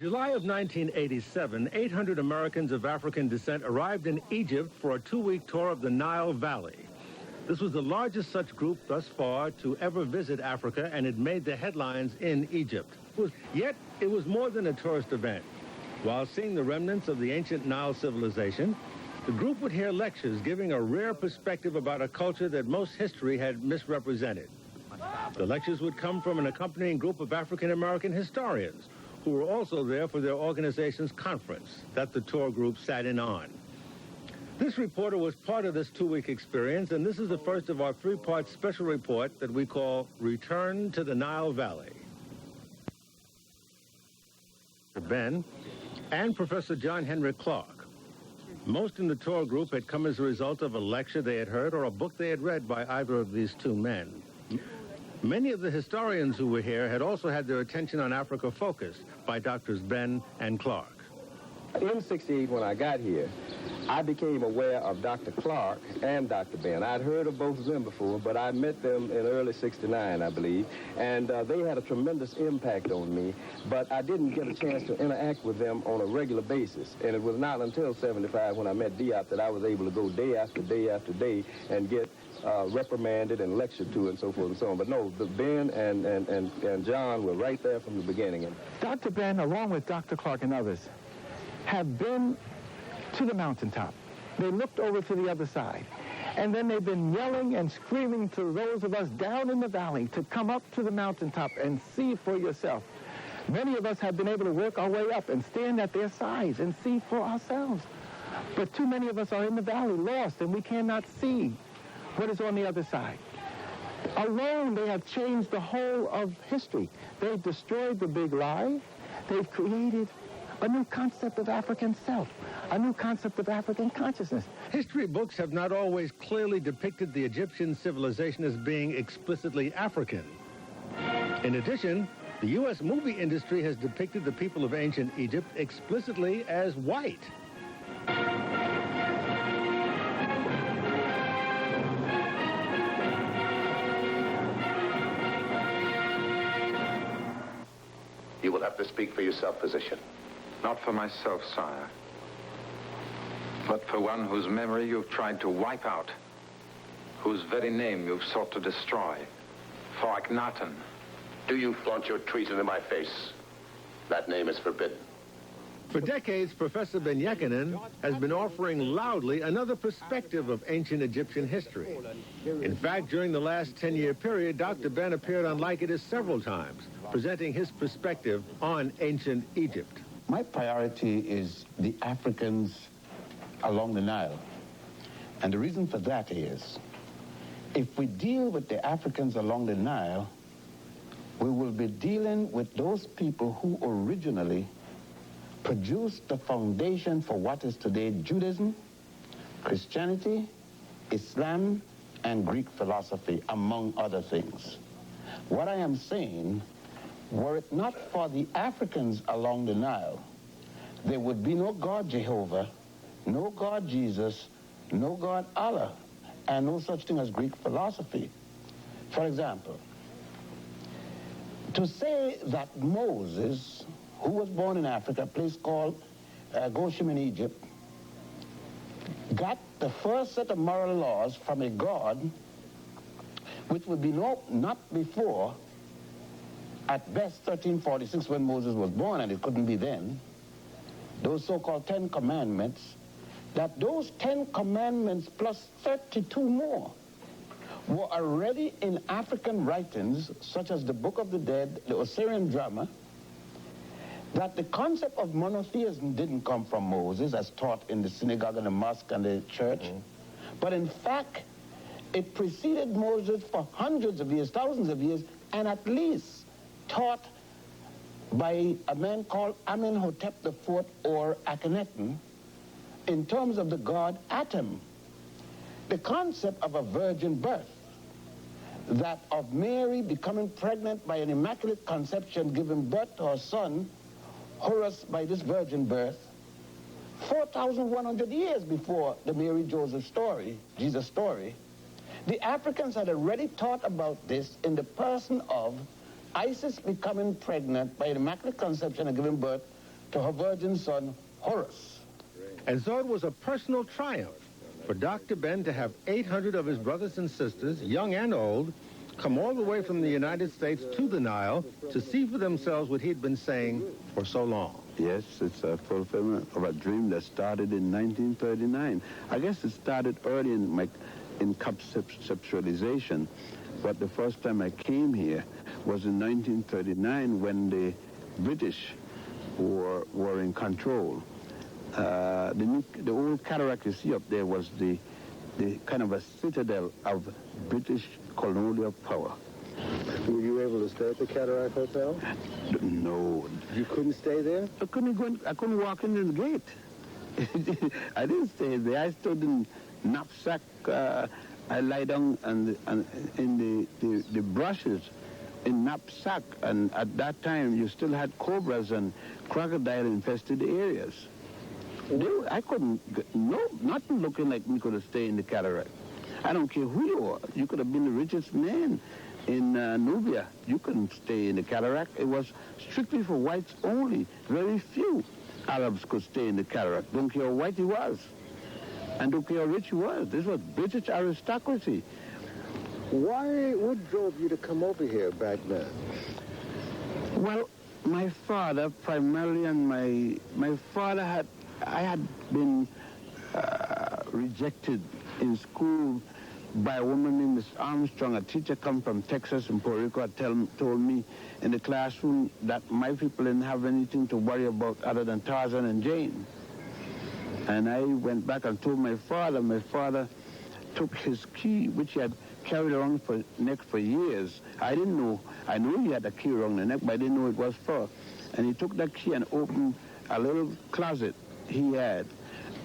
July of 1987, 800 Americans of African descent arrived in Egypt for a 2-week tour of the Nile Valley. This was the largest such group thus far to ever visit Africa, and it made the headlines in Egypt. Yet, it was more than a tourist event. While seeing the remnants of the ancient Nile civilization, the group would hear lectures giving a rare perspective about a culture that most history had misrepresented. The lectures would come from an accompanying group of African-American historians who were also there for their organization's conference that the tour group sat in on. This reporter was part of this 2-week experience, and this is the first of our 3-part special report that we call Return to the Nile Valley. Ben and Professor John Henry Clark. Most in the tour group had come as a result of a lecture they had heard or a book they had read by either of these two men. Many of the historians who were here had also had their attention on Africa focused by Doctors Ben and Clark. In '68, when I got here, I became aware of Dr. Clark and Dr. Ben. I'd heard of both of them before, but I met them in early '69, I believe, and they had a tremendous impact on me, but I didn't get a chance to interact with them on a regular basis, and it was not until '75 when I met Diop that I was able to go day after day after day and get reprimanded and lectured to and so forth and so on. But no, Ben and John were right there from the beginning. And Dr. Ben, along with Dr. Clark and others, have been to the mountaintop. They looked over to the other side. And then they've been yelling and screaming to those of us down in the valley to come up to the mountaintop and see for yourself. Many of us have been able to work our way up and stand at their sides and see for ourselves. But too many of us are in the valley, lost, and we cannot see what is on the other side. Alone, they have changed the whole of history. They've destroyed the big lie. They've created a new concept of African self, a new concept of African consciousness. History books have not always clearly depicted the Egyptian civilization as being explicitly African. In addition, the U.S. movie industry has depicted the people of ancient Egypt explicitly as white. You will have to speak for yourself, physician. Not for myself, sire, but for one whose memory you've tried to wipe out, whose very name you've sought to destroy, for Akhenaten. Do you flaunt your treason in my face? That name is forbidden. For decades, Professor Ben Yekinen has been offering loudly another perspective of ancient Egyptian history. In fact, during the last 10-year period, Dr. Ben appeared on Like It Is several times, presenting his perspective on ancient Egypt. My priority is the Africans along the Nile. And the reason for that is, if we deal with the Africans along the Nile, we will be dealing with those people who originally produced the foundation for what is today Judaism, Christianity, Islam, and Greek philosophy, among other things. What I am saying, were it not for the Africans along the Nile, there would be no God Jehovah, no God Jesus, no God Allah, and no such thing as Greek philosophy. For example, to say that Moses, who was born in Africa, a place called Goshen in Egypt, got the first set of moral laws from a God which would be not before, at best, 1346 when Moses was born, and it couldn't be then, those so-called 10 Commandments, that those 10 Commandments plus 32 more were already in African writings, such as the Book of the Dead, the Osirian Drama, that the concept of monotheism didn't come from Moses, as taught in the synagogue and the mosque and the church, but in fact, it preceded Moses for hundreds of years, thousands of years, and at least taught by a man called Amenhotep IV or Akhenaten in terms of the god Atum. The concept of a virgin birth, that of Mary becoming pregnant by an immaculate conception, giving birth to her son, Horus, by this virgin birth, 4,100 years before the Mary-Joseph story, Jesus' story, the Africans had already taught about this in the person of Isis becoming pregnant by an immaculate conception and giving birth to her virgin son, Horus. And so it was a personal triumph for Dr. Ben to have 800 of his brothers and sisters, young and old, come all the way from the United States to the Nile to see for themselves what he'd been saying for so long. Yes, it's a fulfillment of a dream that started in 1939. I guess it started early in conceptualization, but the first time I came here was in 1939 when the British were in control. The old cataract you see up there was the kind of a citadel of British colonial power. Were you able to stay at the Cataract Hotel? No. You couldn't stay there? I couldn't walk in the gate. I didn't stay there. I stood in knapsack. I lie down and in the brushes in knapsack. And at that time, you still had cobras and crocodile infested areas. I couldn't, nothing looking like me could have stayed in the cataract. I don't care who you are. You could have been the richest man in Nubia. You couldn't stay in the cataract. It was strictly for whites only. Very few Arabs could stay in the cataract. Don't care how white he was. And don't care how rich he was. This was British aristocracy. What drove you to come over here back then? Well, my father primarily, and my father I had been rejected in school by a woman named Miss Armstrong. A teacher come from Texas and Puerto Rico told me in the classroom that my people didn't have anything to worry about other than Tarzan and Jane. And I went back and told my father. My father took his key, which he had carried around for neck for years. I didn't know. I knew he had a key around the neck, but I didn't know it was for. And he took that key and opened a little closet he had.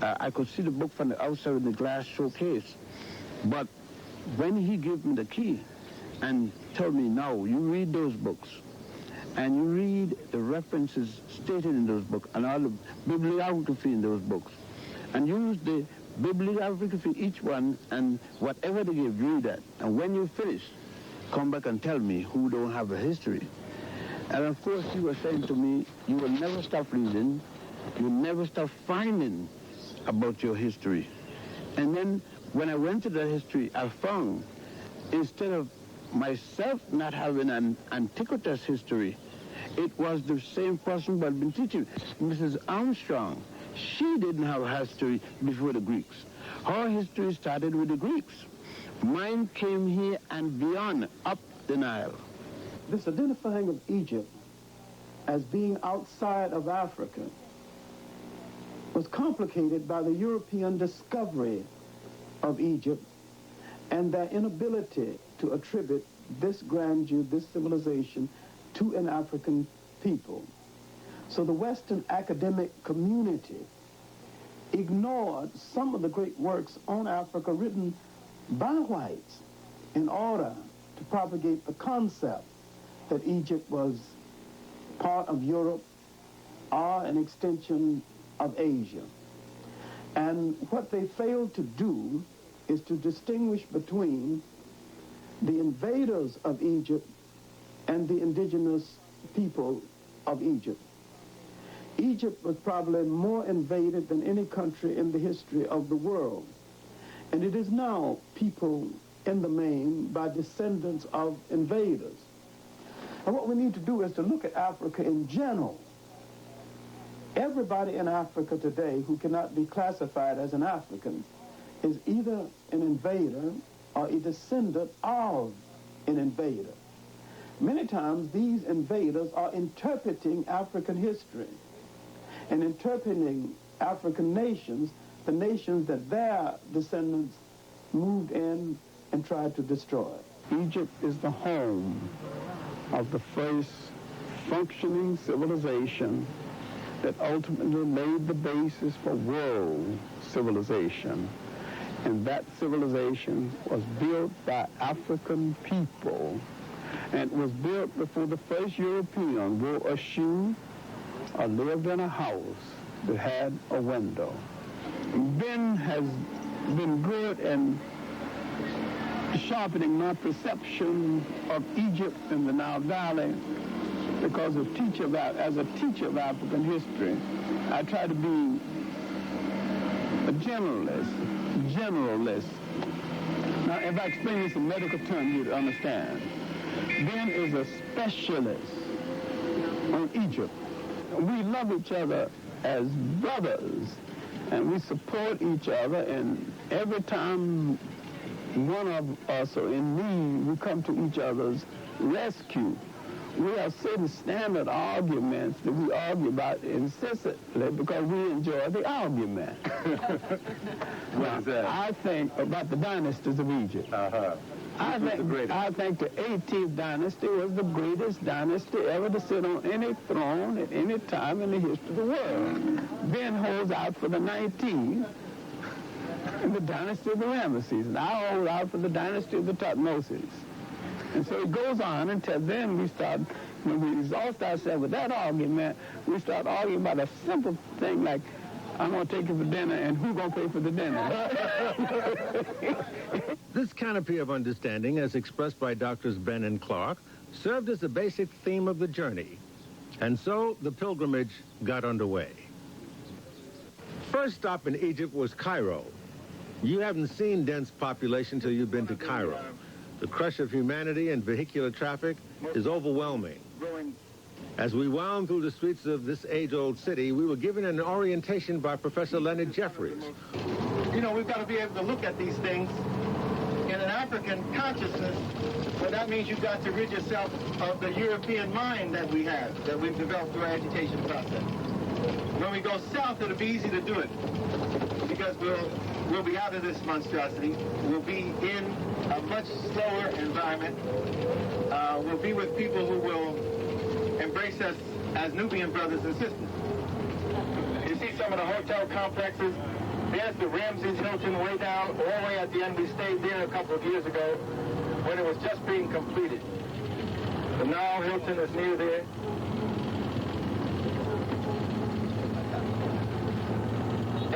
I could see the book from the outside in the glass showcase. But when he gave me the key and told me, now, you read those books, and you read the references stated in those books, and all the bibliography in those books, and use the bibliography each one, and whatever they give, read that. And when you finish, come back and tell me who don't have a history. And of course, he was saying to me, you will never stop reading, you'll never stop finding about your history. And then when I went to the history, I found instead of myself not having an antiquitous history, it was the same person who had been teaching. Mrs. Armstrong, she didn't have a history before the Greeks. Her history started with the Greeks. Mine came here and beyond, up the Nile. This identifying of Egypt as being outside of Africa was complicated by the European discovery of Egypt and their inability to attribute this grandeur, this civilization, to an African people. So the Western academic community ignored some of the great works on Africa written by whites in order to propagate the concept that Egypt was part of Europe or an extension of Asia. And what they failed to do is to distinguish between the invaders of Egypt and the indigenous people of Egypt. Egypt was probably more invaded than any country in the history of the world. And it is now people in the main by descendants of invaders. And what we need to do is to look at Africa in general. Everybody in Africa today who cannot be classified as an African is either an invader or a descendant of an invader. Many times these invaders are interpreting African history and interpreting African nations, the nations that their descendants moved in and tried to destroy. Egypt is the home of the first functioning civilization that ultimately laid the basis for world civilization. And that civilization was built by African people. And it was built before the first European wore a shoe or lived in a house that had a window. Ben has been good in sharpening my perception of Egypt and the Nile Valley because as a teacher of African history, I try to be a generalist. Now, if I explain this in medical terms, you'd understand. Ben is a specialist on Egypt. We love each other as brothers, and we support each other, and every time one of us are in need, we come to each other's rescue. We have certain standard arguments that we argue about incessantly because we enjoy the argument. What is that? I think about the dynasties of Egypt. I think the 18th dynasty was the greatest dynasty ever to sit on any throne at any time in the history of the world. Ben holds out for the 19th in the dynasty of the Ramesses, and I hold out for the dynasty of the Tutmosis. And so it goes on until then when we exhaust ourselves with that argument, we start arguing about a simple thing like, I'm going to take you for dinner, and who's going to pay for the dinner? This canopy of understanding, as expressed by Doctors Ben and Clark, served as a basic theme of the journey. And so the pilgrimage got underway. First stop in Egypt was Cairo. You haven't seen dense population till you've been to Cairo. The crush of humanity and vehicular traffic is overwhelming. As we wound through the streets of this age-old city, we were given an orientation by Professor Leonard Jeffries. You know, we've got to be able to look at these things in an African consciousness, but that means you've got to rid yourself of the European mind that we have, that we've developed through our education process. When we go south, it'll be easy to do it, because we'll be out of this monstrosity. We'll be in a much slower environment. We'll be with people who will embrace us as Nubian brothers and sisters. You see some of the hotel complexes. There's the Ramses Hilton way down, all the way at the end. We stayed there a couple of years ago when it was just being completed. The Nile Hilton is near there.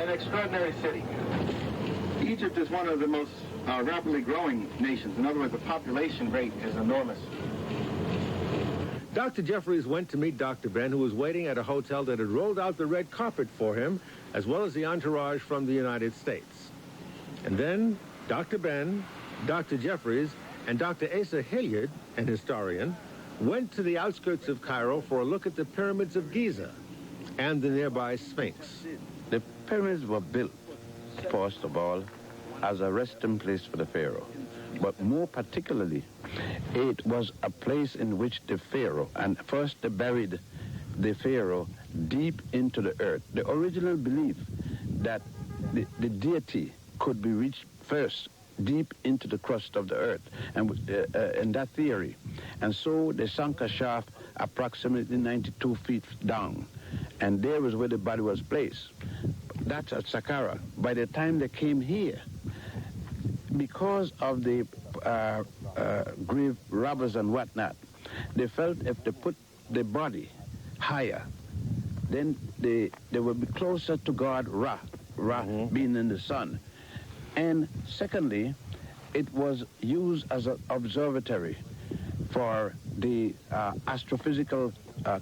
An extraordinary city. Egypt is one of the most rapidly growing nations. In other words, the population rate is enormous. Dr. Jeffries went to meet Dr. Ben, who was waiting at a hotel that had rolled out the red carpet for him, as well as the entourage from the United States. And then Dr. Ben, Dr. Jeffries, and Dr. Asa Hilliard, an historian, went to the outskirts of Cairo for a look at the pyramids of Giza and the nearby Sphinx. The pyramids were built, first of all, as a resting place for the pharaoh. But more particularly, it was a place in which the pharaoh, and first they buried the pharaoh deep into the earth. The original belief that the deity could be reached first deep into the crust of the earth, and that theory. And so they sunk a shaft approximately 92 feet down, and there was where the body was placed. That's at Saqqara. By the time they came here, because of the grave robbers and whatnot, they felt if they put the body higher, then they would be closer to God, Ra being in the sun. And secondly, it was used as an observatory for the astrophysical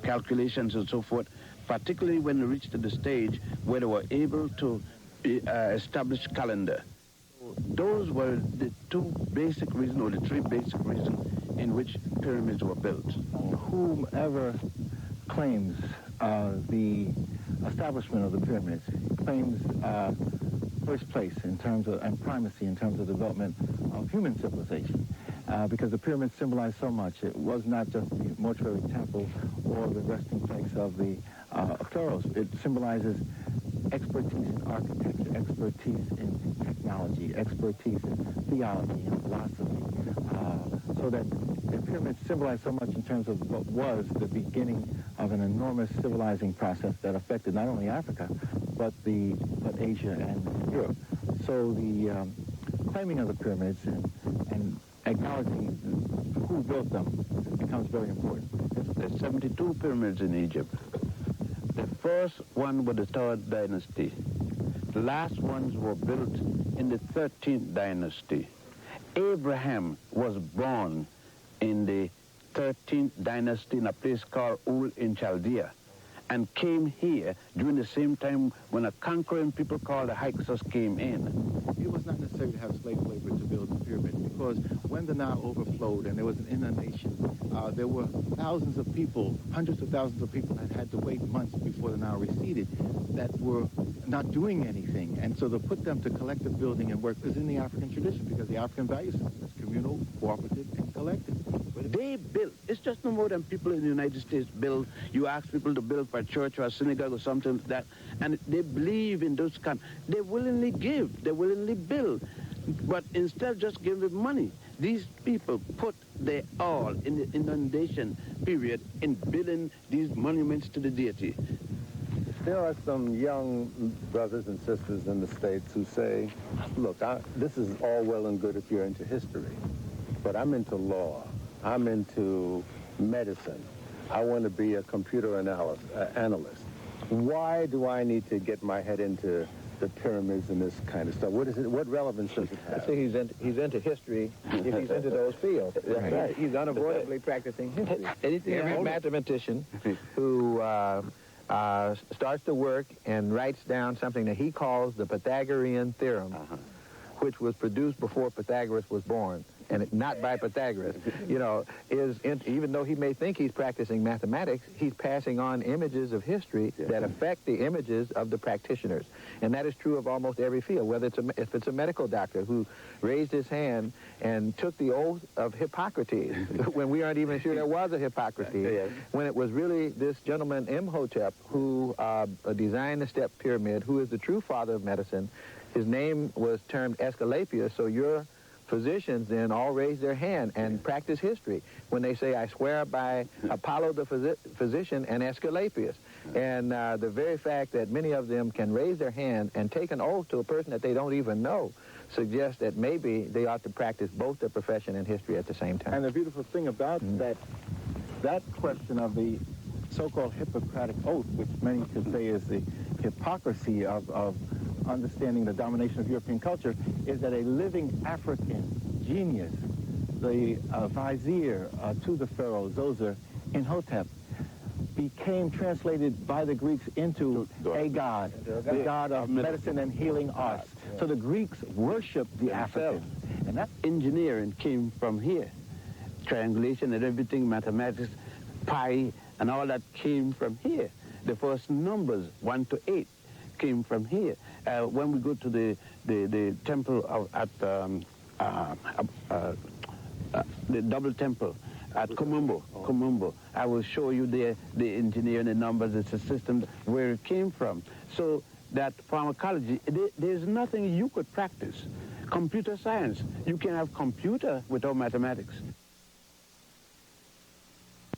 calculations and so forth, particularly when they reached the stage where they were able to establish calendar. Those were the two basic reasons, or the three basic reasons, in which pyramids were built. Whomever claims the establishment of the pyramids claims first place in terms of, and primacy in terms of development of human civilization, because the pyramids symbolize so much. It was not just the mortuary temple or the resting place of the pharaohs. It symbolizes expertise in architecture, expertise in technology, expertise in theology and philosophy, so that the pyramids symbolize so much in terms of what was the beginning of an enormous civilizing process that affected not only Africa, but Asia and Europe. So the claiming of the pyramids and acknowledging who built them becomes very important. There's 72 pyramids in Egypt. The first one was the 3rd dynasty. The last ones were built in the 13th dynasty. Abraham was born in the 13th dynasty in a place called Ur in Chaldea, and came here during the same time when a conquering people called the Hyksos came in. It was not necessary to have slave labor to build the pyramids, because when the Nile overflowed and there was an inundation, there were thousands of people, hundreds of thousands of people that had to wait months before the Nile receded that were not doing anything. And so to put them to collective building and work is in the African tradition, because the African value system is communal, cooperative, and collective. They build. It's just no more than people in the United States build. You ask people to build for a church or a synagogue or something like that, and they believe in those kind. They willingly give. They willingly build. But instead of just giving money, these people put their all in the inundation period in building these monuments to the deity. There are some young brothers and sisters in the States who say, look, this is all well and good if you're into history, but I'm into law. I'm into medicine. I want to be a computer analyst. Why do I need to get my head into the pyramids and this kind of stuff? What is it? What relevance does it have? I think he's into history if he's into those fields. That's right. He's unavoidably practicing history. Every mathematician who starts to work and writes down something that he calls the Pythagorean theorem, which was produced before Pythagoras was born, and not by Pythagoras, you know, even though he may think he's practicing mathematics, he's passing on images of history that affect the images of the practitioners. And that is true of almost every field, whether if it's a medical doctor who raised his hand and took the oath of Hippocrates, when we aren't even sure there was a Hippocrates, when it was really this gentleman Imhotep who designed the step pyramid, who is the true father of medicine. His name was termed Aesculapius, so your physicians then all raise their hand and practice history when they say, I swear by Apollo the physician and Aesculapius. And the very fact that many of them can raise their hand and take an oath to a person that they don't even know suggests that maybe they ought to practice both their profession and history at the same time. And the beautiful thing about that question of the so-called Hippocratic oath, which many could say is the hypocrisy of understanding the domination of European culture, is that a living African genius, the vizier to the pharaoh, Zoser, Imhotep, became translated by the Greeks into a god, the god of medicine and healing arts. So the Greeks worshipped the Africans. And that engineering came from here. Triangulation and everything, mathematics, pi, and all that came from here. The first numbers, 1 to 8, came from here. When we go to the temple at the double temple at Komombo, I will show you the engineering, the numbers, it's a system where it came from. So that pharmacology, there's nothing you could practice. Computer science, you can have computer without mathematics.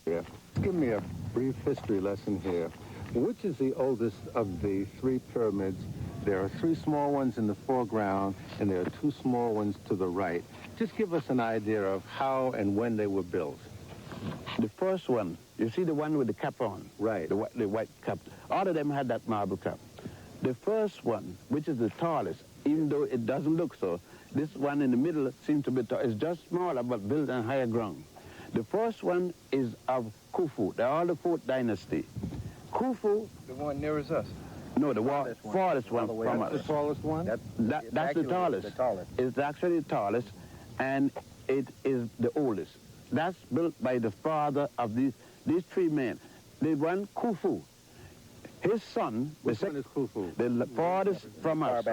Yeah. Give me a brief history lesson here. Which is the oldest of the 3 pyramids? There are 3 small ones in the foreground, and there are 2 small ones to the right. Just give us an idea of how and when they were built. The first one, you see the one with the cap on? Right. The white cap. All of them had that marble cap. The first one, which is the tallest, even though it doesn't look so, this one in the middle seems to be tall. It's just smaller, but built on higher ground. The first one is of Khufu. They're all the 4th dynasty. Khufu... The one nearest us? No, the farthest one from us. The tallest one? That's the tallest. It's actually the tallest, and it is the oldest. That's built by the father of these 3 men. The one, Khufu. His son... Which one is Khufu? The farthest from us.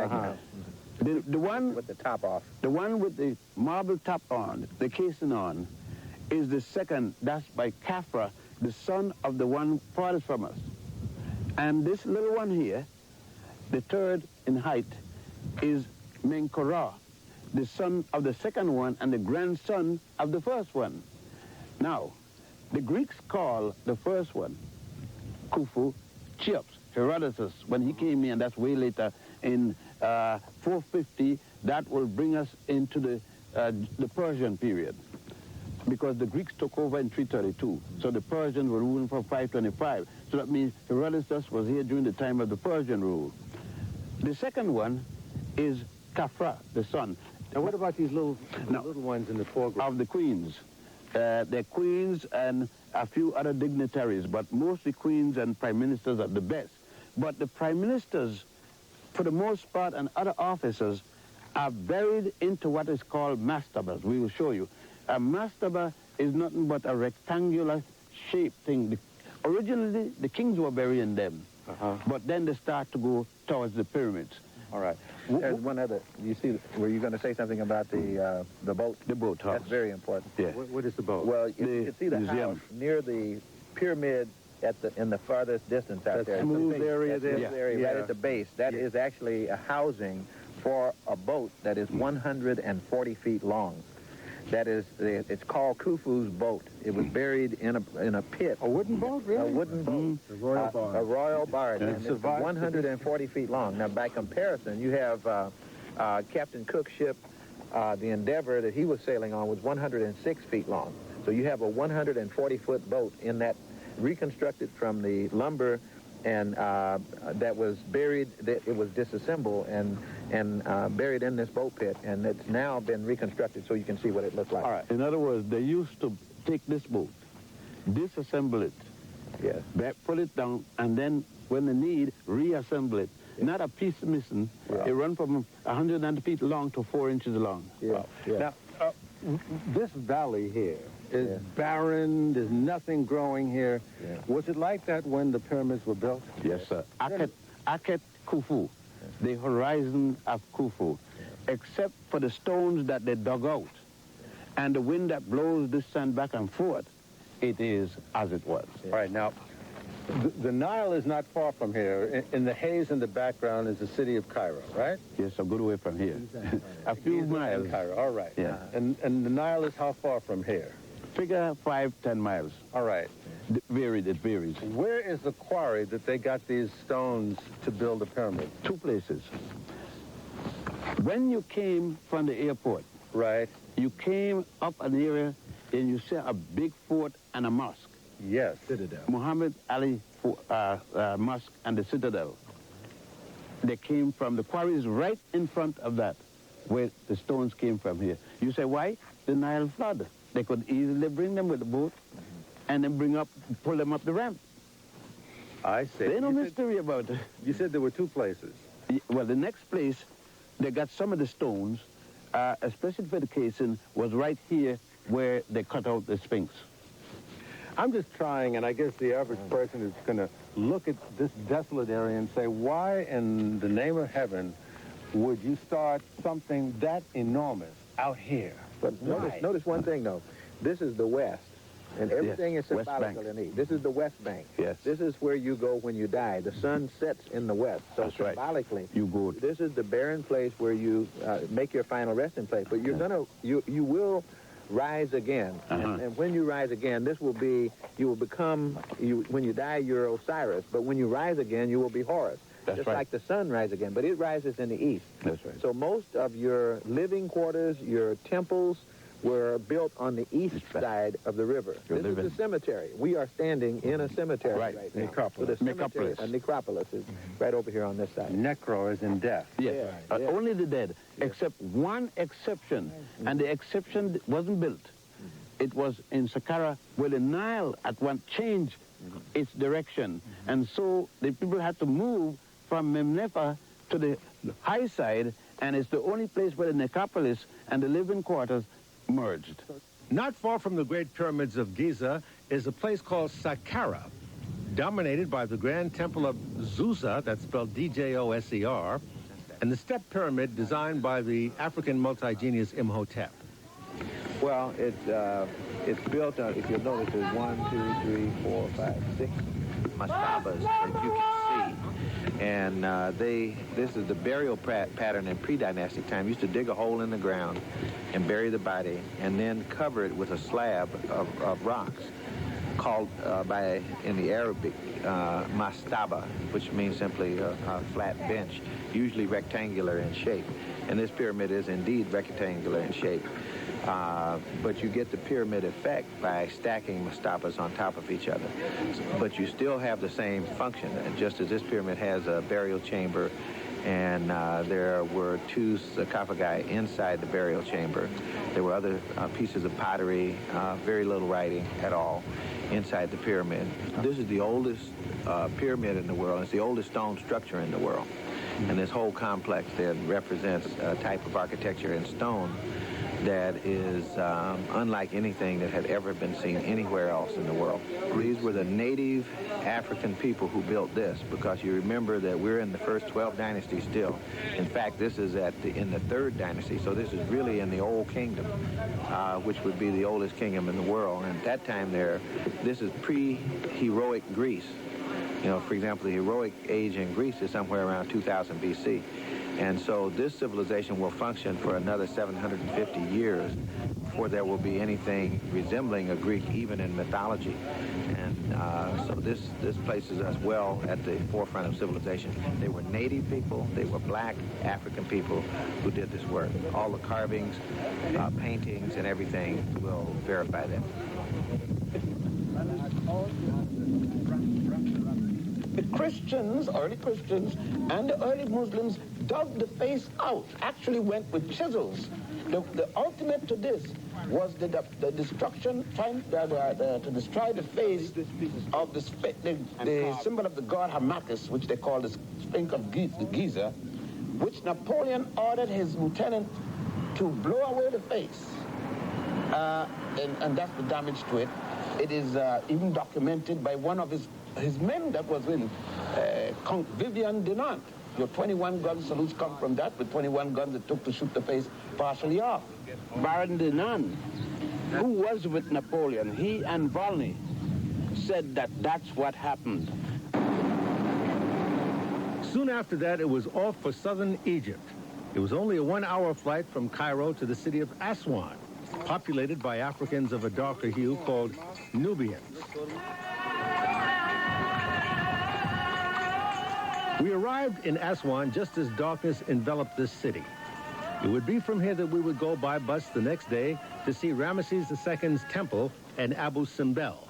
The one... With the top off. The one with the marble top on, the casing on, is the second. That's by Khafra, the son of the one farthest from us. And this little one here, the 3rd in height, is Menkaura, the son of the second one and the grandson of the first one. Now, the Greeks call the first one, Khufu, Cheops. Herodotus, when he came in, that's way later, in 450, that will bring us into the Persian period, because the Greeks took over in 332. So the Persians were ruling for 525. So that means Herodotus was here during the time of the Persian rule. The second one is Khafra, the son. Now what about these little ones in the foreground? Of the queens. the queens and a few other dignitaries, but mostly queens and prime ministers are the best. But the prime ministers, for the most part, and other officers are buried into what is called mastabas. We will show you. A mastaba is nothing but a rectangular shaped thing. Originally, the kings were buried in them, but then they start to go towards the pyramids. All right. There's one other. You see, were you going to say something about the boat? The boat house. That's very important. Yeah. What is the boat? Well, you can see the house near the pyramid in the farthest distance out there. Smooth area there? Smooth area right at the base. That is actually a housing for a boat that is 140 feet long. That is, it's called Khufu's boat. It was buried in a pit. A wooden boat, really? A wooden boat. A royal barge. A royal barge. And it's 140 feet long. Now, by comparison, you have Captain Cook's ship, the Endeavor that he was sailing on was 106 feet long. So you have a 140-foot boat in that, reconstructed from the lumber and that was buried, it was disassembled and buried in this boat pit, and it's now been reconstructed so you can see what it looked like. All right. In other words, they used to take this boat, disassemble it, put it down, and then when they need, reassemble it. Not a piece missing. It runs from 190 feet long to 4 inches long. Now, this valley here is barren. There's nothing growing here. Was it like that when the pyramids were built? Yes, sir. Akhet Khufu, the horizon of Khufu, except for the stones that they dug out and the wind that blows this sand back and forth, it is as it was. All right, now, the Nile is not far from here. In the haze in the background is the city of Cairo, right? Yes, a good way from here. A few miles. Cairo, all right. Yeah. And the Nile is how far from here? Figure 5-10 miles. All right. It varies. Where is the quarry that they got these stones to build the pyramid? 2 places. When you came from the airport, right, you came up an area and you saw a big fort and a mosque. Yes. Citadel. Muhammad Ali Mosque and the Citadel. They came from the quarries right in front of that, where the stones came from here. You say, why? The Nile flood. They could easily bring them with the boat and then pull them up the ramp. I see. There's no mystery about it. You said there were 2 places. Well, the next place, they got some of the stones, especially for the casing, was right here where they cut out the Sphinx. I'm just trying, and I guess the average person is going to look at this desolate area and say, why in the name of heaven would you start something that enormous out here? But notice one thing, though. This is the West, and everything is symbolical in it. This is the West Bank. Yes. This is where you go when you die. The sun sets in the West, so that's symbolically, right. You go. This is the barren place where you make your final resting place. But you will rise again, and when you rise again, when you die, you're Osiris, but when you rise again, you will be Horus. That's just right. like the sun rises again, but it rises in the east. That's right. So most of your living quarters, your temples, were built on the east side of the river. This is the cemetery. We are standing in a cemetery right now. Necropolis. So the necropolis is right over here on this side. Necro is in death. Yes. Only the dead, except one exception, and the exception wasn't built. It was in Saqqara, where the Nile at once changed its direction, and so the people had to move from Memnefa to the high side, and it's the only place where the necropolis and the living quarters merged. Not far from the Great Pyramids of Giza is a place called Saqqara, dominated by the Grand Temple of Djoser, that's spelled D-J-O-S-E-R, and the Step Pyramid designed by the African multi-genius Imhotep. Well, it's built on, if you'll notice, there's 1, 2, 3, 4, 5, 6 mastabas that you can see. And this is the burial pattern in pre-dynastic time. Used to dig a hole in the ground and bury the body and then cover it with a slab of rocks called in the Arabic mastaba, which means simply a flat bench, usually rectangular in shape. And this pyramid is indeed rectangular in shape. But you get the pyramid effect by stacking mastabas on top of each other. But you still have the same function, just as this pyramid has a burial chamber and there were 2 sarcophagi inside the burial chamber. There were other pieces of pottery, very little writing at all, inside the pyramid. This is the oldest pyramid in the world. It's the oldest stone structure in the world. And this whole complex there represents a type of architecture in stone that is unlike anything that had ever been seen anywhere else in the world. These were the native African people who built this, because you remember that we're in the first 12 dynasties still. In fact, this is in the 3rd dynasty, so this is really in the Old Kingdom, which would be the oldest kingdom in the world. And at that time this is pre-heroic Greece. You know, for example, the heroic age in Greece is somewhere around 2000 BC. And so this civilization will function for another 750 years before there will be anything resembling a Greek, even in mythology. And so this places us well at the forefront of civilization. They were native people, they were black African people who did this work. All the carvings, paintings, and everything will verify that. The Christians, early Christians, and the early Muslims dug the face out, actually went with chisels. The ultimate to this was the destruction, trying to destroy the face of the symbol of the god Harmachis, which they call the Sphinx of Giza, which Napoleon ordered his lieutenant to blow away the face. And that's the damage to it. It is even documented by one of his men that was in Count Vivian Dinant. Your 21 gun salutes come from that, with 21 guns it took to shoot the face partially off. Baron Dinant, who was with Napoleon, he and Volney said that that's what happened. Soon after that, it was off for southern Egypt. It was only a 1-hour flight from Cairo to the city of Aswan, populated by Africans of a darker hue called Nubians. We arrived in Aswan just as darkness enveloped this city. It would be from here that we would go by bus the next day to see Ramesses II's temple and Abu Simbel.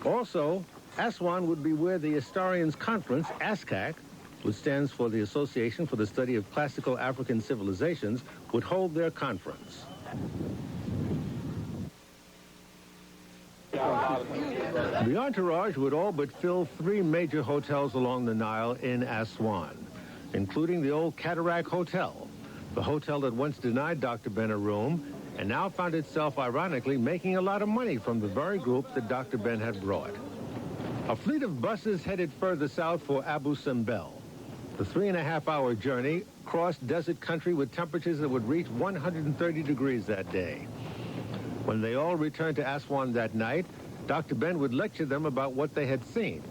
Also, Aswan would be where the historians' conference, ASCAC, which stands for the Association for the Study of Classical African Civilizations, would hold their conference. The entourage would all but fill 3 major hotels along the Nile in Aswan, including the old Cataract Hotel, the hotel that once denied Dr. Ben a room and now found itself, ironically, making a lot of money from the very group that Dr. Ben had brought. A fleet of buses headed further south for Abu Simbel. The 3.5-hour journey crossed desert country with temperatures that would reach 130 degrees that day. When they all returned to Aswan that night, Dr. Ben would lecture them about what they had seen.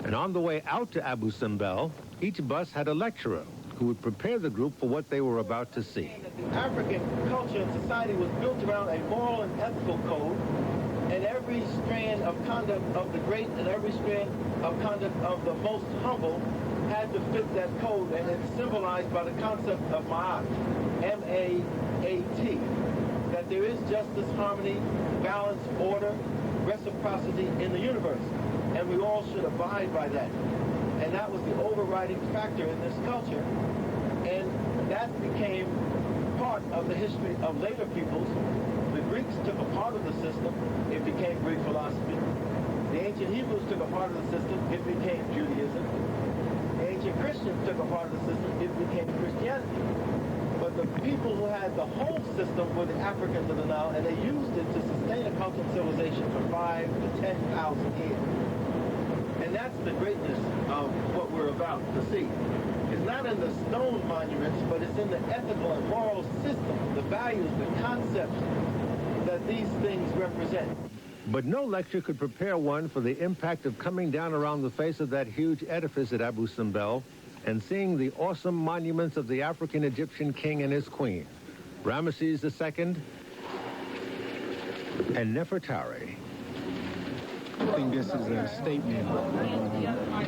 And on the way out to Abu Simbel, each bus had a lecturer who would prepare the group for what they were about to see. African culture and society was built around a moral and ethical code, and every strand of conduct of the great and every strand of conduct of the most humble had to fit that code, and it's symbolized by the concept of Ma'at, M-A-A-T, that there is justice, harmony, balance, order, reciprocity in the universe, and we all should abide by that. And that was the overriding factor in this culture, and that became part of the history of later peoples. The Greeks took a part of the system, it became Greek philosophy. The ancient Hebrews took a part of the system, it became Judaism. The ancient Christians took a part of the system, it became Christianity. But the people who had the whole system were the Africans of the Nile, and they used it to sustain a cultural civilization for 5,000 to 10,000 years. And that's the greatness of what we're about to see. It's not in the stone monuments, but it's in the ethical and moral system, the values, the concepts that these things represent. But no lecture could prepare one for the impact of coming down around the face of that huge edifice at Abu Simbel and seeing the awesome monuments of the African Egyptian king and his queen, Ramesses II and Nefertari. I think this is a statement of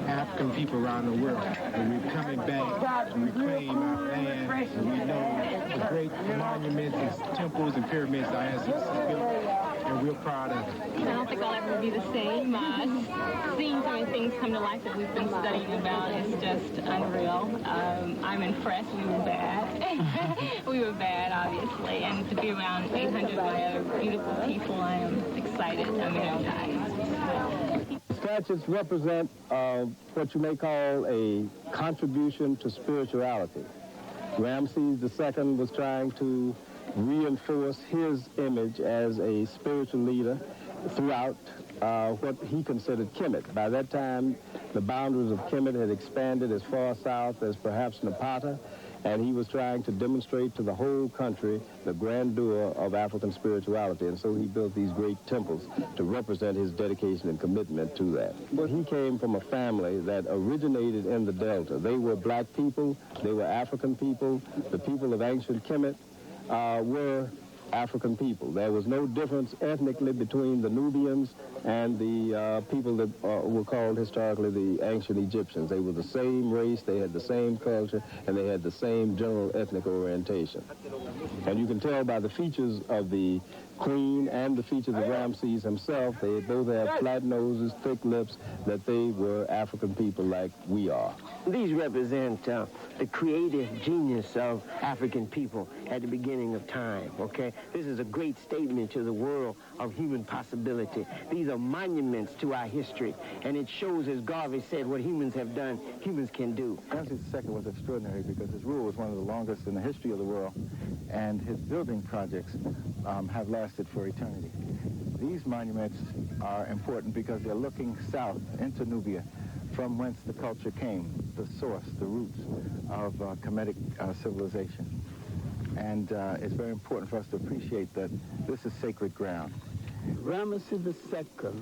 African people around the world. And we're coming back to reclaim our land. And we know the great monuments, temples, and pyramids our ancestors built. and we're proud of it. I don't think I'll ever be the same. Seeing so many things come to life that we've been studying about is just unreal. I'm impressed. We were bad. We were bad, obviously. And to be around 800 of my other beautiful people, I am excited. I'm energized. Statues represent what you may call a contribution to spirituality. Ramses II was trying to reinforce his image as a spiritual leader throughout what he considered Kemet. By that time, the boundaries of Kemet had expanded as far south as perhaps Napata, and he was trying to demonstrate to the whole country the grandeur of African spirituality, and so he built these great temples to represent his dedication and commitment to that. But he came from a family that originated in the Delta. They were black people, they were African people. The people of ancient Kemet were African people. There was no difference ethnically between the Nubians and the people that were called historically the ancient Egyptians. They were the same race, they had the same culture, and they had the same general ethnic orientation. And you can tell by the features of the queen and the features of Ramses himself, they both have flat noses, thick lips, that they were African people like we are. These represent the creative genius of African people at the beginning of time, okay? This is a great statement to the world of human possibility. These are monuments to our history, and it shows, as Garvey said, what humans have done, humans can do. Ramses II was extraordinary because his rule was one of the longest in the history of the world, and his building projects have lasted for eternity. These monuments are important because they're looking south into Nubia, from whence the culture came, the source, the roots of Kemetic civilization. And it's very important for us to appreciate that this is sacred ground. Ramesses II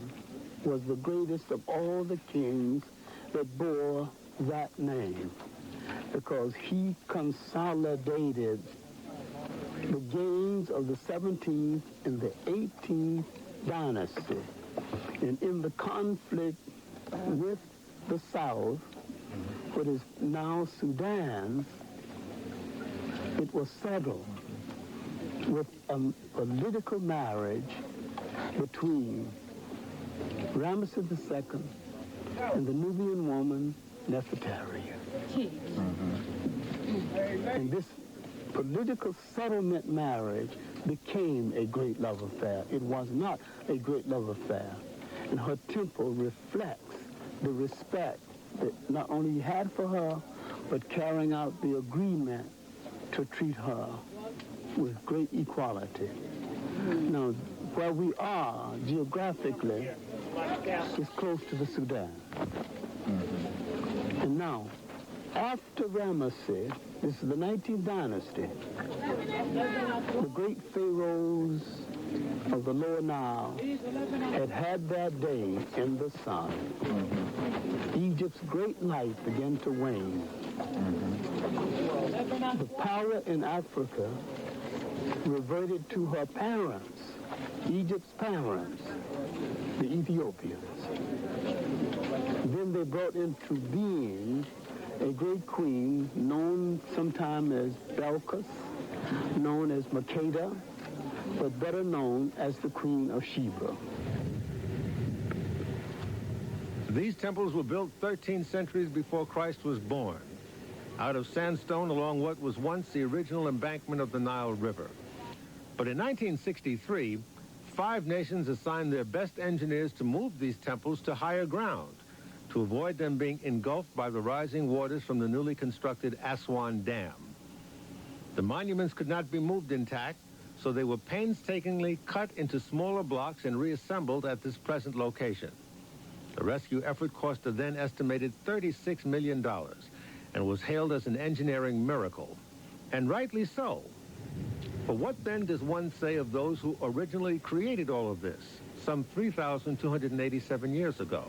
was the greatest of all the kings that bore that name because he consolidated the gains of the 17th and the 18th dynasty. And in the conflict with the South, what is now Sudan, it was settled with a political marriage between Ramesses II and the Nubian woman Nefertari. And this political settlement marriage became a great love affair. It was not a great love affair. And her temple reflects the respect that not only he had for her, but carrying out the agreement to treat her with great equality. Now, where we are geographically is close to the Sudan. And now, after Ramesses, this is the 19th dynasty, the great pharaohs of the lower Nile had their day in the sun. Egypt's great light began to wane. The power in Africa reverted to her parents, Egypt's parents, the Ethiopians. Then they brought into being a great queen known sometime as Belkis, known as Makeda, but better known as the Queen of Sheba. These temples were built 13 centuries before Christ was born, out of sandstone along what was once the original embankment of the Nile River. But in 1963, 5 nations assigned their best engineers to move these temples to higher ground to avoid them being engulfed by the rising waters from the newly constructed Aswan Dam. The monuments could not be moved intact, so they were painstakingly cut into smaller blocks and reassembled at this present location. The rescue effort cost a then estimated $36 million and was hailed as an engineering miracle, and rightly so. But what then does one say of those who originally created all of this, some 3,287 years ago?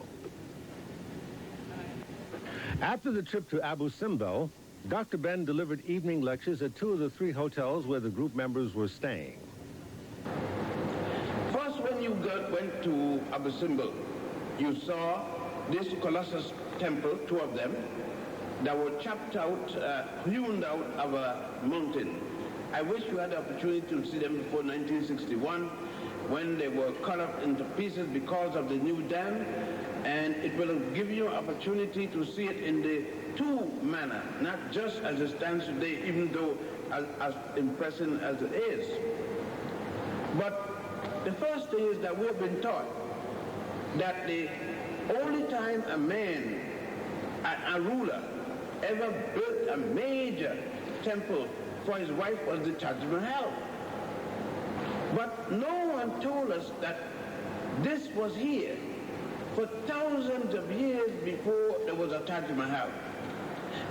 After the trip to Abu Simbel, Dr. Ben delivered evening lectures at 2 of the 3 hotels where the group members were staying. First, when you went to Abu Simbel, you saw this colossus temple, 2 of them, that were chopped out, hewn out of a mountain. I wish you had the opportunity to see them before 1961. when they were cut up into pieces because of the new dam, and it will give you an opportunity to see it in the two manner, not just as it stands today, even though as impressive as it is. But the first thing is that we have been taught that the only time a man, a ruler, ever built a major temple for his wife was the Taj Mahal. But no one told us that this was here for thousands of years before there was a Taj Mahal,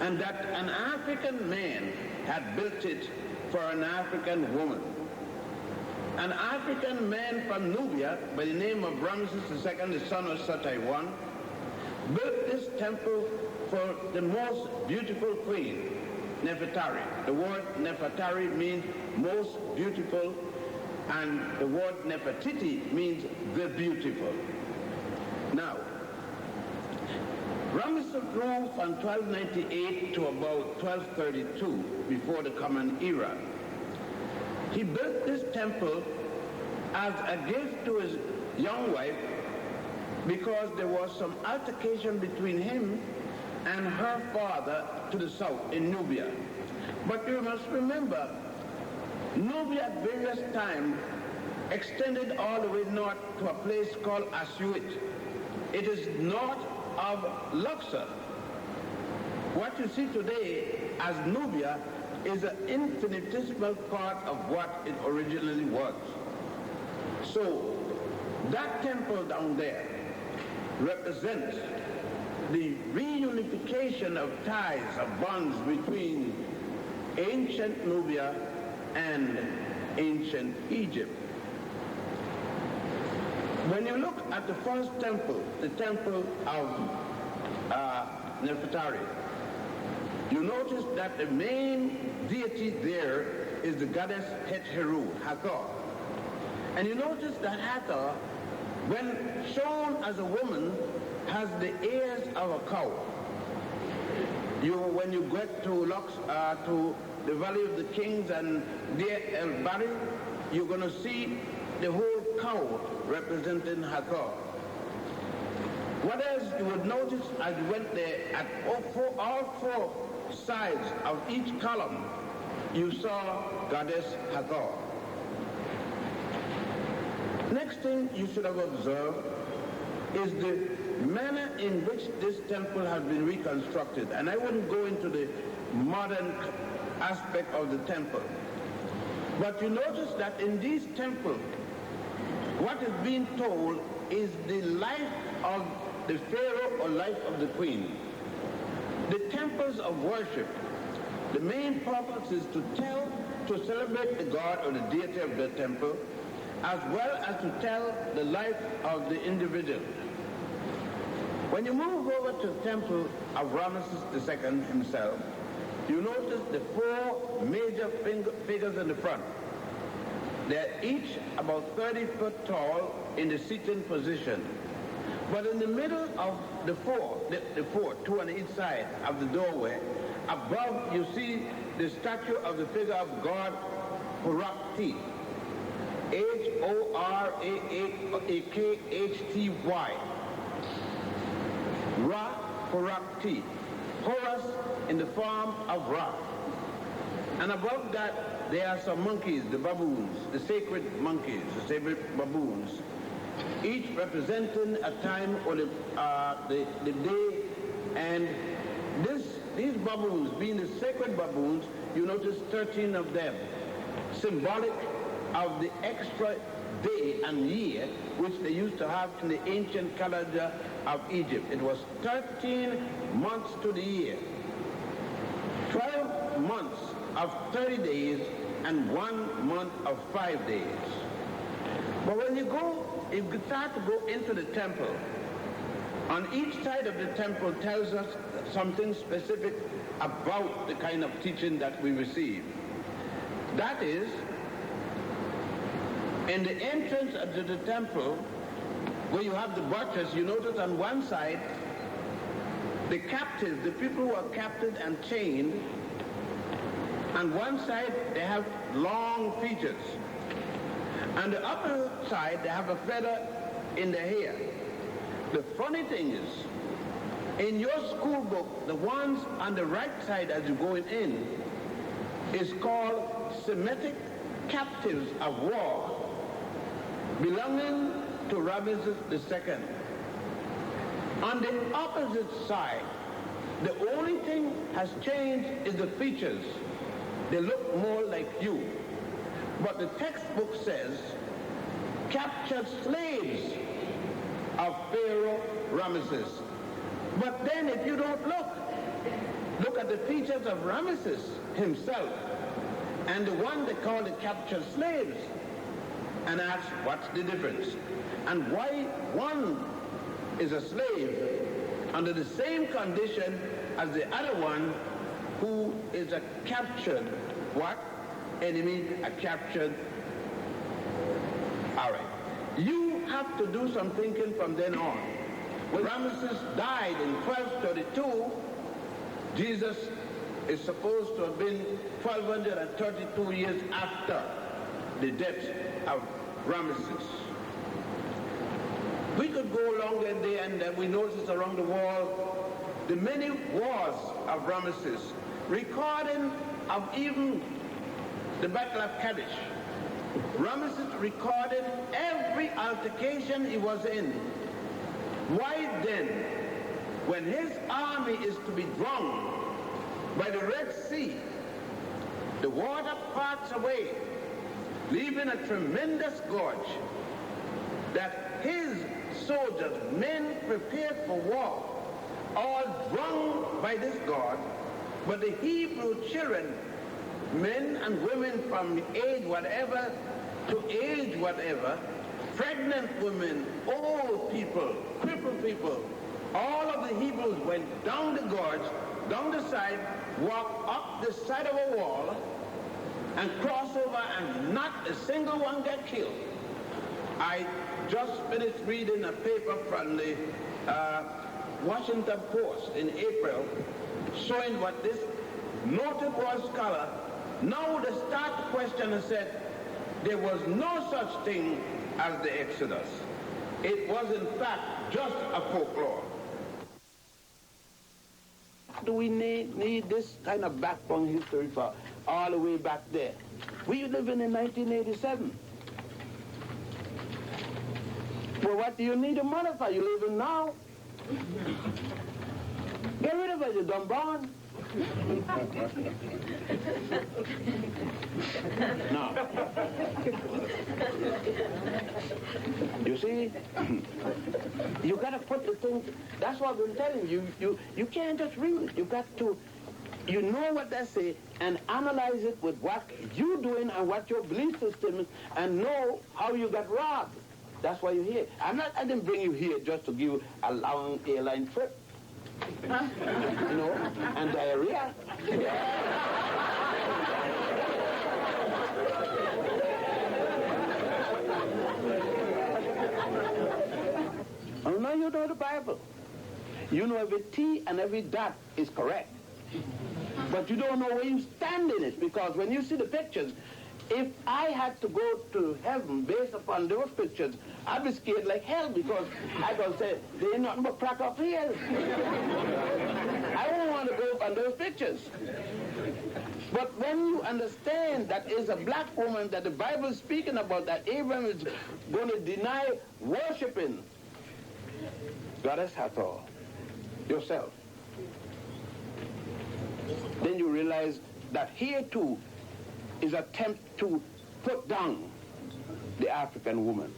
and that an African man had built it for an African woman. An African man from Nubia by the name of Ramses II, the son of Satai I, built this temple for the most beautiful queen, Nefertari. The word Nefertari means most beautiful, and the word Nefertiti means the beautiful. Now, Ramses ruled from 1298 to about 1232, before the Common Era. He built this temple as a gift to his young wife because there was some altercation between him and her father to the south in Nubia. But you must remember, Nubia at various times extended all the way north to a place called Asyut. It is north of Luxor. What you see today as Nubia is an infinitesimal part of what it originally was. So that temple down there represents the reunification of ties, of bonds between ancient Nubia and ancient Egypt. When you look at the first temple, the temple of Nefertari, you notice that the main deity there is the goddess Het-Heru, Hathor. And you notice that Hathor, when shown as a woman, has the ears of a cow. When you get to to the Valley of the Kings and Deir el-Bahri, you're going to see the whole cow representing Hathor. What else you would notice as you went there, at all four sides of each column, you saw Goddess Hathor. Next thing you should have observed is the manner in which this temple has been reconstructed. And I wouldn't go into the modern aspect of the temple. But you notice that in these temples, what is being told is the life of the pharaoh or life of the queen. The temples of worship, the main purpose is to celebrate the god or the deity of the temple, as well as to tell the life of the individual. When you move over to the temple of Ramses II himself, you notice the four major figures in the front. They're each about 30 foot tall in the sitting position. But in the middle of the four, two on each side of the doorway, above you see the statue of the figure of God Horakti. Horakkhty. Ra Horakti. Horus in the form of Ra. And above that, there are some monkeys, the baboons, the sacred monkeys, the sacred baboons, each representing a time or the day. And these baboons, being the sacred baboons, you notice 13 of them, symbolic of the extra day and year which they used to have in the ancient calendar of Egypt. It was 13 months to the year, 12 months of 30 days, and 1 month of 5 days. But when you start to go into the temple, on each side of the temple tells us something specific about the kind of teaching that we receive. That is, in the entrance to the temple, where you have the buttress, you notice on one side, the captives, the people who are captured and chained, on one side they have long features. On the upper side, they have a feather in their hair. The funny thing is, in your school book, the ones on the right side as you're going in is called Semitic captives of war belonging to Ramesses II. On the opposite side, the only thing has changed is the features. They look more like you. But the textbook says, captured slaves of Pharaoh Ramesses. But then if you don't look at the features of Ramesses himself and the one they call the captured slaves and ask what's the difference and why one is a slave under the same condition as the other one who is a captured what? Enemy, a captured. All right. You have to do some thinking from then on. When Ramesses died in 1232, Jesus is supposed to have been 1232 years after the death of Ramesses. We could go along there and we notice around the wall the many wars of Ramesses, recording of even the Battle of Kadesh. Ramesses recorded every altercation he was in. Why then, when his army is to be drowned by the Red Sea, the water parts away, leaving a tremendous gorge, that his soldiers, men prepared for war, all drowned by this gorge, but the Hebrew children, men and women from age whatever to age whatever, pregnant women, old people, crippled people, all of the Hebrews went down the gorge, down the side, walked up the side of a wall, and crossed over, and not a single one got killed. I just finished reading a paper from the Washington Post in April, showing what this noted world scholar now would start the question and said, there was no such thing as the Exodus. It was in fact just a folklore. Do we need this kind of backbone history for all the way back there? We living in 1987. Well, what do you need a mother for? You living now? Get rid of it, you dumb born. No. You see, you got to put the things, that's what I've been telling you. You can't just read it. You got to, you know what they say, and analyze it with what you're doing and what your belief system is, and know how you got robbed. That's why you're here. I didn't bring you here just to give you a long airline trip. You know, and diarrhea. Oh, no, you know the Bible. You know every T and every dot is correct. But you don't know where you stand in it, because when you see the pictures, if I had to go to heaven based upon those pictures, I'd be scared like hell, because I could say, there ain't nothing but crack up here. I won't want to go on those pictures. But when you understand that is a black woman that the Bible is speaking about, that Abraham is going to deny worshiping Goddess Hathor, yourself, then you realize that here too is an attempt to put down the African woman.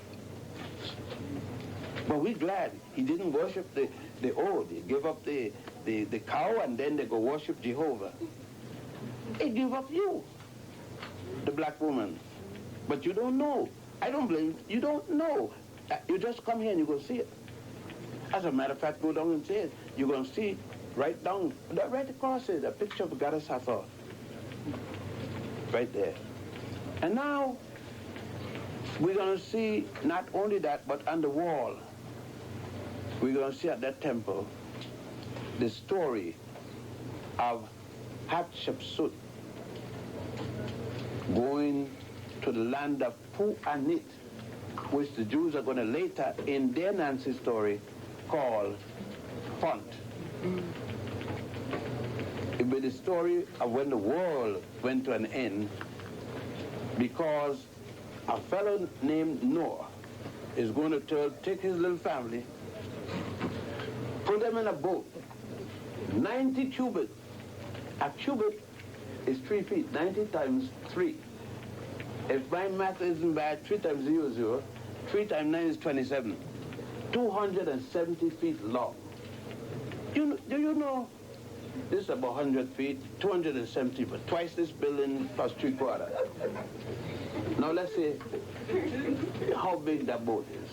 But we're glad he didn't worship the old. He gave up the cow, and then they go worship Jehovah. He gave up you, the black woman. But you don't know. I don't blame you. You don't know. You just come here and you're going to see it. As a matter of fact, go down and see it. You're going to see right down, right across it, a picture of Goddess Hathor. Right there. And now, we're going to see not only that, but on the wall, we're going to see at that temple the story of Hatshepsut going to the land of Pu-Anit, which the Jews are going to later in their Nancy story call Font. It will be the story of when the world went to an end because a fellow named Noah is going to take his little family, put them in a boat, 90 cubits. A cubit is 3 feet, 90 times 3. If my math isn't bad, 3 times 0 is 0, 3 times 9 is 27. 270 feet long. Do you know, this is about 100 feet, 270, but twice this building plus 3/4. Now let's see how big that boat is.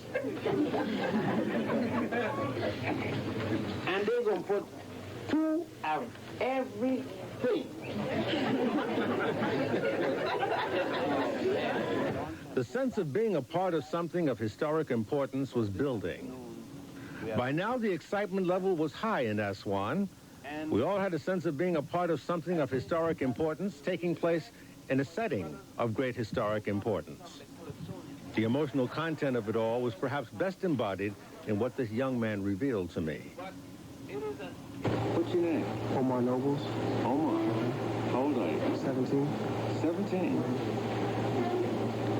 And they're going to put 2 of everything. The sense of being a part of something of historic importance was building. By now, the excitement level was high in Aswan. We all had a sense of being a part of something of historic importance taking place in a setting of great historic importance. The emotional content of it all was perhaps best embodied in what this young man revealed to me. What's your name? Omar Nobles. Omar. How old are you? 17. 17?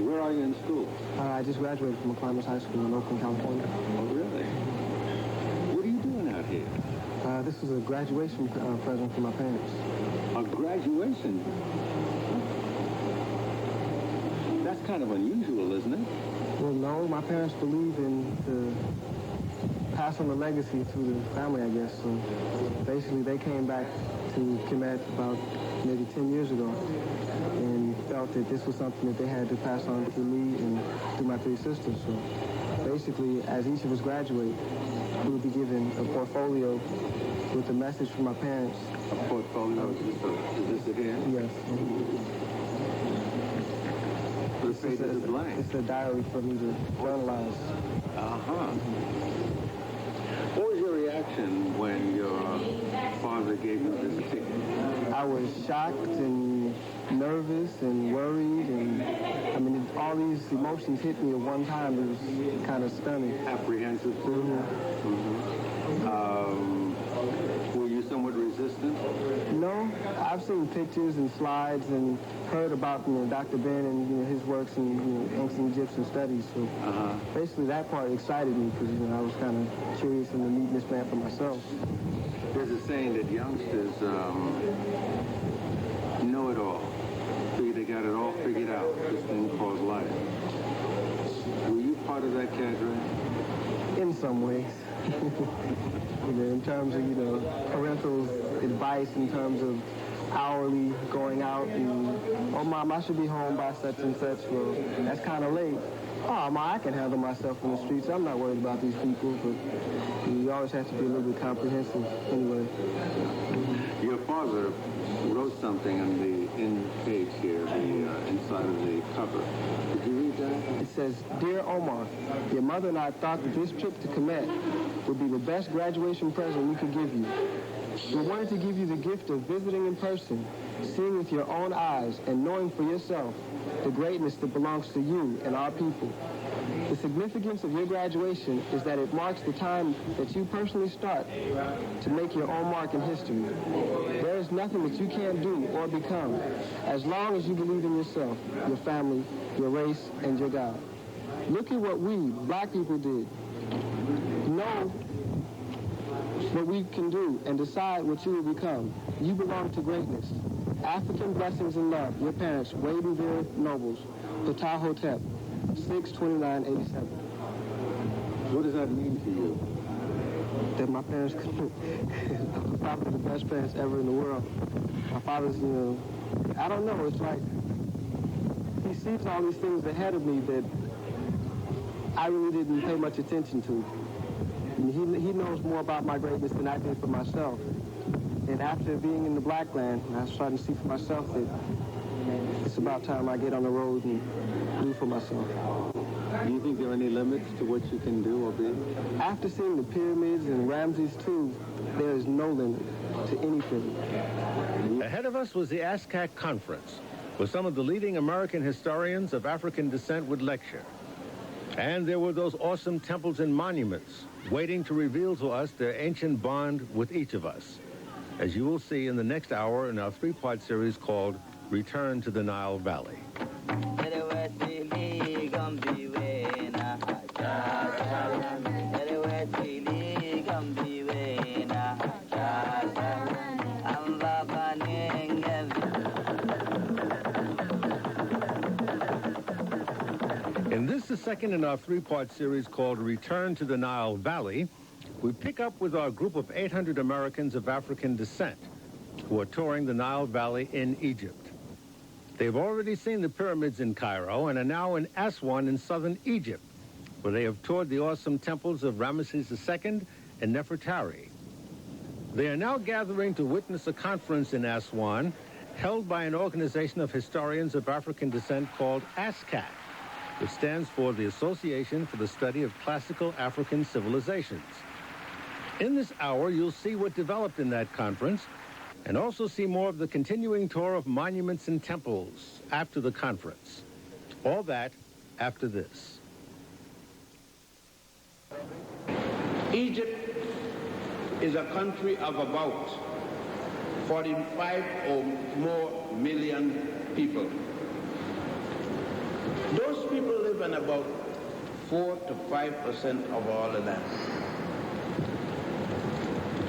Where are you in school? I just graduated from Climbers High School in Oakland, California. Oh, really? What are you doing out here? This was a graduation present for my parents. A graduation? That's kind of unusual, isn't it? Well, no. My parents believe in the pass on the legacy to the family, I guess. So basically, they came back to Kemet about maybe 10 years ago and felt that this was something that they had to pass on to me and to my 3 sisters. So basically, as each of us graduate, we would be given a portfolio with a message from my parents. A portfolio? Is this it here? Yes. What page is it blank? It's a diary for me to journalize. Uh-huh. What was your reaction when your father gave you this ticket? I was shocked and nervous and worried, and I mean, all these emotions hit me at one time. It was kind of stunning. Apprehensive too? Were you somewhat resistant? No, I've seen pictures and slides and heard about Dr. Ben and his works in ancient Egyptian studies. So basically, that part excited me because I was kind of curious in the meeting this man for myself. There's a saying that youngsters know it all. They got it all figured out. This thing called life. Were you part of that cadre? In some ways. In terms of, parental advice, in terms of hourly going out and, oh, Mom, I should be home by such and such. Well, that's kind of late. Oh, Mom, I can handle myself in the streets. I'm not worried about these people, but you always have to be a little bit comprehensive anyway. Your father wrote something on the end page here, the inside of the cover. Did you read that? It says, Dear Omar, your mother and I thought that this trip to Kemet would be the best graduation present we could give you. We wanted to give you the gift of visiting in person, seeing with your own eyes, and knowing for yourself the greatness that belongs to you and our people. The significance of your graduation is that it marks the time that you personally start to make your own mark in history. There is nothing that you can't do or become as long as you believe in yourself, your family, your race, and your God. Look at what we, black people, did. Know what we can do and decide what you will become. You belong to greatness. African blessings and love. Your parents, Wade and Vera Nobles, Ptah Hotep, 6/29/87. What does that mean to you? That my parents probably the best parents ever in the world. My father's, I don't know, it's like he sees all these things ahead of me that I really didn't pay much attention to. And he knows more about my greatness than I did for myself. And after being in the black land, I was starting to see for myself that it's about time I get on the road and do for myself. Do you think there are any limits to what you can do or be? After seeing the pyramids and Ramses II, there is no limit to anything. Ahead of us was the ASCAC conference, where some of the leading American historians of African descent would lecture. And there were those awesome temples and monuments waiting to reveal to us their ancient bond with each of us, as you will see in the next hour in our three-part series called Return to the Nile Valley. In this, the second in our three-part series called Return to the Nile Valley, we pick up with our group of 800 Americans of African descent who are touring the Nile Valley in Egypt. They've already seen the pyramids in Cairo and are now in Aswan in southern Egypt, where they have toured the awesome temples of Ramesses II and Nefertari. They are now gathering to witness a conference in Aswan held by an organization of historians of African descent called ASCAC, which stands for the Association for the Study of Classical African Civilizations. In this hour, you'll see what developed in that conference and also see more of the continuing tour of monuments and temples after the conference. All that after this. Egypt is a country of about 45 or more million people. Those people live in about 4 to 5% of all the land.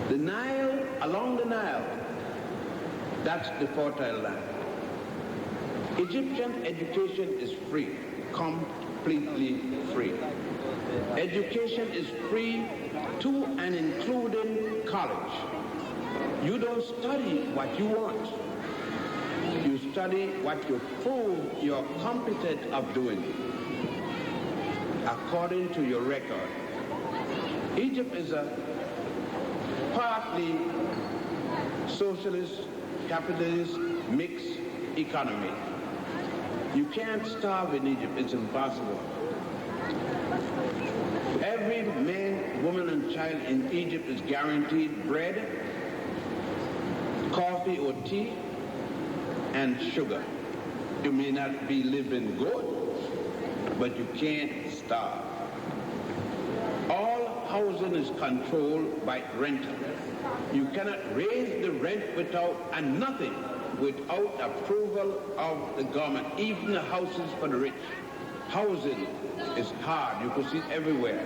The Nile, along the Nile, that's the fertile land. Egyptian education is free, completely free. Education is free to and including college. You don't study what you want. You study what you prove you're competent of doing, according to your record. Egypt is a partly socialist, capitalist, mixed economy. You can't starve in Egypt, it's impossible. Every man, woman, and child in Egypt is guaranteed bread, coffee or tea, and sugar. You may not be living good, but you can't starve. All housing is controlled by rental. You cannot raise the rent without approval of the government, even the houses for the rich. Housing is hard. You can see it everywhere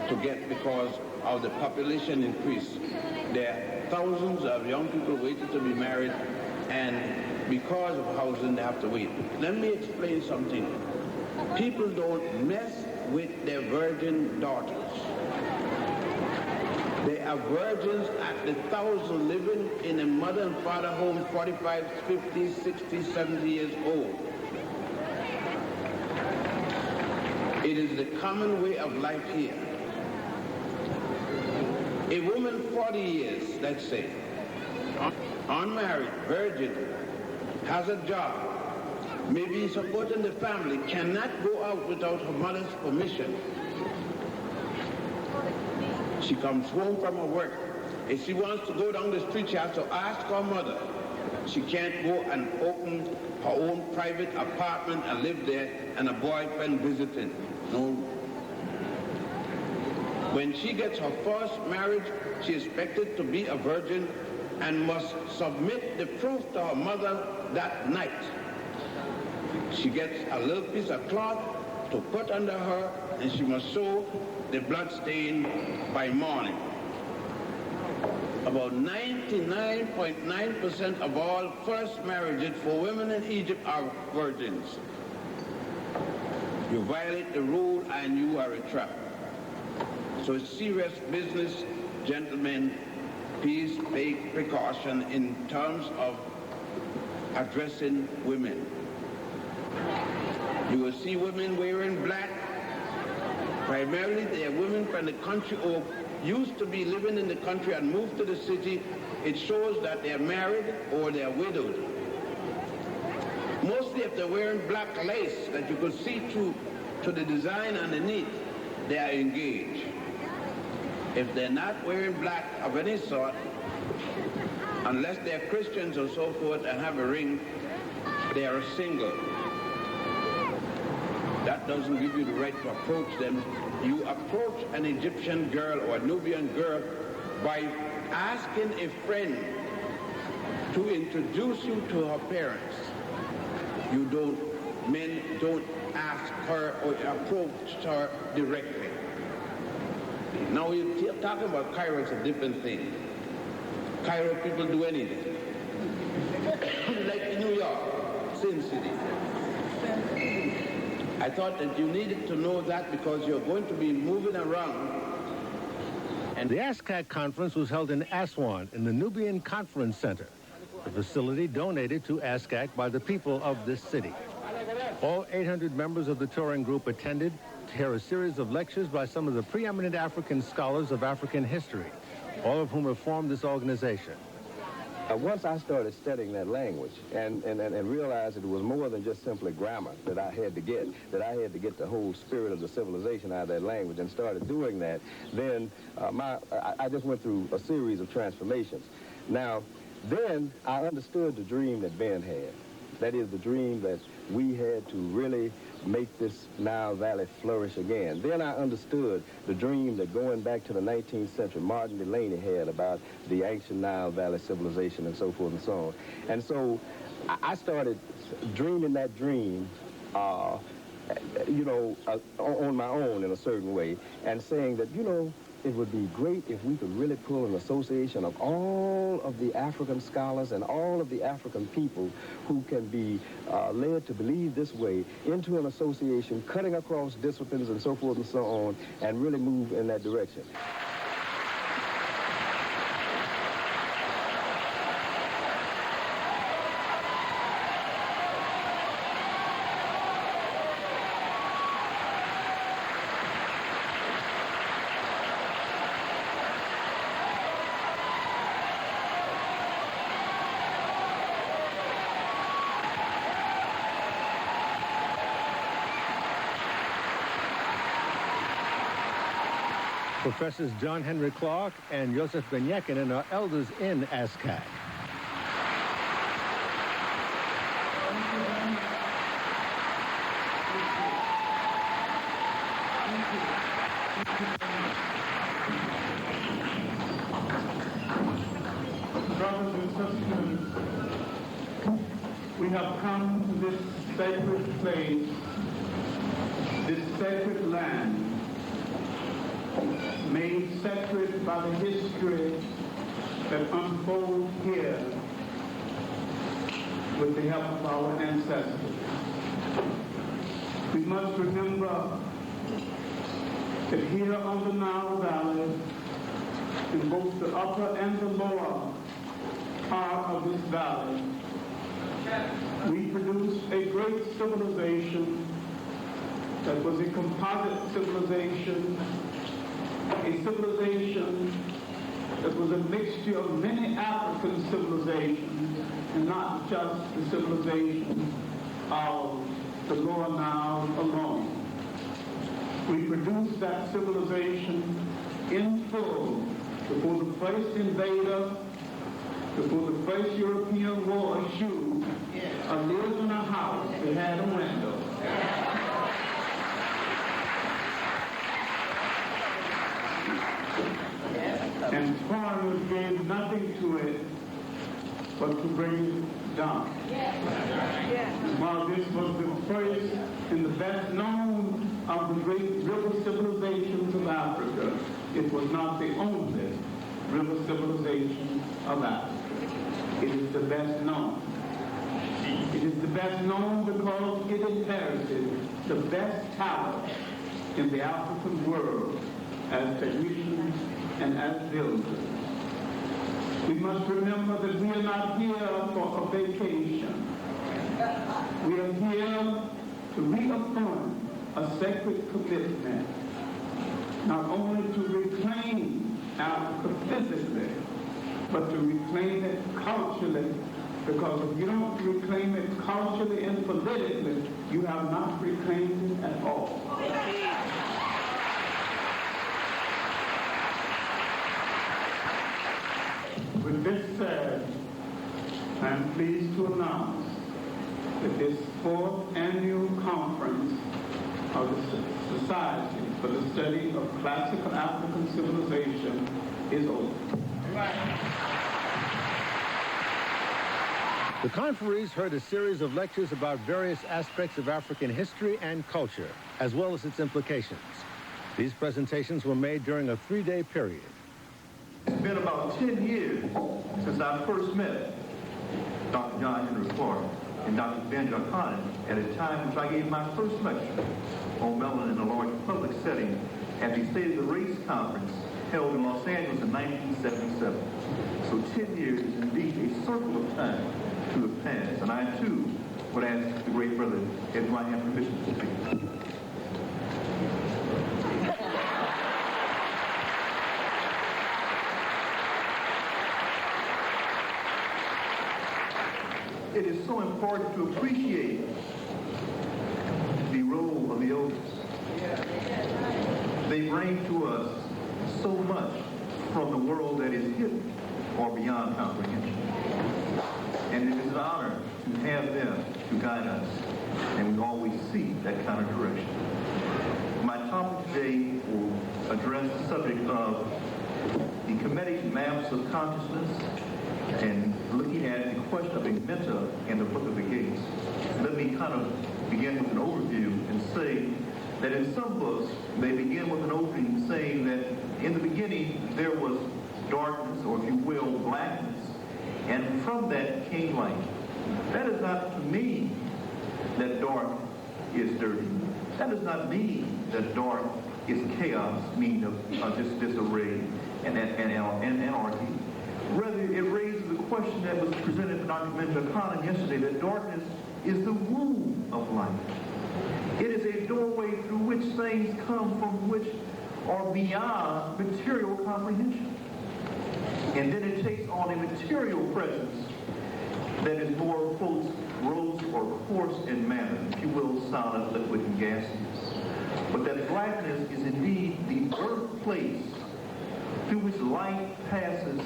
to get because of the population increase. There are thousands of young people waiting to be married, and because of housing, they have to wait. Let me explain something. People don't mess with their virgin daughters. They are virgins at the 1,000 living in a mother and father home, 45, 50, 60, 70 years old. It is the common way of life here. A woman 40 years, let's say, unmarried, virgin, has a job, maybe supporting the family, cannot go out without her mother's permission. She comes home from her work. If she wants to go down the street, she has to ask her mother. She can't go and open her own private apartment and live there and a boyfriend visiting. No. When she gets her first marriage, she is expected to be a virgin and must submit the proof to her mother that night. She gets a little piece of cloth to put under her, and she must sew the blood stain by morning. About 99.9% of all first marriages for women in Egypt are virgins. You violate the rule and you are a trap. So it's serious business, gentlemen. Please take precaution in terms of addressing women. You will see women wearing black. Primarily, they are women from the country or used to be living in the country and moved to the city. It shows that they're married or they're widowed. Mostly if they're wearing black lace that you could see through to the design underneath, they are engaged. If they're not wearing black of any sort, unless they're Christians or so forth and have a ring, They are single. That doesn't give you the right to approach them. You approach an Egyptian girl or a Nubian girl by asking a friend to introduce you to her parents. Men don't ask her or approach her directly. Now you're talking about Cairo, it's a different thing. Cairo people do anything. Like New York, Sin City. I thought that you needed to know that because you're going to be moving around. And the ASCAC conference was held in Aswan in the Nubian Conference Center, the facility donated to ASCAC by the people of this city. All 800 members of the touring group attended to hear a series of lectures by some of the preeminent African scholars of African history, all of whom have formed this organization. Once I started studying that language and realized that it was more than just simply grammar that I had to get the whole spirit of the civilization out of that language, and started doing that, then I just went through a series of transformations. Now, then I understood the dream that Ben had. That is the dream that we had to really make this Nile Valley flourish again. Then I understood the dream that going back to the 19th century, Martin Delaney had about the ancient Nile Valley civilization and so forth and so on. And so I started dreaming that dream, on my own in a certain way, and saying that, it would be great if we could really pull an association of all of the African scholars and all of the African people who can be led to believe this way into an association cutting across disciplines and so forth and so on, and really move in that direction. Professors John Henry Clark and Joseph Ben-Jekinen are elders in ASCAC. Brothers and sisters, we have come to this sacred place, this sacred land, made sacred by the history that unfolds here with the help of our ancestors. We must remember that here on the Nile Valley, in both the upper and the lower part of this valley, we produced a great civilization that was a composite civilization, a civilization that was a mixture of many African civilizations, and not just the civilization of the Lower Nile alone. We produced that civilization in full before the first invader, before the first European war eschewed, lived in a house that had a window. And foreigners gave nothing to it but to bring it down. While this was the first and the best known of the great river civilizations of Africa, it was not the only river civilization of Africa. It is the best known. It is the best known because it inherited the best talent in the African world as technicians and as builders. We must remember that we are not here for a vacation. We are here to reaffirm a sacred commitment, not only to reclaim Africa physically, but to reclaim it culturally, because if you don't reclaim it culturally and politically, you have not reclaimed it at all. With this said, I am pleased to announce that this 4th annual conference of the Society for the Study of Classical African Civilization is over. The conferees heard a series of lectures about various aspects of African history and culture, as well as its implications. These presentations were made during a 3-day period. It's been about 10 years since I first met Dr. John Henry Clark and Dr. Ben Karnak at a time which I gave my first lecture on melanin in a large public setting at the State of the Race Conference held in Los Angeles in 1977. So 10 years is indeed a circle of time to the past, and I too would ask the great brother if I have permission to speak. It is so important to appreciate the role of the elders. They bring to us so much from the world that is hidden or beyond comprehension. And it is an honor to have them to guide us, and we always seek that kind of direction. My topic today will address the subject of the Kemetic maps of consciousness and looking at the question of a mentor in the Book of the Gates. Let me kind of begin with an overview and say that in some books, they begin with an opening saying that in the beginning there was darkness, or if you will, blackness, and from that came light. That does not mean that dark is dirty. That does not mean that dark is chaos, meaning of disarray and anarchy. Rather, it raises the question that was presented to Dr. Ben Karnak yesterday, that darkness is the womb of life. It is a doorway through which things come from which are beyond material comprehension. And then it takes on a material presence that is more, quote, gross or coarse in manner, if you will, solid, liquid, and gaseous. But that blackness is indeed the birthplace through which light passes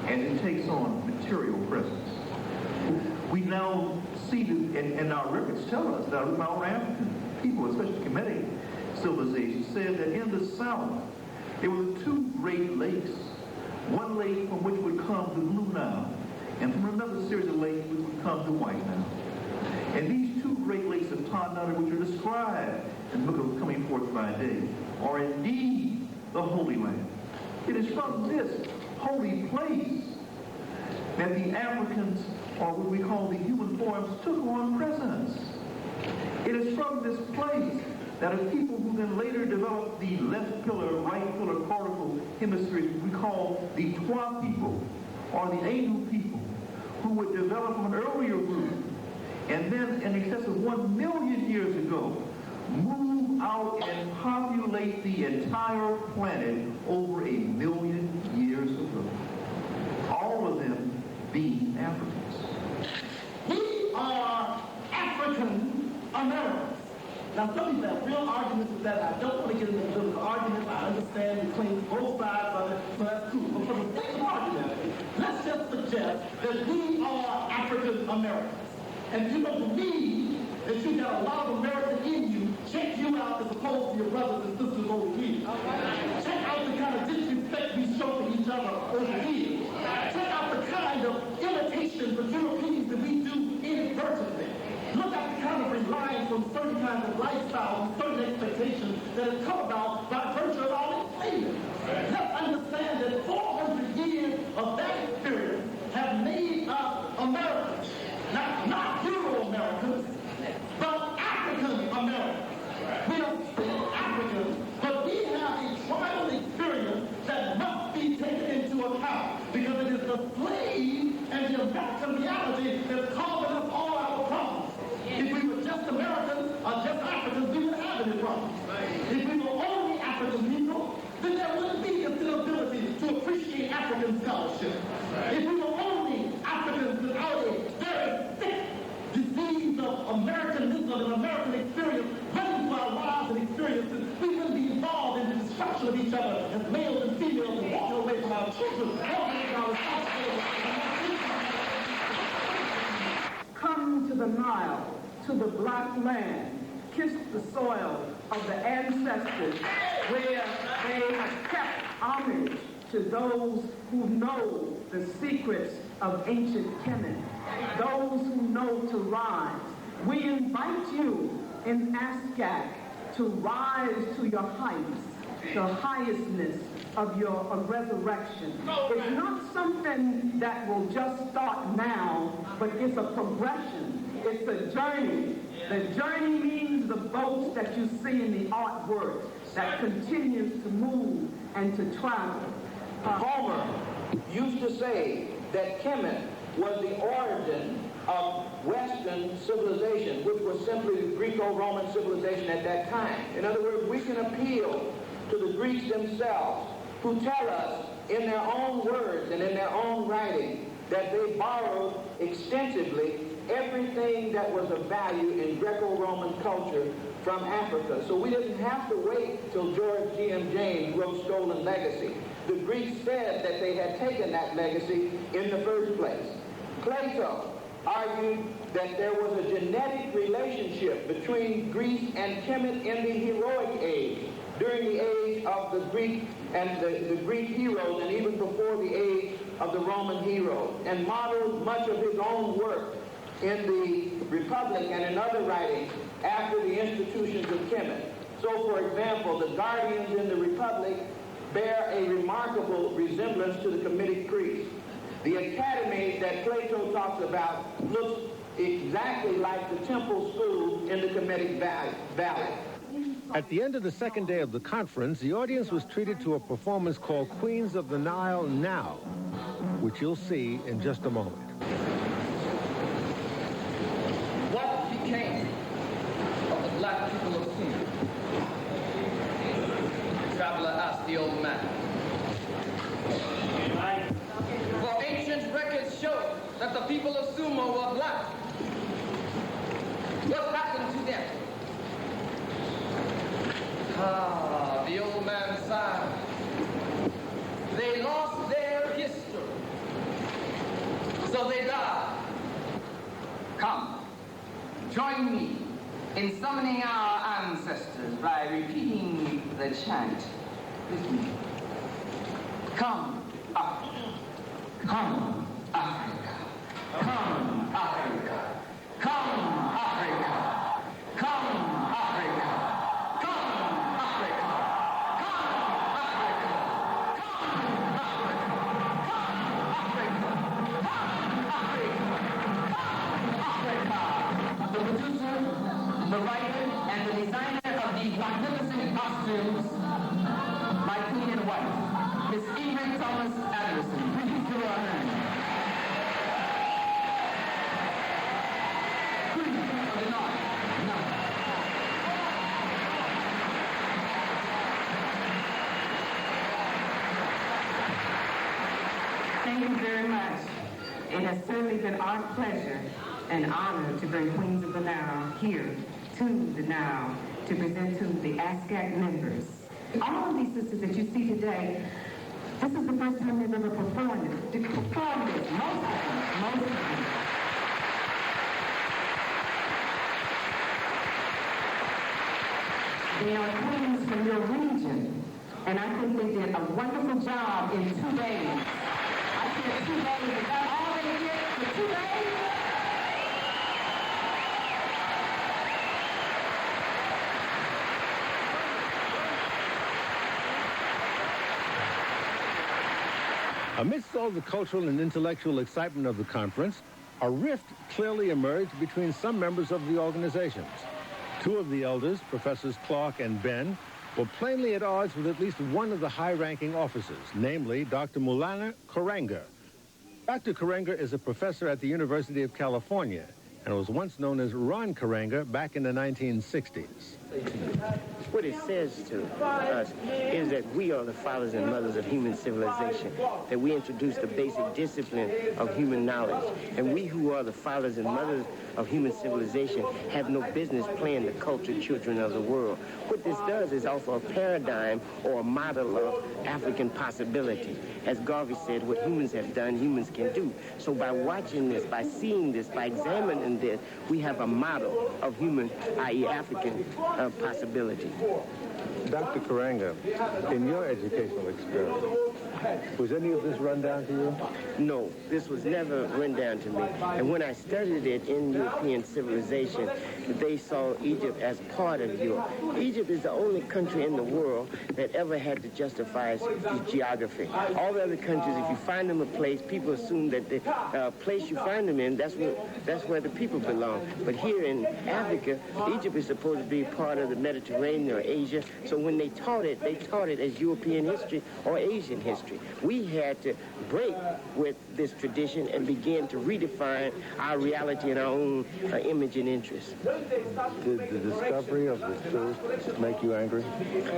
and it takes on material presence. We now see, and our records tell us that our African people, especially Kemetic civilization, said that in the south there were 2 great lakes. One lake from which would come the Blue Nile, and from another series of lakes which would come the White Nile. And these 2 great lakes of Tanana, which are described in the book of Coming Forth by Day, are indeed the Holy Land. It is from this holy place that the Africans, or what we call the human forms, took on presence. It is from this place that a people who then later developed the left pillar, right pillar, cortical hemispheres, we call the Twa people, or the Anu people, who would develop from an earlier group, and then in excess of 1 million years ago, move out and populate the entire planet over 1 million years ago. All of them being Africans. We are African Americans. Now, some people have real arguments with that. I don't want to get into political arguments. I understand between both sides of it, so that's cool. But for the sake of argument, let's just suggest that we are African Americans. And if you don't believe that you got a lot of American in you, check you out as opposed to your brothers and sisters over here. Check out the kind of disrespect we show to each other over here. Check out the kind of imitation of Europeans that we do inadvertently. Look at the kind of reliance on certain kinds of lifestyles and certain expectations that have come about by virtue of our enslavement. Let's understand that 400 years of that experience have made us Americans. Not Euro-Americans, but African Americans. We are still Africans, but we have a tribal experience that must be taken into account because it is the slave and the American reality that's causing us all our problems. If we were just Americans or just Africans, we wouldn't have any problems. If we were only African people, then there wouldn't be the ability to appreciate African scholarship. If we were only Africans without a very thick disease of Americanism and American experience running through our lives and experiences, we wouldn't be involved in the destruction of each other as males and females and walking away from our children, walking from our responsibilities. Come to the Nile, to the black land, kissed the soil of the ancestors where they have kept homage to those who know the secrets of ancient Kemet, those who know to rise. We invite you in ASCAC to rise to your heights, the highestness of your resurrection. It's not something that will just start now, but it's a progression. It's a journey. The journey means the boats that you see in the artwork that continues to move and to travel. Homer used to say that Kemet was the origin of Western civilization, which was simply the Greco-Roman civilization at that time. In other words, we can appeal to the Greeks themselves, who tell us in their own words and in their own writing that they borrowed extensively everything that was of value in Greco-Roman culture from Africa. So we didn't have to wait till George G.M. James wrote Stolen Legacy. The Greeks said that they had taken that legacy in the first place. Plato argued that there was a genetic relationship between Greece and Kemet in the heroic age, during the age of the Greek and the Greek heroes, and even before the age of the Roman heroes, and modeled much of his own work in the Republic and in other writings after the institutions of Kemet. So, for example, the guardians in the Republic bear a remarkable resemblance to the Kemetic priests. The academy that Plato talks about looks exactly like the temple school in the Kemetic Valley. At the end of the second day of the conference, the audience was treated to a performance called Queens of the Nile Now, which you'll see in just a moment. What became of the black people of Sumer? The traveler asked the old man. For ancient records show that the people of Sumer were black. What happened to them? Ah, the old man sighed. They lost their history, so they died. Come, join me in summoning our ancestors by repeating the chant with me. Come, Africa. Come, Africa. Come, Africa. Come, Africa. Come, Africa. The writer and the designer of these magnificent costumes, my queen and wife, Miss Ingrid Thomas Anderson. Please give her a hand. Queen of the North. Thank you very much. It has certainly been our pleasure and honor to bring Queens of the Nile here to the Nile to present to the ASCAC members. All of these sisters that you see today, this is the first time they've ever performed it. Most of them. They are queens from your region, and I think they did a wonderful job in 2 days. I said 2 days. Is that all they did for 2 days? Amidst all the cultural and intellectual excitement of the conference, a rift clearly emerged between some members of the organizations. Two of the elders, Professors Clark and Ben, were plainly at odds with at least one of the high-ranking officers, namely Dr. Maulana Karenga. Dr. Karenga is a professor at the University of California and was once known as Ron Karenga back in the 1960s. What it says to us is that we are the fathers and mothers of human civilization, that we introduced the basic discipline of human knowledge, and we who are the fathers and mothers of human civilization have no business playing the cultured children of the world. What this does is offer a paradigm or a model of African possibility. As Garvey said, what humans have done, humans can do. So by watching this, by seeing this, by examining understand that we have a model of human, i.e. African possibility. Dr. Karanga, in your educational experience, was any of this run down to you? No, this was never run down to me. And when I studied it in European civilization, they saw Egypt as part of Europe. Egypt is the only country in the world that ever had to justify its geography. All the other countries, if you find them a place, people assume that the place you find them in, that's where the people belong. But here in Africa, Egypt is supposed to be part of the Mediterranean or Asia. So when they taught it as European history or Asian history. We had to break with this tradition and begin to redefine our reality and our own image and interest. Did the discovery of the truth make you angry?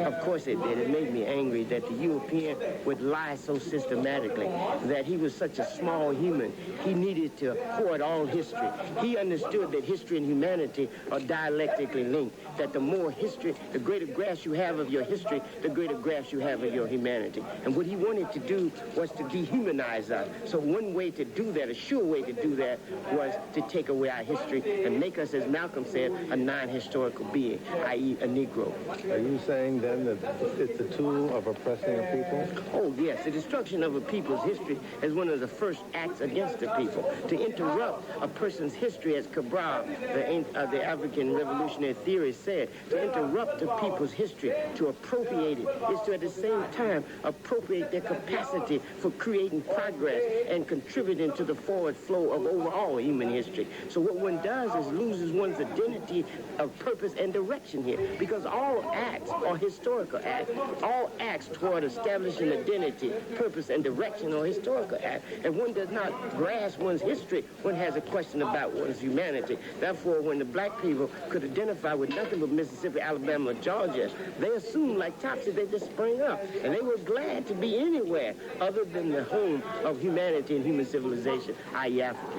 Of course it did. It made me angry that the European would lie so systematically, that he was such a small human. He needed to hoard all history. He understood that history and humanity are dialectically linked, that the more history, the greater grasp you have of your history, the greater grasp you have of your humanity. And what he wanted to do was to dehumanize us. So one way to do that, a sure way to do that, was to take away our history and make us, as Malcolm said, a non-historical being, i.e. a Negro. Are you saying then that it's a tool of oppressing a people? Oh, yes. The destruction of a people's history is one of the first acts against the people. To interrupt a person's history, as Cabral, the African revolutionary theorist, said, to interrupt a people's history, to appropriate it, is to at the same time appropriate their capacity for creating progress and contributing to the forward flow of overall human history. So what one does is loses one's identity of purpose and direction here, because all acts are historical acts. All acts toward establishing identity, purpose, and direction are historical acts. And one does not grasp one's history, one has a question about one's humanity. Therefore, when the black people could identify with nothing but Mississippi, Alabama, or Georgia, they assumed like Topsy they just sprang up. And they were glad to be anywhere other than the home of humanity and human civilization, i.e. Africa.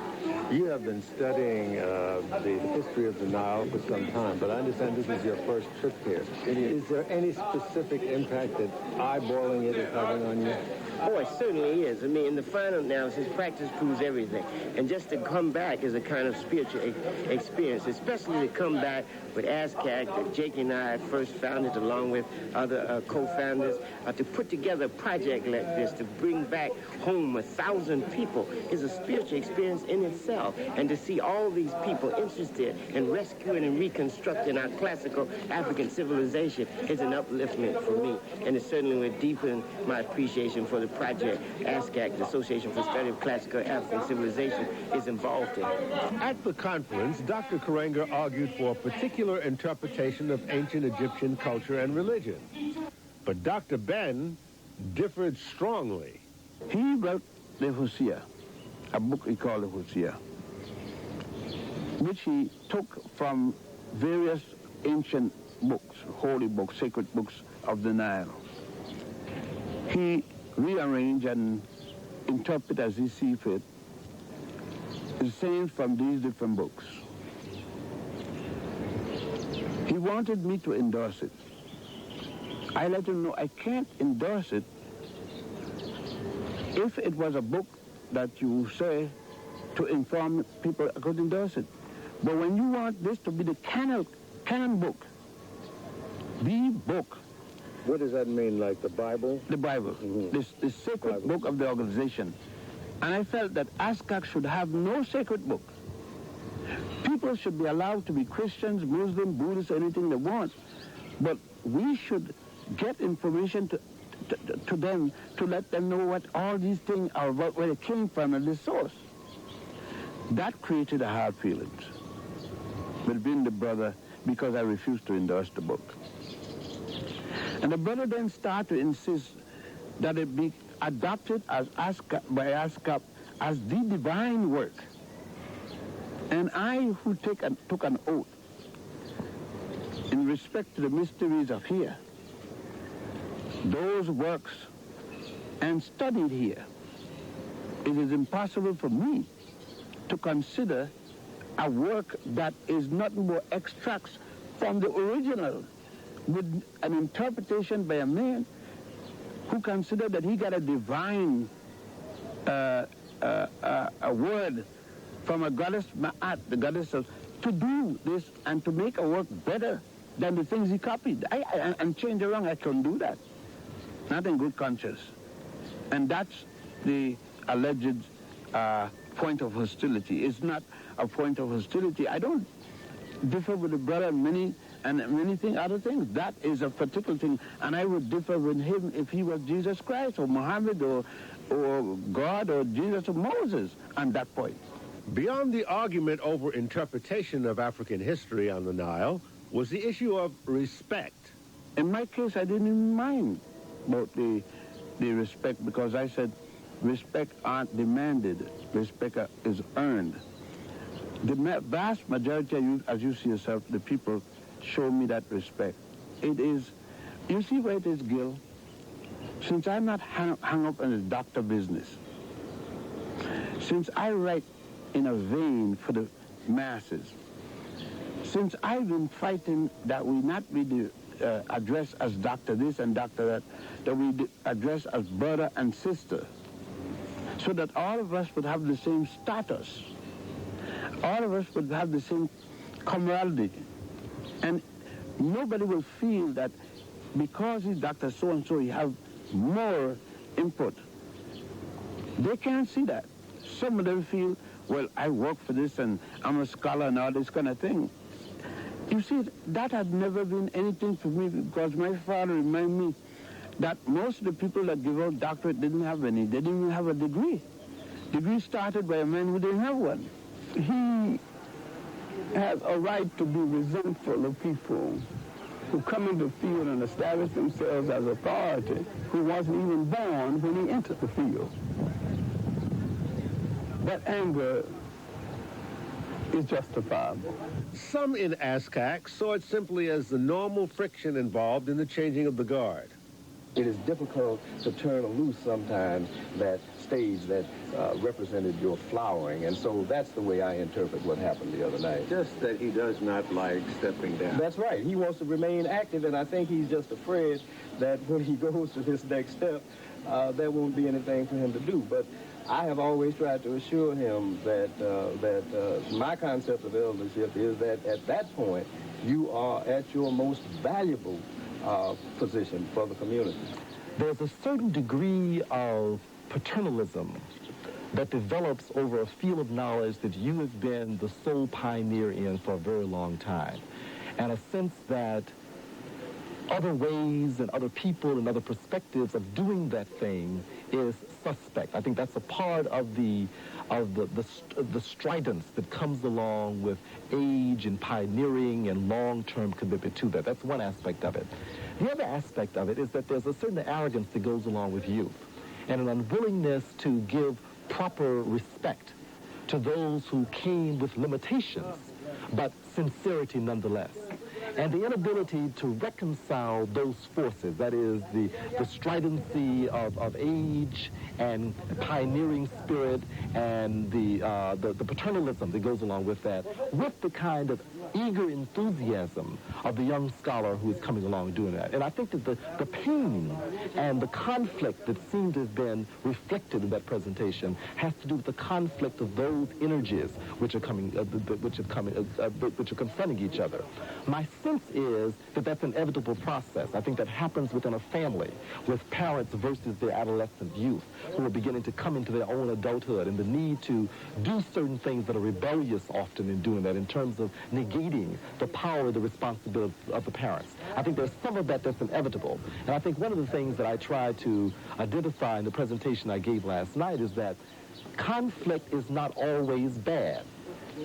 You have been studying the history of the Nile for some time, but I understand this is your first trip here. Is there any specific impact that eyeballing it is having on you? Oh, it certainly is. I mean, in the final analysis, practice proves everything. And just to come back is a kind of spiritual experience, especially to come back with ASCAC that Jake and I first founded along with other co-founders, to put together a project like this to bring back home 1,000 people is a spiritual experience in itself. And to see all these people interested in rescuing and reconstructing our classical African civilization is an upliftment for me. And it certainly would deepen my appreciation for the project ASCAC, the Association for Study of Classical African Civilization, is involved in. At the conference, Dr. Karanga argued for a particular interpretation of ancient Egyptian culture and religion. But Dr. Ben differed strongly. He wrote the Hosea, a book he called the Hosea, which he took from various ancient books, holy books, sacred books of the Nile. He rearrange and interpret as he sees fit the sayings from these different books. He wanted me to endorse it. I let him know I can't endorse it if it was a book that you say to inform people, I could endorse it. But when you want this to be the canon book, the book. What does that mean, like the Bible? The Bible, the sacred book of the organization. And I felt that ASCAC should have no sacred book. People should be allowed to be Christians, Muslim, Buddhists, anything they want. But we should get information to them to let them know what all these things are about, where they came from and the source. That created a hard feelings between the brother because I refused to endorse the book. And the brother then started to insist that it be adopted as by ASCAC as the divine work. And I, who took an oath in respect to the mysteries of here, those works, and studied here, it is impossible for me to consider a work that is nothing but extracts from the original with an interpretation by a man who considered that he got a divine a word from a goddess Ma'at, the goddess of, to do this and to make a work better than the things he copied. And change around, I couldn't do that. Not in good conscience. And that's the alleged point of hostility. It's not a point of hostility. I don't differ with the brother many other things. That is a particular thing. And I would differ with him if he was Jesus Christ or Muhammad or God or Jesus or Moses on that point. Beyond the argument over interpretation of African history on the Nile was the issue of respect. In my case, I didn't even mind about the respect, because I said respect aren't demanded, respect is earned. The vast majority of you, as you see yourself, the people show me that respect. It is, you see where it is, Gil? Since I'm not hung up in the doctor business, since I write in a vein for the masses, since I've been fighting that we not be addressed as doctor this and doctor that we address as brother and sister, so that all of us would have the same status, all of us would have the same camaraderie, and nobody will feel that because he's Dr. So-and-so, he have more input. They can't see that. Some of them feel, well, I work for this and I'm a scholar and all this kind of thing. You see, that had never been anything for me, because my father reminded me that most of the people that give out doctorate didn't have any. They didn't even have a degree. Degree started by a man who didn't have one. He has a right to be resentful of people who come into the field and establish themselves as authority, who wasn't even born when he entered the field. That anger is justifiable. Some in ASCAC saw it simply as the normal friction involved in the changing of the guard. It is difficult to turn loose sometimes that stage that represented your flowering, and so that's the way I interpret what happened the other night. Just that he does not like stepping down. That's right. He wants to remain active, and I think he's just afraid that when he goes to this next step, there won't be anything for him to do. But I have always tried to assure him that my concept of eldership is that at that point, you are at your most valuable position for the community. There's a certain degree of paternalism that develops over a field of knowledge that you have been the sole pioneer in for a very long time, and a sense that other ways and other people and other perspectives of doing that thing is suspect. I think that's a part of the stridence that comes along with age and pioneering and long-term commitment to that. That's one aspect of it. The other aspect of it is that there's a certain arrogance that goes along with youth and an unwillingness to give proper respect to those who came with limitations, but sincerity nonetheless. And the inability to reconcile those forces, that is the stridency of age and pioneering spirit and the paternalism that goes along with that, with the kind of eager enthusiasm of the young scholar who is coming along doing that. And I think that the pain and the conflict that seemed to have been reflected in that presentation has to do with the conflict of those energies which are confronting each other. My sense is that that's an inevitable process. I think that happens within a family with parents versus their adolescent youth who are beginning to come into their own adulthood, and the need to do certain things that are rebellious often in doing that in terms of negating the power, the responsibility of the parents. I think there's some of that that's inevitable. And I think one of the things that I tried to identify in the presentation I gave last night is that conflict is not always bad.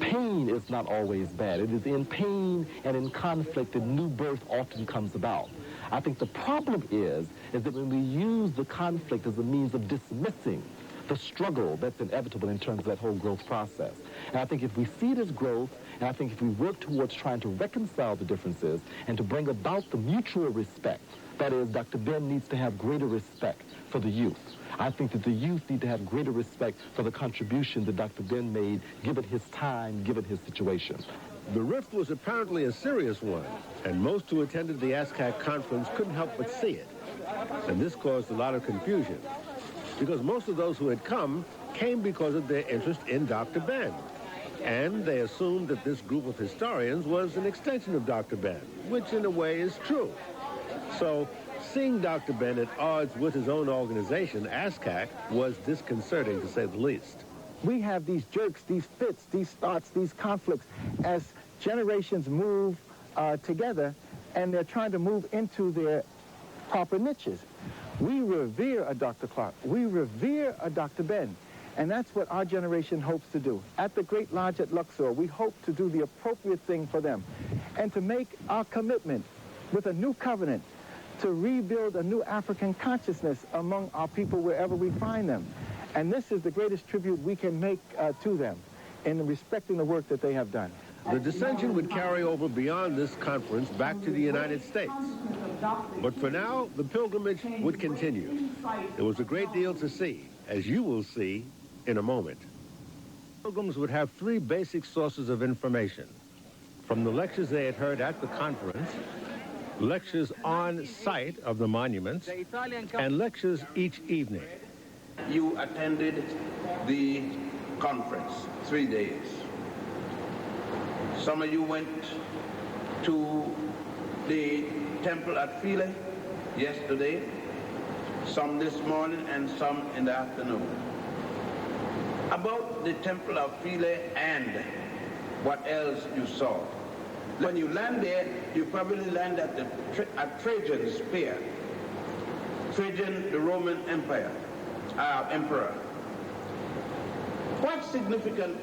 Pain is not always bad. It is in pain and in conflict that new birth often comes about. I think the problem is that when we use the conflict as a means of dismissing the struggle that's inevitable in terms of that whole growth process. And I think if we see it as growth, and I think if we work towards trying to reconcile the differences and to bring about the mutual respect, that is, Dr. Ben needs to have greater respect for the youth. I think that the youth need to have greater respect for the contribution that Dr. Ben made, given his time, given his situation. The rift was apparently a serious one, and most who attended the ASCAC conference couldn't help but see it. And this caused a lot of confusion, because most of those who had come came because of their interest in Dr. Ben. And they assumed that this group of historians was an extension of Dr. Ben, which in a way is true. So, seeing Dr. Ben at odds with his own organization, ASCAC, was disconcerting to say the least. We have these jerks, these fits, these starts, these conflicts as generations move together, and they're trying to move into their proper niches. We revere a Dr. Clark. We revere a Dr. Ben. And that's what our generation hopes to do. At the Great Lodge at Luxor, we hope to do the appropriate thing for them and to make our commitment with a new covenant to rebuild a new African consciousness among our people wherever we find them. And this is the greatest tribute we can make to them in respecting the work that they have done. The dissension would carry over beyond this conference back to the United States. But for now, the pilgrimage would continue. There was a great deal to see, as you will see in a moment. Pilgrims would have three basic sources of information: from the lectures they had heard at the conference, lectures on site of the monuments, and lectures each evening. You attended the conference 3 days. Some of you went to the temple at Philae yesterday, some this morning, and some in the afternoon. About the temple of Philae and what else you saw. When you land there, you probably land at Trajan's Spear. Trajan, the Roman emperor. What's significant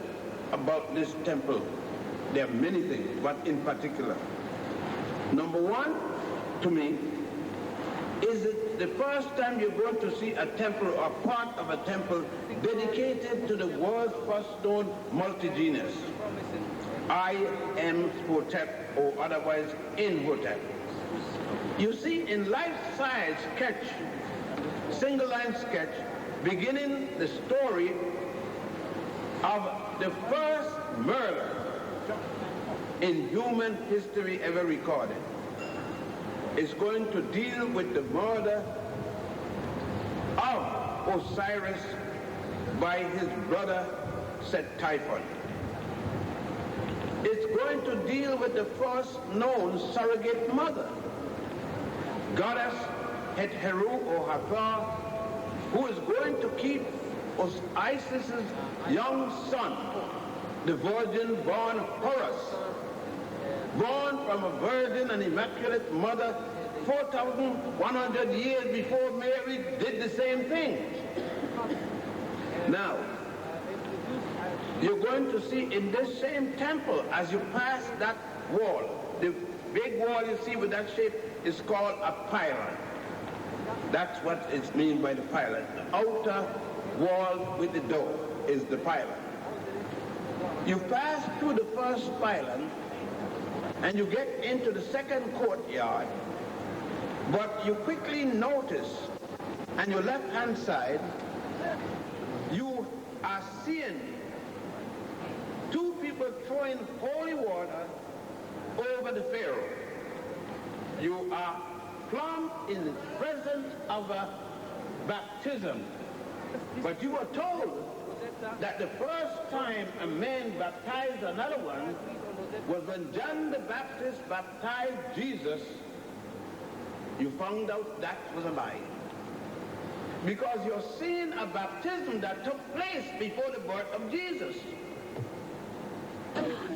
about this temple? There are many things, but in particular, number one, to me, is it the first time you're going to see a temple or part of a temple dedicated to the world's first known multi-genius. I am Hotep, or otherwise Imhotep. You see, in life-size sketch, single-line sketch, beginning the story of the first murder in human history ever recorded. Is going to deal with the murder of Osiris by his brother Set-Typhon. It's going to deal with the first known surrogate mother, goddess Het-Heru or Hathor, who is going to keep Isis's young son, the virgin born Horus, born from a virgin and immaculate mother 4,100 years before Mary did the same thing. Now, you're going to see in this same temple, as you pass that wall, the big wall you see with that shape is called a pylon. That's what it means by the pylon. The outer wall with the door is the pylon. You pass through the first pylon, and you get into the second courtyard, but you quickly notice on your left-hand side, you are seeing two people throwing holy water over the Pharaoh. You are plumb in the presence of a baptism, but you are told that the first time a man baptized another one was when John the Baptist baptized Jesus. You found out that was a lie. Because you're seeing a baptism that took place before the birth of Jesus.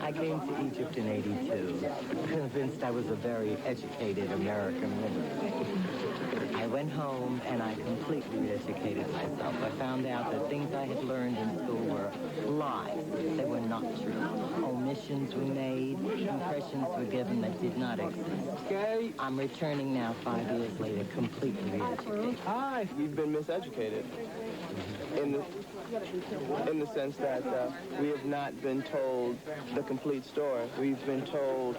I came to Egypt in '82, convinced I was a very educated American woman. I went home and I completely re-educated myself. I found out that things I had learned in school were lies. They were not true. Omissions were made, impressions were given that did not exist. I'm returning now 5 years later, completely re-educated. Hi. We've been miseducated in the sense that we have not been told the complete story. We've been told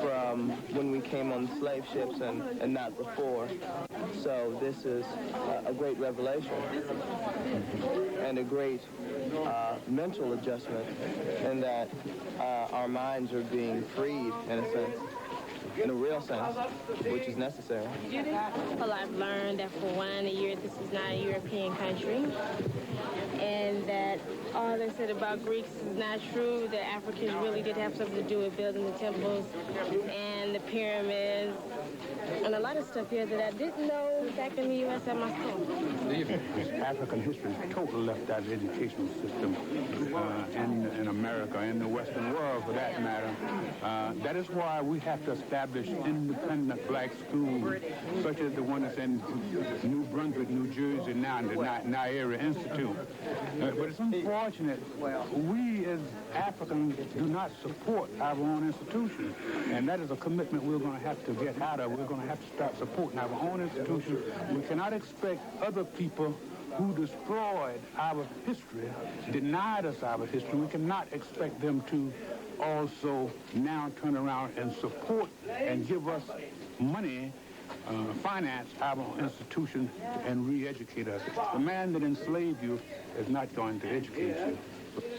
from when we came on slave ships and not before. So this is a great revelation and a great mental adjustment in that our minds are being freed, in a sense. in a real sense, which is necessary. Well, I've learned that for one, this is not a European country, and that all they said about Greeks is not true, that Africans really did have something to do with building the temples and the pyramids, and a lot of stuff here that I didn't know back in the U.S. at my school. African history is totally left out of the educational system in America, in the Western world for that matter. That is why we have to establish independent black schools, such as the one that's in New Brunswick, New Jersey now, the Nile Institute. But it's unfortunate we as Africans do not support our own institutions, and that is a commitment we're going to have to get out of. We're going to have to start supporting our own institutions. We cannot expect other people who destroyed our history, denied us our history. We cannot expect them to also now turn around and support and give us money, finance our institution and re-educate us. The man that enslaved you is not going to educate you.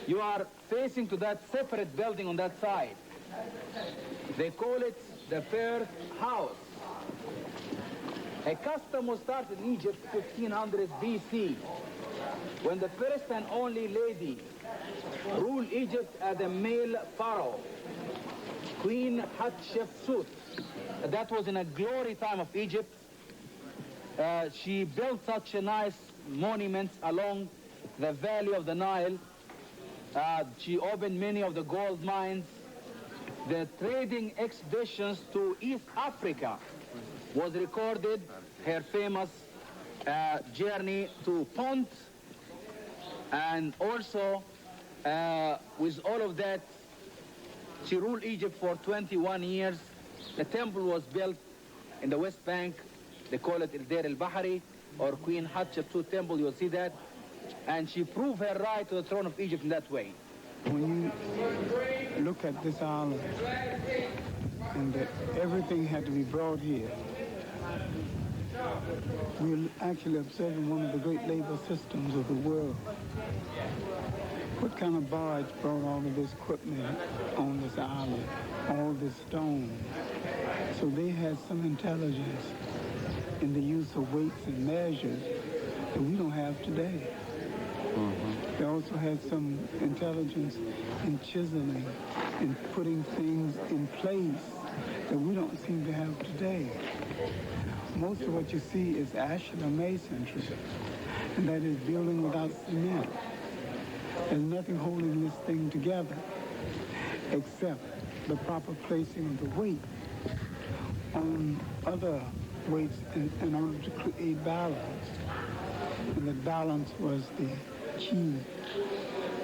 You are facing to that separate building on that side. They call it the first house. A custom was started in Egypt 1500 BC, when the first and only lady ruled Egypt as a male pharaoh, Queen Hatshepsut. That was in a glory time of Egypt. She built such a nice monuments along the valley of the Nile. She opened many of the gold mines. The trading expeditions to East Africa was recorded, her famous journey to Pont, and also with all of that, she ruled Egypt for 21 years. The temple was built in the West Bank. They call it El Deir el-Bahari, or Queen Hatshepsut Temple, you'll see that. And she proved her right to the throne of Egypt in that way. When you look at this island, and that everything had to be brought here, we're actually observing one of the great labor systems of the world. What kind of barge brought all of this equipment on this island, all this stone? So they had some intelligence in the use of weights and measures that we don't have today. They also had some intelligence in chiseling, in putting things in place that we don't seem to have today. Most of what you see is ashlar masonry, and that is building without cement. There's nothing holding this thing together except the proper placing of the weight on other weights in order to create balance. And that balance was the key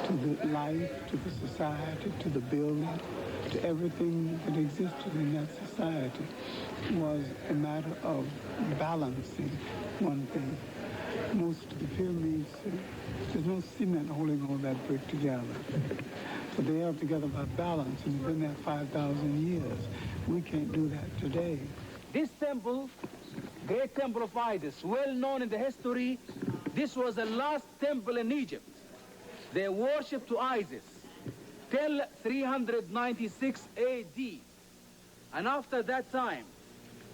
to the life, to the society, to the building, to everything that existed in that society. It was a matter of balancing one thing. Most of the pyramids, there's no cement holding all that brick together. But they held together by balance, and it's been there 5,000 years. We can't do that today. This temple, great temple of Isis, well known in the history, this was the last temple in Egypt. They worshipped to Isis till 396 AD. And after that time,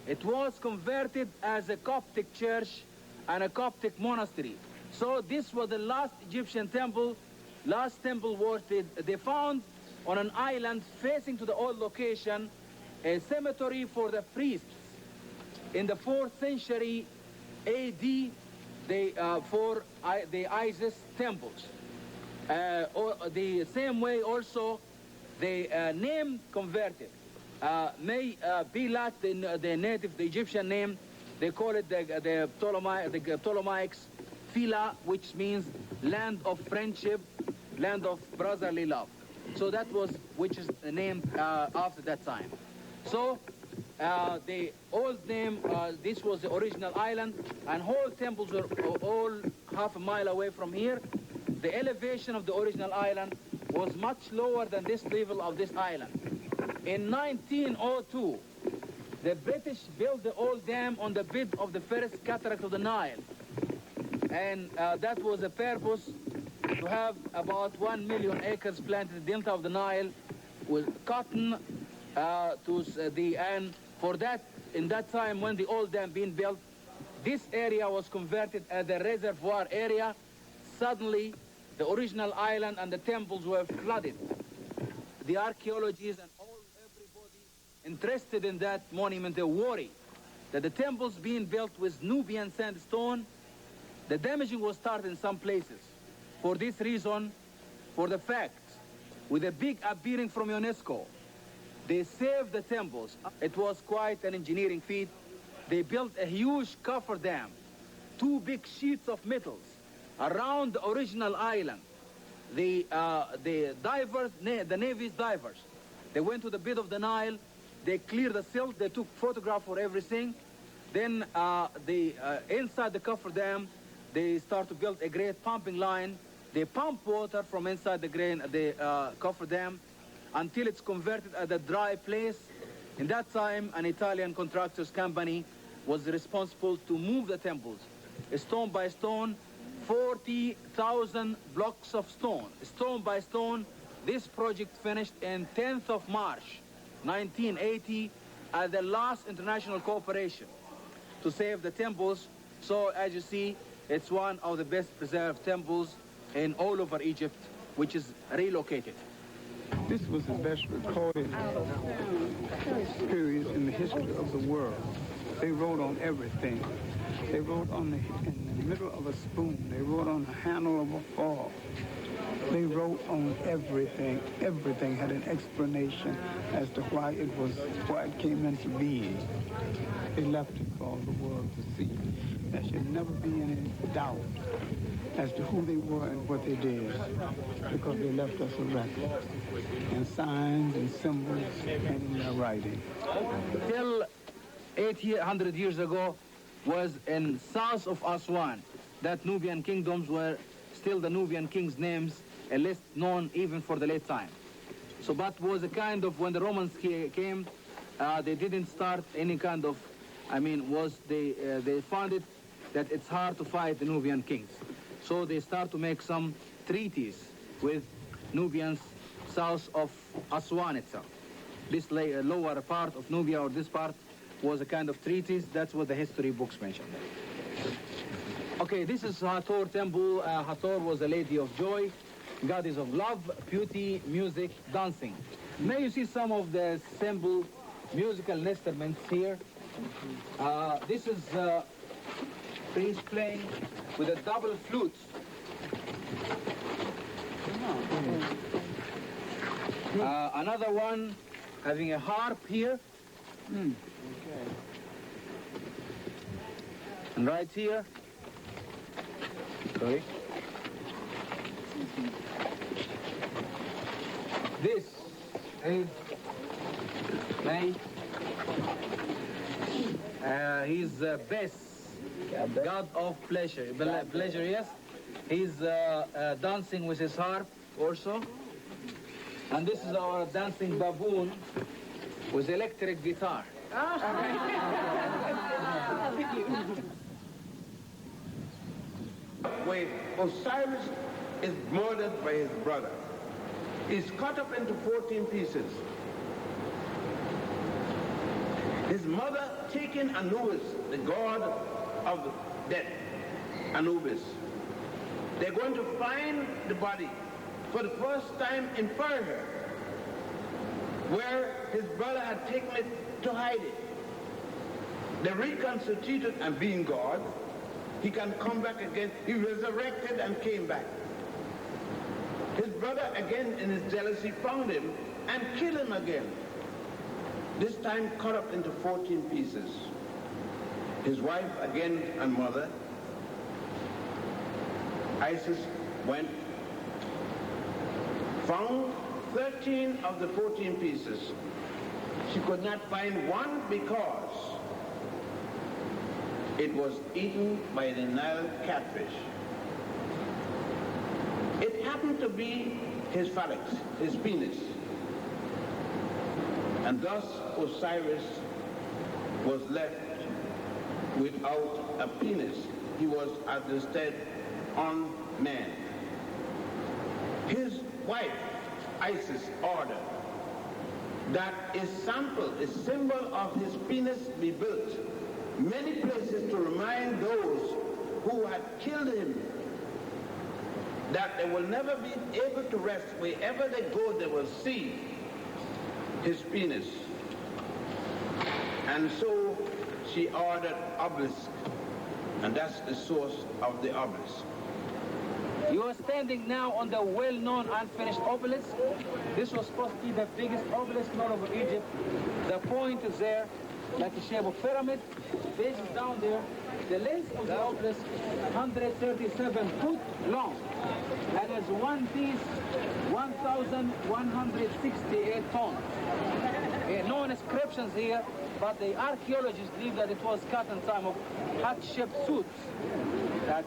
it was converted as a Coptic church and a Coptic monastery. So this was the last Egyptian temple, last temple worshipped. They found on an island facing to the old location a cemetery for the priests. In the 4th century AD, for the Isis temples. Or the same way also, the name converted may be like the native, the Egyptian name. They call it the Ptolemaics, Philae, which means land of friendship, land of brotherly love. So that was, which is the name after that time. So the old name, this was the original island, and whole temples were all half a mile away from here. The elevation of the original island was much lower than this level of this island. In 1902, the British built the old dam on the bed of the first cataract of the Nile. And that was the purpose, to have about 1 million acres planted in the delta of the Nile with cotton And for that, in that time when the old dam being built, this area was converted as a reservoir area. Suddenly, the original island and the temples were flooded. The archaeologists and everybody interested in that monument, they worry that the temples being built with Nubian sandstone, the damaging was started in some places. For this reason, for the fact, with a big appearing from UNESCO, they saved the temples. It was quite an engineering feat. They built a huge cofferdam, 2 big sheets of metals around the original island. The divers, the Navy's divers, they went to the bed of the Nile, they cleared the silt, they took photographs for everything. Then inside the cofferdam, they start to build a great pumping line. They pump water from inside the cofferdam until it's converted at a dry place. In that time, an Italian contractors company was responsible to move the temples, stone by stone, 40,000 blocks of stone by stone. This project finished in 10th of March, 1980, as the last international cooperation to save the temples. So as you see, it's one of the best preserved temples in all over Egypt, which is relocated. This was the best recorded period in the history of the world. They wrote on everything. They wrote in the middle of a spoon. They wrote on the handle of a fork. They wrote on everything. Everything had an explanation as to why it came into being. They left it for all the world to see. There should never be any doubt as to who they were and what they did, because they left us a record in signs and symbols and in their writing. Till 800 years ago was in south of Aswan. That Nubian kingdoms were still the Nubian kings' names, a list known even for the late time. So that was a kind of, when the Romans came, they didn't start any kind of, they found it that it's hard to fight the Nubian kings. So they start to make some treaties with Nubians south of Aswan itself. This lower part of Nubia, or this part, was a kind of treaties. That's what the history books mention. Okay, this is Hathor temple. Hathor was a lady of joy, goddess of love, beauty, music, dancing. May you see some of the simple musical instruments here. This is priest playing with a double flute. Another one having a harp here. And right here, sorry, this is May. He's Bess, god of pleasure. Pleasure, yes. He's dancing with his harp also. And this is our dancing baboon with electric guitar. When Osiris is murdered by his brother, he's cut up into 14 pieces. His mother taking Anubis, the god of the dead, Anubis. They're going to find the body for the first time in Persia, where his brother had taken it to hide it. They reconstituted, and being God, he can come back again. He resurrected and came back. His brother again in his jealousy found him and killed him again. This time cut up into 14 pieces. His wife again and mother, Isis, went, found 13 of the 14 pieces. She could not find one because it was eaten by the Nile catfish. It happened to be his phalanx, his penis. And thus Osiris was left without a penis. He was, as instead, unmanned. His wife, Isis, ordered that a sample, a symbol of his penis be built. Many places to remind those who had killed him that they will never be able to rest. Wherever they go, they will see his penis. And so she ordered obelisk, and that's the source of the obelisk. You are standing now on the well-known unfinished obelisk. This was supposed to be the biggest obelisk in all over Egypt. The point is there, like the shape of pyramid. Base is down there. The length of the obelisk is 137 foot long. And as one piece, 1,168 tons. No inscriptions here, but the archaeologists believe that it was cut in time of Hatshepsut.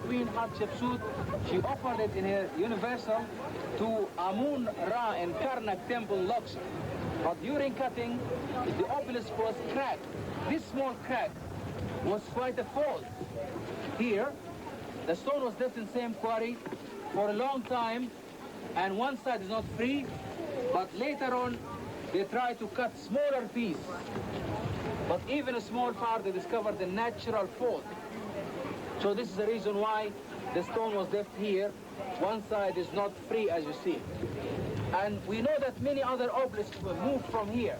Queen Hatshepsut, she offered it in her universal to Amun-Ra in Karnak temple, Luxor. But during cutting, the obelisk was cracked. This small crack was quite a fault. Here, the stone was left in the same quarry for a long time, and one side is not free, but later on, they tried to cut smaller piece. But even a small part, they discovered the natural fault. So this is the reason why the stone was left here. One side is not free, as you see. And we know that many other obelisks were moved from here.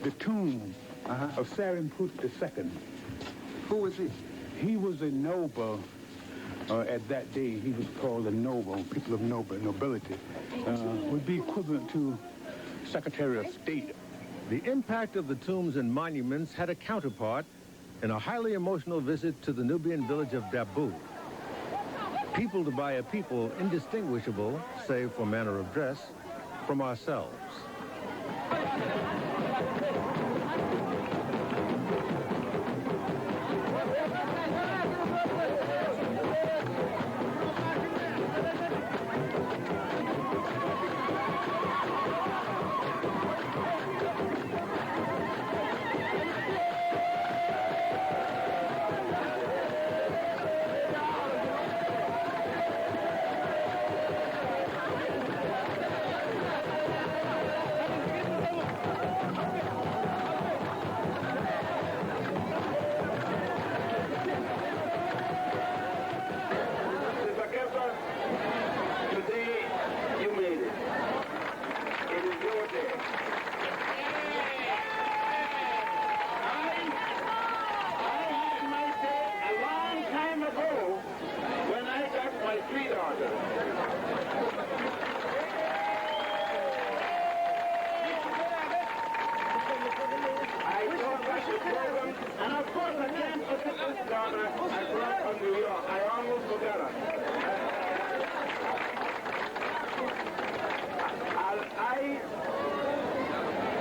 The tomb of Sarimput II. Who was he? He was a noble. At that day, he was called a noble, people of nobility. Would be equivalent to Secretary of State. The impact of the tombs and monuments had a counterpart in a highly emotional visit to the Nubian village of Dabu. Peopled by a people indistinguishable, save for manner of dress, from ourselves.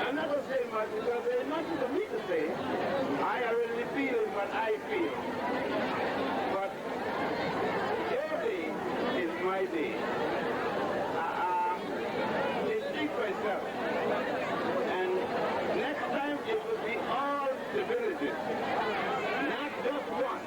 I'm not going to say much because there's nothing for me to say. I already feel what I feel. But your day is my day. They speak for itself. And next time it will be all the villages, not just one.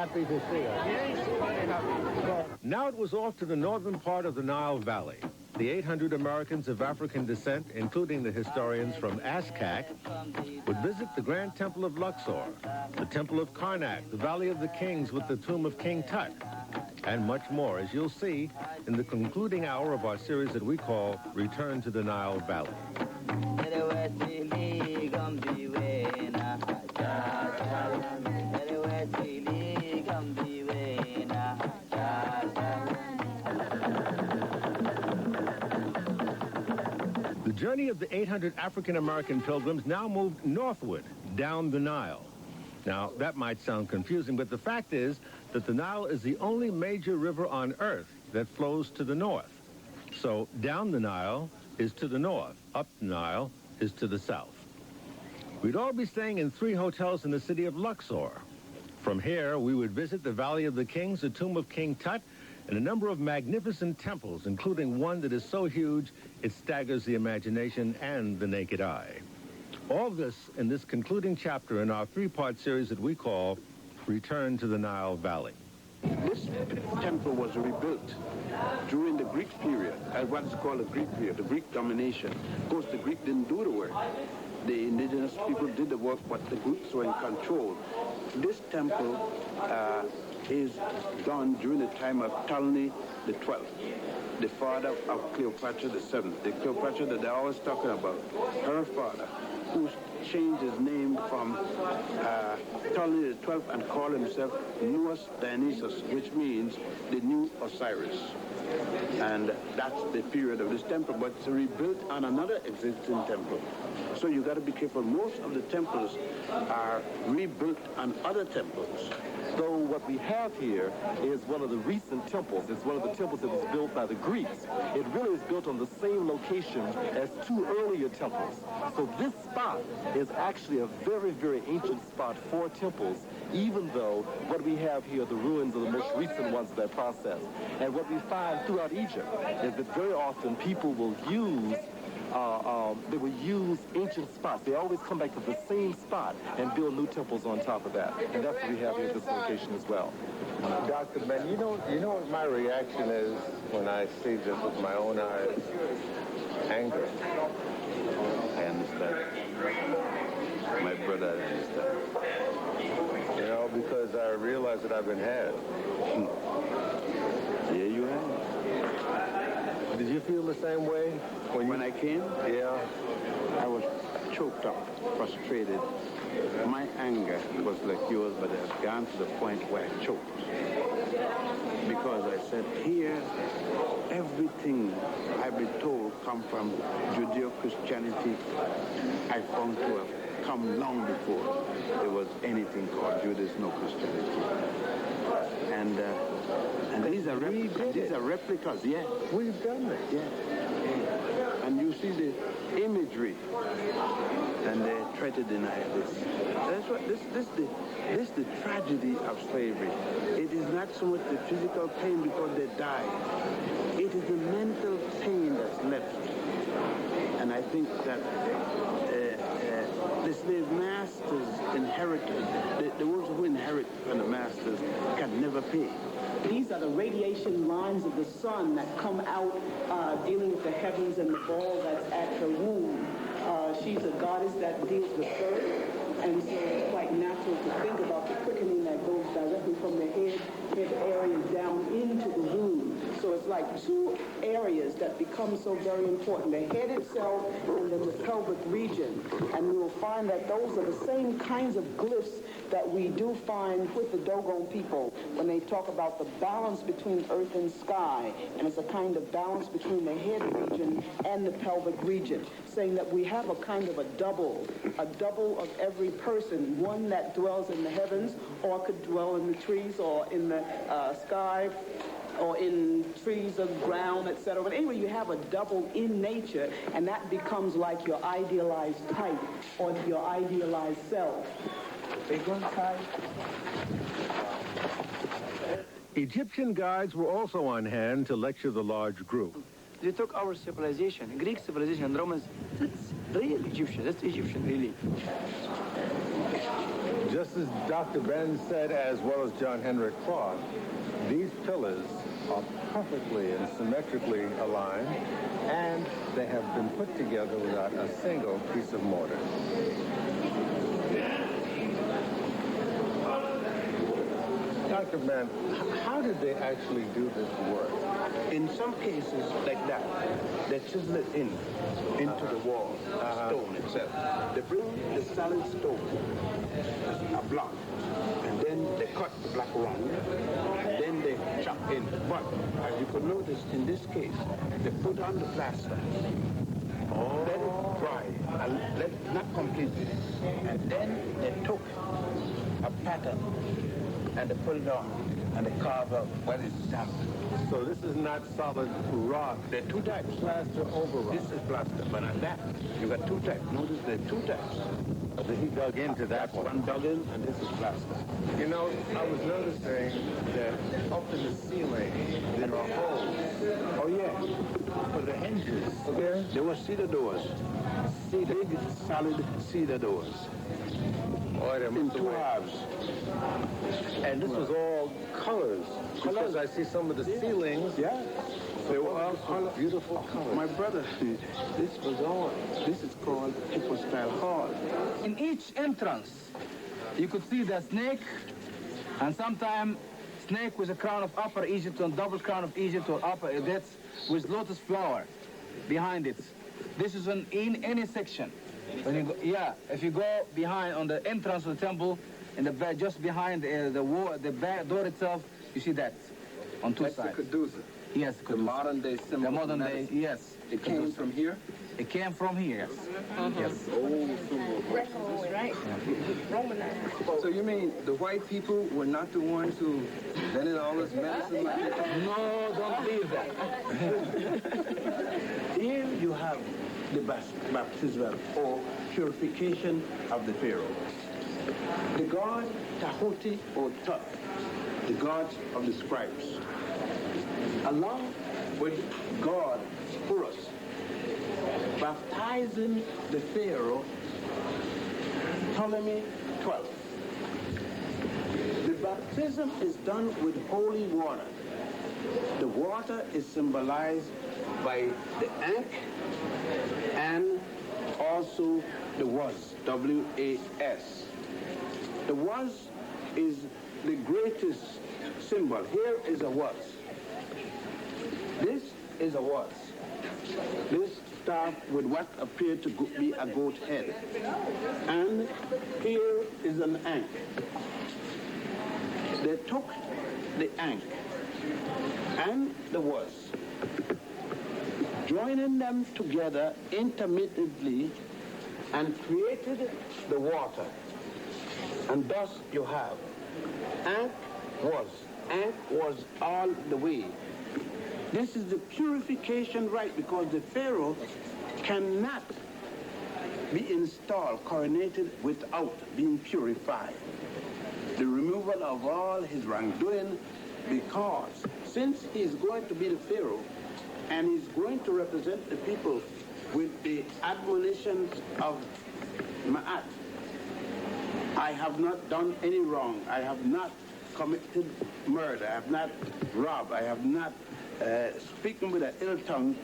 happy to see us. Now it was off to the northern part of the Nile Valley. The 800 Americans of African descent, including the historians from ASCAC, would visit the Grand Temple of Luxor, the Temple of Karnak, the Valley of the Kings with the tomb of King Tut, and much more, as you'll see in the concluding hour of our series that we call Return to the Nile Valley. The journey of the 800 African-American pilgrims now moved northward, down the Nile. Now, that might sound confusing, but the fact is that the Nile is the only major river on Earth that flows to the north. So, down the Nile is to the north, up the Nile is to the south. We'd all be staying in 3 hotels in the city of Luxor. From here, we would visit the Valley of the Kings, the tomb of King Tut, and a number of magnificent temples, including one that is so huge it staggers the imagination and the naked eye. All this in this concluding chapter in our 3-part series that we call Return to the Nile Valley. This temple was rebuilt during the Greek period, as what is called the Greek period, the Greek domination. Of course, the Greek didn't do the work. The indigenous people did the work, but the Greeks were in control. This temple is done during the time of Ptolemy the 12th, the father of Cleopatra the 7th, the Cleopatra that they're always talking about, her father, who changed his name from Ptolemy the 12th and called himself Nuus Dionysus, which means the new Osiris. And that's the period of this temple, but it's rebuilt on another existing temple. So you got to be careful. Most of the temples are rebuilt on other temples. So what we have here is one of the recent temples. It's one of the temples that was built by the Greeks. It really is built on the same location as 2 earlier temples. So this spot is actually a very, very ancient spot for temples, even though what we have here are the ruins of the most recent ones of that process. And what we find throughout Egypt is that very often people will use ancient spots. They always come back to the same spot and build new temples on top of that. And that's what we have here at this location as well. Dr. Ben, you know what my reaction is when I see this with my own eyes? Anger. I understand. My brother, I understand. You know, because I realize that I've been had. Yeah, you have. Did you feel the same way? When I came? Yeah. I was choked up, frustrated. My anger was like yours, but it had gone to the point where I choked. Because I said, here, everything I've been told come from Judeo-Christianity, I found to have come long before there was anything called Judaism or Christianity. And these are replicas, yeah. We've done this. Yeah. And you see the imagery, and they try to deny this. That's what this is the tragedy of slavery. It is not so much the physical pain because they died. It is the mental pain that's left. And I think that the slave masters inherited, the ones who inherit from the masters can never pay. These are the radiation lines of the sun that come out dealing with the heavens and the ball that's at her womb. She's a goddess that deals with birth, and so it's quite natural to think about the quickening that goes directly from the head area down into the womb. So it's like 2 areas that become so very important, the head itself and then the pelvic region. And we will find that those are the same kinds of glyphs that we do find with the Dogon people when they talk about the balance between earth and sky, and it's a kind of balance between the head region and the pelvic region, saying that we have a kind of a double of every person, one that dwells in the heavens or could dwell in the trees or in the sky or in trees of ground, etc. But anyway, you have a double in nature, and that becomes like your idealized type or your idealized self. Egyptian guides were also on hand to lecture the large group. They took our civilization, Greek civilization and Romans, that's real Egyptian, that's Egyptian really. Just as Dr. Ben said, as well as John Henrik Clark, these pillars are perfectly and symmetrically aligned, and they have been put together without a single piece of mortar. Dr. Ben, how did they actually do this work? In some cases like that, they chisel it into the wall, the stone itself. They bring the solid stone, a block, and then they cut the block around, and then they chop in. But as you could notice, in this case, they put on the plaster, let it dry, and let it not completely, and then they took a pattern and they put it on, and they carve out what is stamped. So this is not solid rock. There are two types. Plaster over rock. This is plaster, but on that, you got two types. Notice there are two types. So he dug into that one. One dug in, and this is plaster. You know, I was noticing that up in the ceiling, there are holes. Oh, yeah. For the hinges. Okay. There were cedar doors. Big, solid cedar doors. In two halves. And this was all colors. Because I see some of the ceilings. Yeah. They were all beautiful colors. My brother, this is called Hippo-style hall. In each entrance, you could see the snake, and sometimes snake with a crown of Upper Egypt and double crown of Egypt or upper, that's with lotus flower behind it. This is in any section. When you go, if you go behind on the entrance of the temple, in the back, just behind the wall, the back door itself, you see that on two sides. The Caduza. Yes, the modern day symbol. The modern day, yes. It came from here? It came from here, yes. Yes. Old symbol. Right. So you mean the white people were not the ones who invented all this medicine? No, don't believe that. Here you have the baptismal or purification of the Pharaoh. The god Tahuti or Tut, the gods of the scribes, along with God Horus, baptizing the Pharaoh, Ptolemy 12. The baptism is done with holy water. The water is symbolized by the Ankh and also the Was, W-A-S. The Was is the greatest symbol. Here is a Was. This is a Was. This staff with what appeared to be a goat head. And here is an Ankh. They took the Ankh and the Was, joining them together intermittently, and created the water. And thus you have Ankh was all the way. This is the purification rite, because the Pharaoh cannot be installed, coronated, without being purified. The removal of all his wrongdoing, because since he's going to be the Pharaoh and he's going to represent the people with the admonitions of Ma'at, I have not done any wrong. I have not committed murder. I have not robbed. I have not speaking with an ill tongue,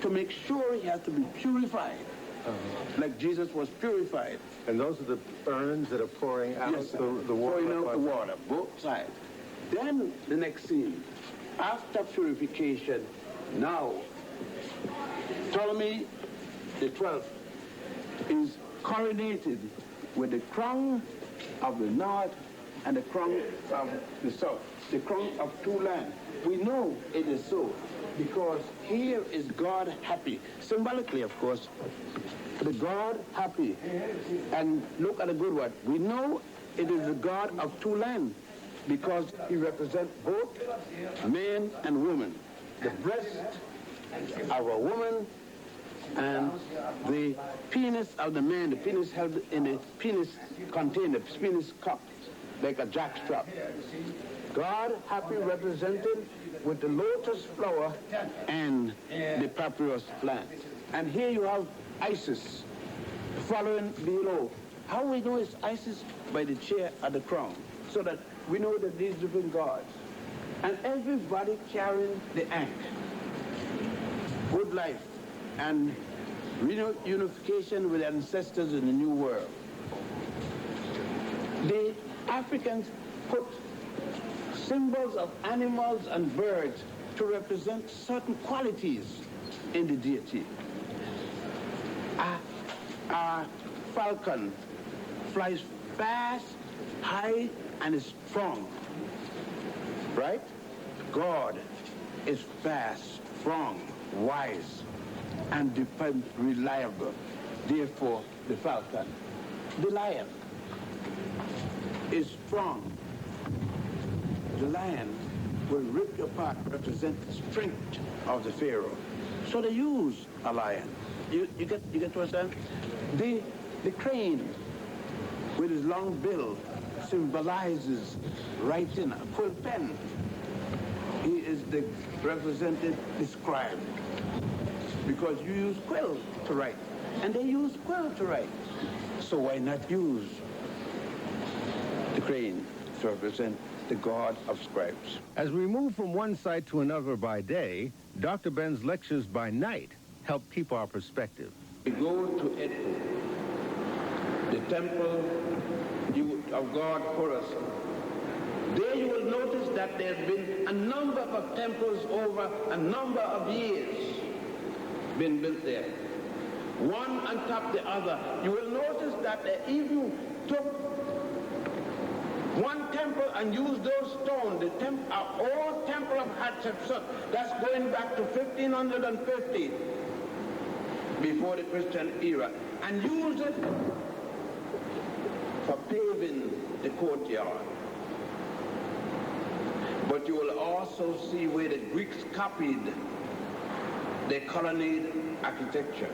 to make sure he has to be purified, like Jesus was purified. And those are the urns that are pouring out the water? Pouring out the water, both sides. Then the next scene, after purification, now Ptolemy the 12th is coronated with the crown of the north and the crown of the south, the crown of two lands. We know it is so because here is God happy. Symbolically, of course, the God happy. And look at the good word. We know it is the God of two lands because he represents both men and women. The breast of a woman and the penis of the man, the penis held in a penis container, penis cup, like a jackstrap. God happy represented with the lotus flower and the papyrus plant. And here you have Isis following below, How we know it's Isis? By the chair at the crown. So that we know that these different gods. And everybody carrying the ankh. Good life and reunification with ancestors in the new world. The Africans put symbols of animals and birds to represent certain qualities in the deity. A falcon flies fast, high, and is strong, right? God is fast, strong, wise, and reliable. Therefore, the falcon. The lion is strong. The lion will rip you apart, represent the strength of the pharaoh. So they use a lion. You get what I'm saying? The crane with his long bill symbolizes writing, a quill pen. He is the represented, the scribe. Because you use quill to write, and they use quill to write. So why not use the crane to represent the god of scribes? As we move from one site to another by day, Dr. Ben's lectures by night help keep our perspective. We go to Edfu, the temple of God Horus. There you will notice that there's been a number of temples over a number of years been built there. One on top of the other. You will notice that they even took one temple and used those stones, the old temple of Hatshepsut, that's going back to 1550, before the Christian era, and used it for paving the courtyard. But you will also see where the Greeks copied their colonnade architecture.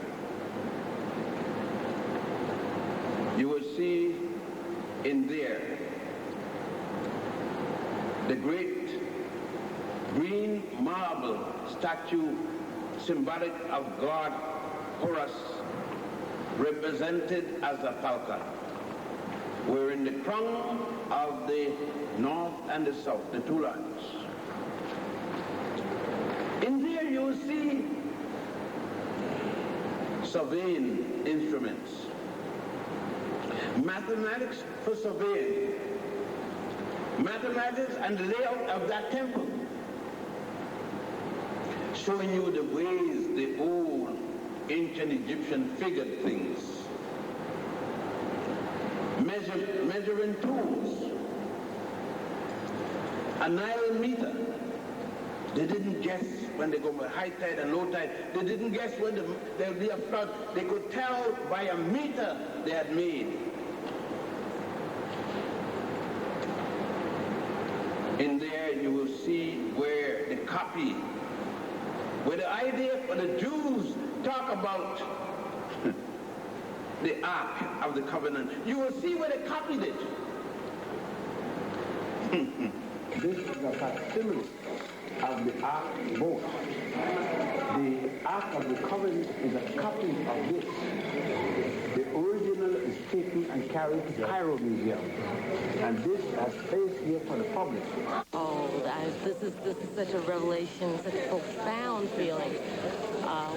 You will see in there the great green marble statue symbolic of God Horus, represented as a falcon. We're in the crown of the north and the south, the two lands. In there you will see surveying instruments, mathematics for surveying, mathematics and the layout of that temple, showing you the ways the old ancient Egyptian figured things, measuring tools, a Nile meter. They didn't guess when they go by high tide and low tide. They didn't guess when there would be a flood. They could tell by a meter they had made. In there you will see where the copy, where the idea for the Jews talk about the Ark of the Covenant. You will see where they copied it. This is a facsimile of the Ark boat. The Ark of the Covenant is a copy of this. The original is taken and carried to Cairo Museum. And this has placed here for the public. Oh, this is such a revelation, such a profound feeling.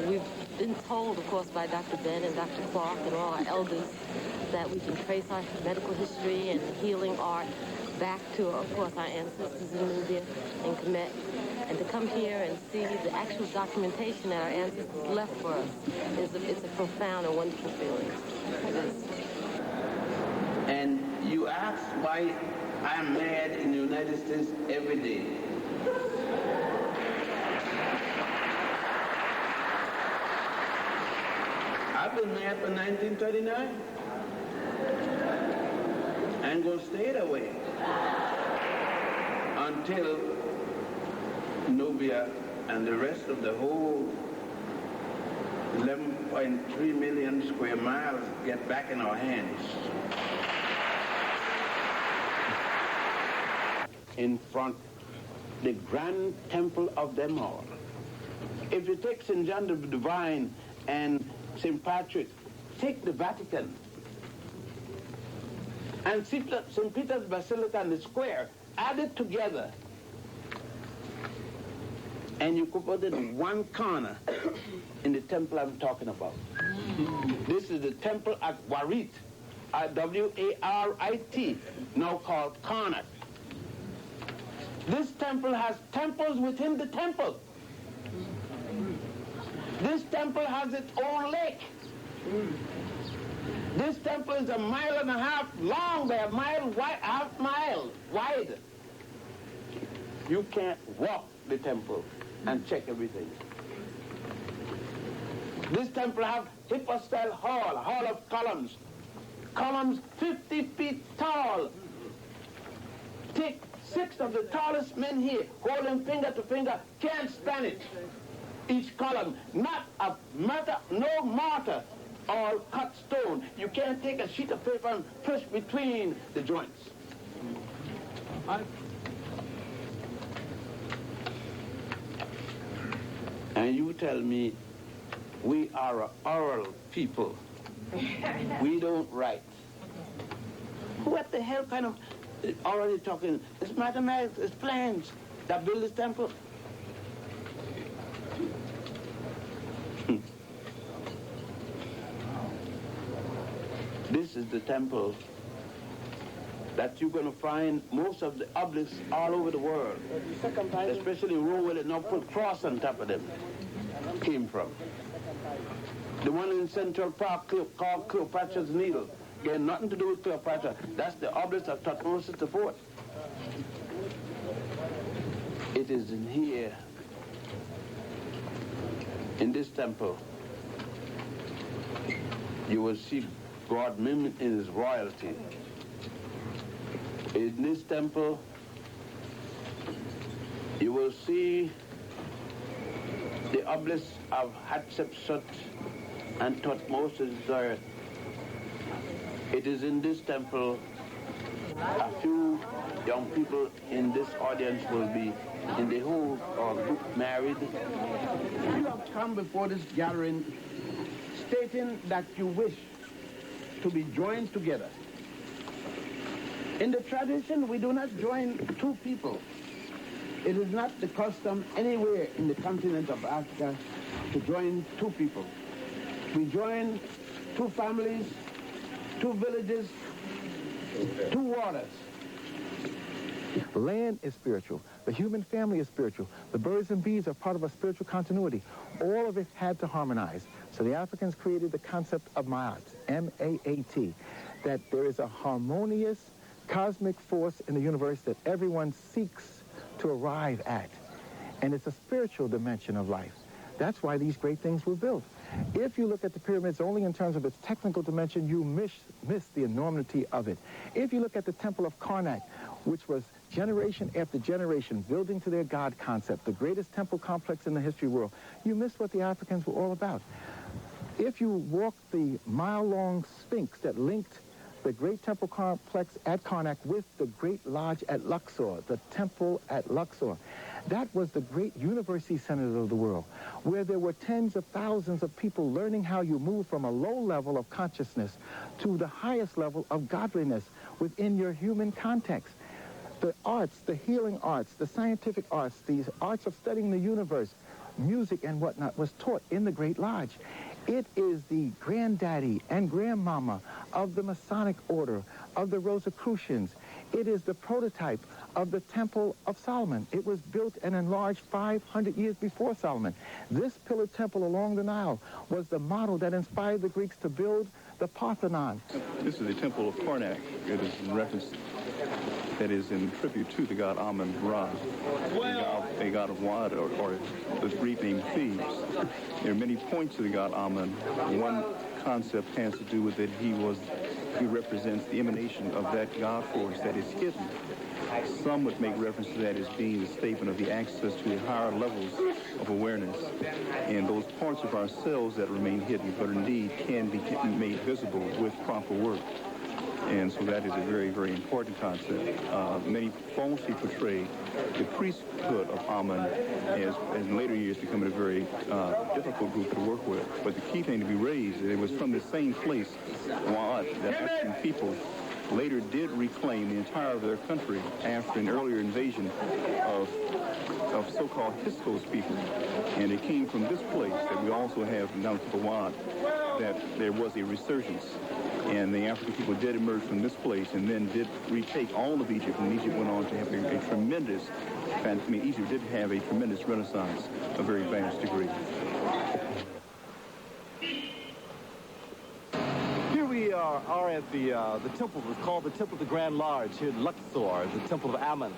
We've been told, of course, by Dr. Ben and Dr. Clark and all our elders that we can trace our medical history and healing art back to, of course, our ancestors in Nubia and Kemet. And to come here and see the actual documentation that our ancestors left for us, it's a profound and wonderful feeling. It is. And you ask why I'm mad in the United States every day. I've been mad for 1939. I'm going to stay that way until Nubia and the rest of the whole 11.3 million square miles get back in our hands. In front, the grand temple of them all. If you take St. John the Divine and St. Patrick, take the Vatican. and St. Peter's Basilica and the square added together, and you could put it in one corner in the temple I'm talking about. This is the temple at Warit, W-A-R-I-T, now called Karnak. This temple has temples within the temple. This temple has its own lake. This temple is 1.5 miles long, by half mile wide. You can't walk the temple and check everything. This temple has hypostyle hall, a hall of columns. Columns 50 feet tall. Take 6 of the tallest men here, holding finger to finger, can't stand it. Each column, not a matter, no mortar or cut stone. You can't take a sheet of paper and push between the joints. And you tell me we are an oral people. We don't write. What the hell kind of already talking? It's mathematics, it's plans that build this temple. This is the temple that you're going to find most of the obelisks all over the world, especially in Rome, where they now put cross on top of them, came from. The one in Central Park called Cleopatra's Needle, got nothing to do with Cleopatra. That's the obelisk of Thutmose IV. It is in here, in this temple, you will see God mimicked in his royalty. In this temple, you will see the obelisk of Hatshepsut and Thutmose III. It is in this temple, a few young people in this audience will be in the whole group married. You have come before this gathering stating that you wish to be joined together. In the tradition, we do not join 2 people. It is not the custom anywhere in the continent of Africa to join 2 people. We join 2 families, 2 villages, 2 waters. Land is spiritual. The human family is spiritual. The birds and bees are part of a spiritual continuity. All of it had to harmonize. So the Africans created the concept of Ma'at, M-A-A-T, that there is a harmonious cosmic force in the universe that everyone seeks to arrive at. And it's a spiritual dimension of life. That's why these great things were built. If you look at the pyramids only in terms of its technical dimension, you miss the enormity of it. If you look at the Temple of Karnak, which was generation after generation building to their God concept, the greatest temple complex in the history of the world, you miss what the Africans were all about. If you walk the mile-long sphinx that linked the great temple complex at Karnak with the great lodge at Luxor, the temple at Luxor, that was the great university center of the world, where there were tens of thousands of people learning how you move from a low level of consciousness to the highest level of godliness within your human context. The arts, the healing arts, the scientific arts, the arts of studying the universe, music and whatnot was taught in the Great Lodge. It is the granddaddy and grandmama of the Masonic order, of the Rosicrucians. It is the prototype of the Temple of Solomon. It was built and enlarged 500 years before Solomon. This pillar temple along the Nile was the model that inspired the Greeks to build the Parthenon. This is the Temple of Karnak. It is in reference, that is in tribute to the god Amun-Ra, a god of Wad, or the Greek name Thebes. There are many points to the god Amun. One concept has to do with that he represents the emanation of that God force that is hidden. Some would make reference to that as being the statement of the access to the higher levels of awareness and those parts of ourselves that remain hidden, but indeed can be made visible with proper work. And so that is a very, very important concept. Many falsely portray the priesthood of Amun as in later years becoming a very difficult group to work with. But the key thing to be raised, it was from the same place, Wa'at, that African people later did reclaim the entire of their country after an earlier invasion of so-called Hyksos people. And it came from this place that we also have down to Fawad that there was a resurgence. And the African people did emerge from this place and then did retake all of Egypt. And Egypt went on to have a tremendous, Egypt did have a tremendous renaissance, a very vast degree. Here we are at the temple. It's called the Temple of the Grand Large here in Luxor, the Temple of Ammon.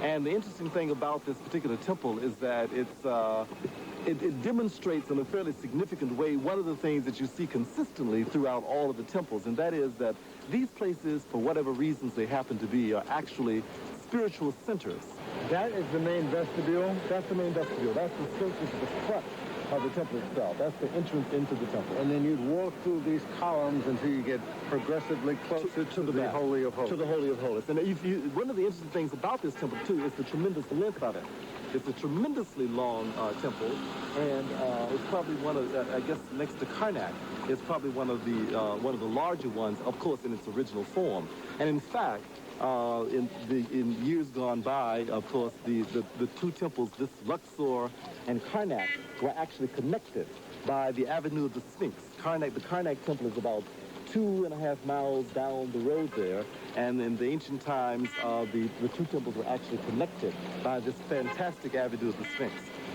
And the interesting thing about this particular temple is that it demonstrates in a fairly significant way one of the things that you see consistently throughout all of the temples, and that is that these places, for whatever reasons they happen to be, are actually spiritual centers. That is the main vestibule? That's the main vestibule. That's the circle to the front of the temple itself. That's the entrance into the temple. And then you'd walk through these columns until you get progressively closer to the Holy of Holies. To the Holy of Holies. And one of the interesting things about this temple, too, is the tremendous length of it. It's a tremendously long temple, and it's probably one of, I guess, next to Karnak, it's probably one of the larger ones, of course, in its original form. And in fact, in years gone by, of course, the two temples, this Luxor and Karnak, were actually connected by the Avenue of the Sphinx. The Karnak temple is about 2.5 miles down the road there, and in the ancient times, the two temples were actually connected by this fantastic Avenue of the Sphinx.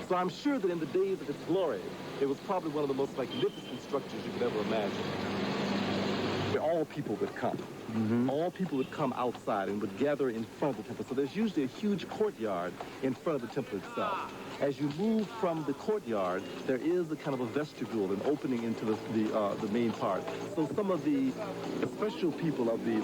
So I'm sure that in the days of its glory, it was probably one of the most magnificent structures you could ever imagine. Where all people would come. Mm-hmm. All people would come outside and would gather in front of the temple. So there's usually a huge courtyard in front of the temple itself. As you move from the courtyard, there is a kind of a vestibule, an opening into the main part. So some of the special people of the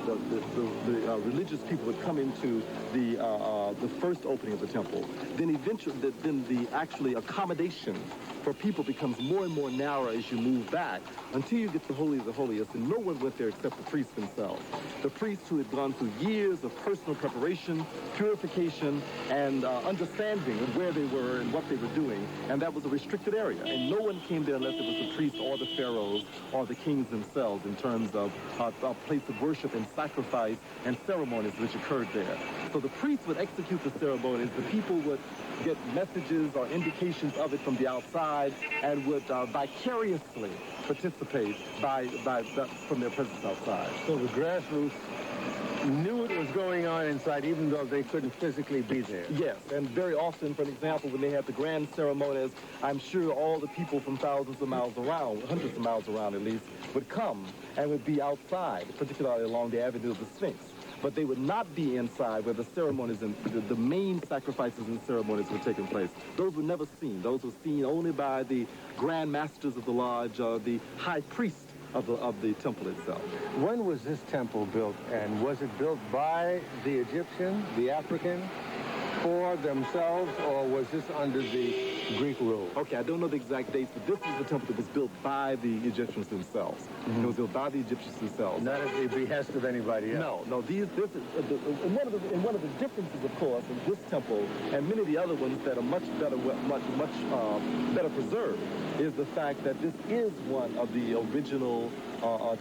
religious people would come into the first opening of the temple. Then eventually, the actually accommodation for people becomes more and more narrow as you move back until you get to the Holy of the Holiest, and no one went there except the priests themselves. The priests who had gone through years of personal preparation, purification, and understanding of where they were and what they were doing, and that was a restricted area. And no one came there unless it was the priests or the pharaohs or the kings themselves in terms of a place of worship and sacrifice and ceremonies which occurred there. So the priests would execute the ceremonies, the people would get messages or indications of it from the outside and would vicariously participate from their presence outside. So the grassroots knew what was going on inside, even though they couldn't physically be there. Yes, and very often, for example, when they had the grand ceremonies, I'm sure all the people from thousands of miles around, hundreds of miles around at least, would come and would be outside, particularly along the Avenue of the Sphinx. But they would not be inside where the ceremonies and the main sacrifices and ceremonies were taking place. Those were never seen. Those were seen only by the grand masters of the lodge, the high priest of the temple itself. When was this temple built, and was it built by the Egyptian, the African, for themselves, or was this under the Greek rule? Okay, I don't know the exact dates, but this is the temple that was built by the Egyptians themselves. Mm-hmm. It was built by the Egyptians themselves. Not at the behest of anybody else. No. And one of the differences, of course, in this temple and many of the other ones that are much better preserved is the fact that this is one of the original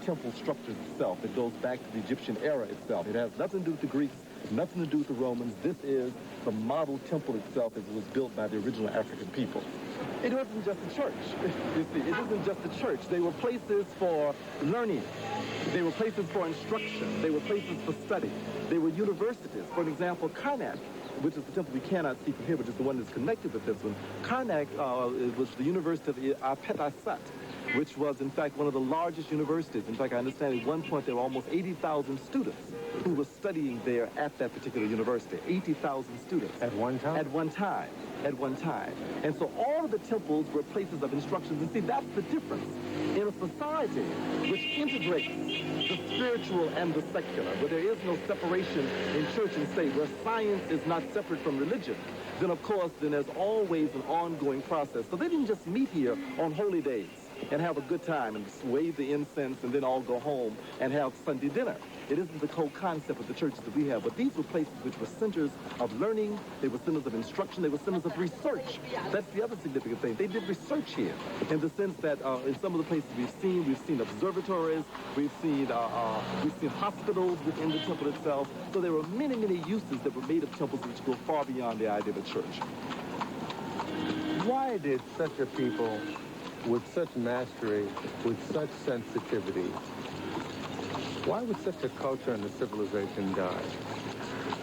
temple structures itself. It goes back to the Egyptian era itself. It has nothing to do with the Greeks, nothing to do with the Romans. This is the model temple itself as it was built by the original African people. It wasn't just a church. You see, it isn't just a church. They were places for learning. They were places for instruction. They were places for study. They were universities. For example, Karnak, which is the temple we cannot see from here, which is the one that's connected with this one. Karnak was the University of Apet-Asat, which was, in fact, one of the largest universities. In fact, I understand at one point there were almost 80,000 students who were studying there at that particular university. 80,000 students. At one time? At one time. At one time. And so all of the temples were places of instruction. And see, that's the difference. In a society which integrates the spiritual and the secular, where there is no separation in church and state, where science is not separate from religion, then, of course, then there's always an ongoing process. So they didn't just meet here on holy days and have a good time and wave the incense and then all go home and have Sunday dinner. It isn't the whole concept of the churches that we have, but these were places which were centers of learning, they were centers of instruction, they were centers of research. That's the other significant thing. They did research here, in the sense that in some of the places we've seen observatories, we've seen hospitals within the temple itself. So there were many, many uses that were made of temples which go far beyond the idea of a church. Why did such a people with such mastery, with such sensitivity, why would such a culture and a civilization die?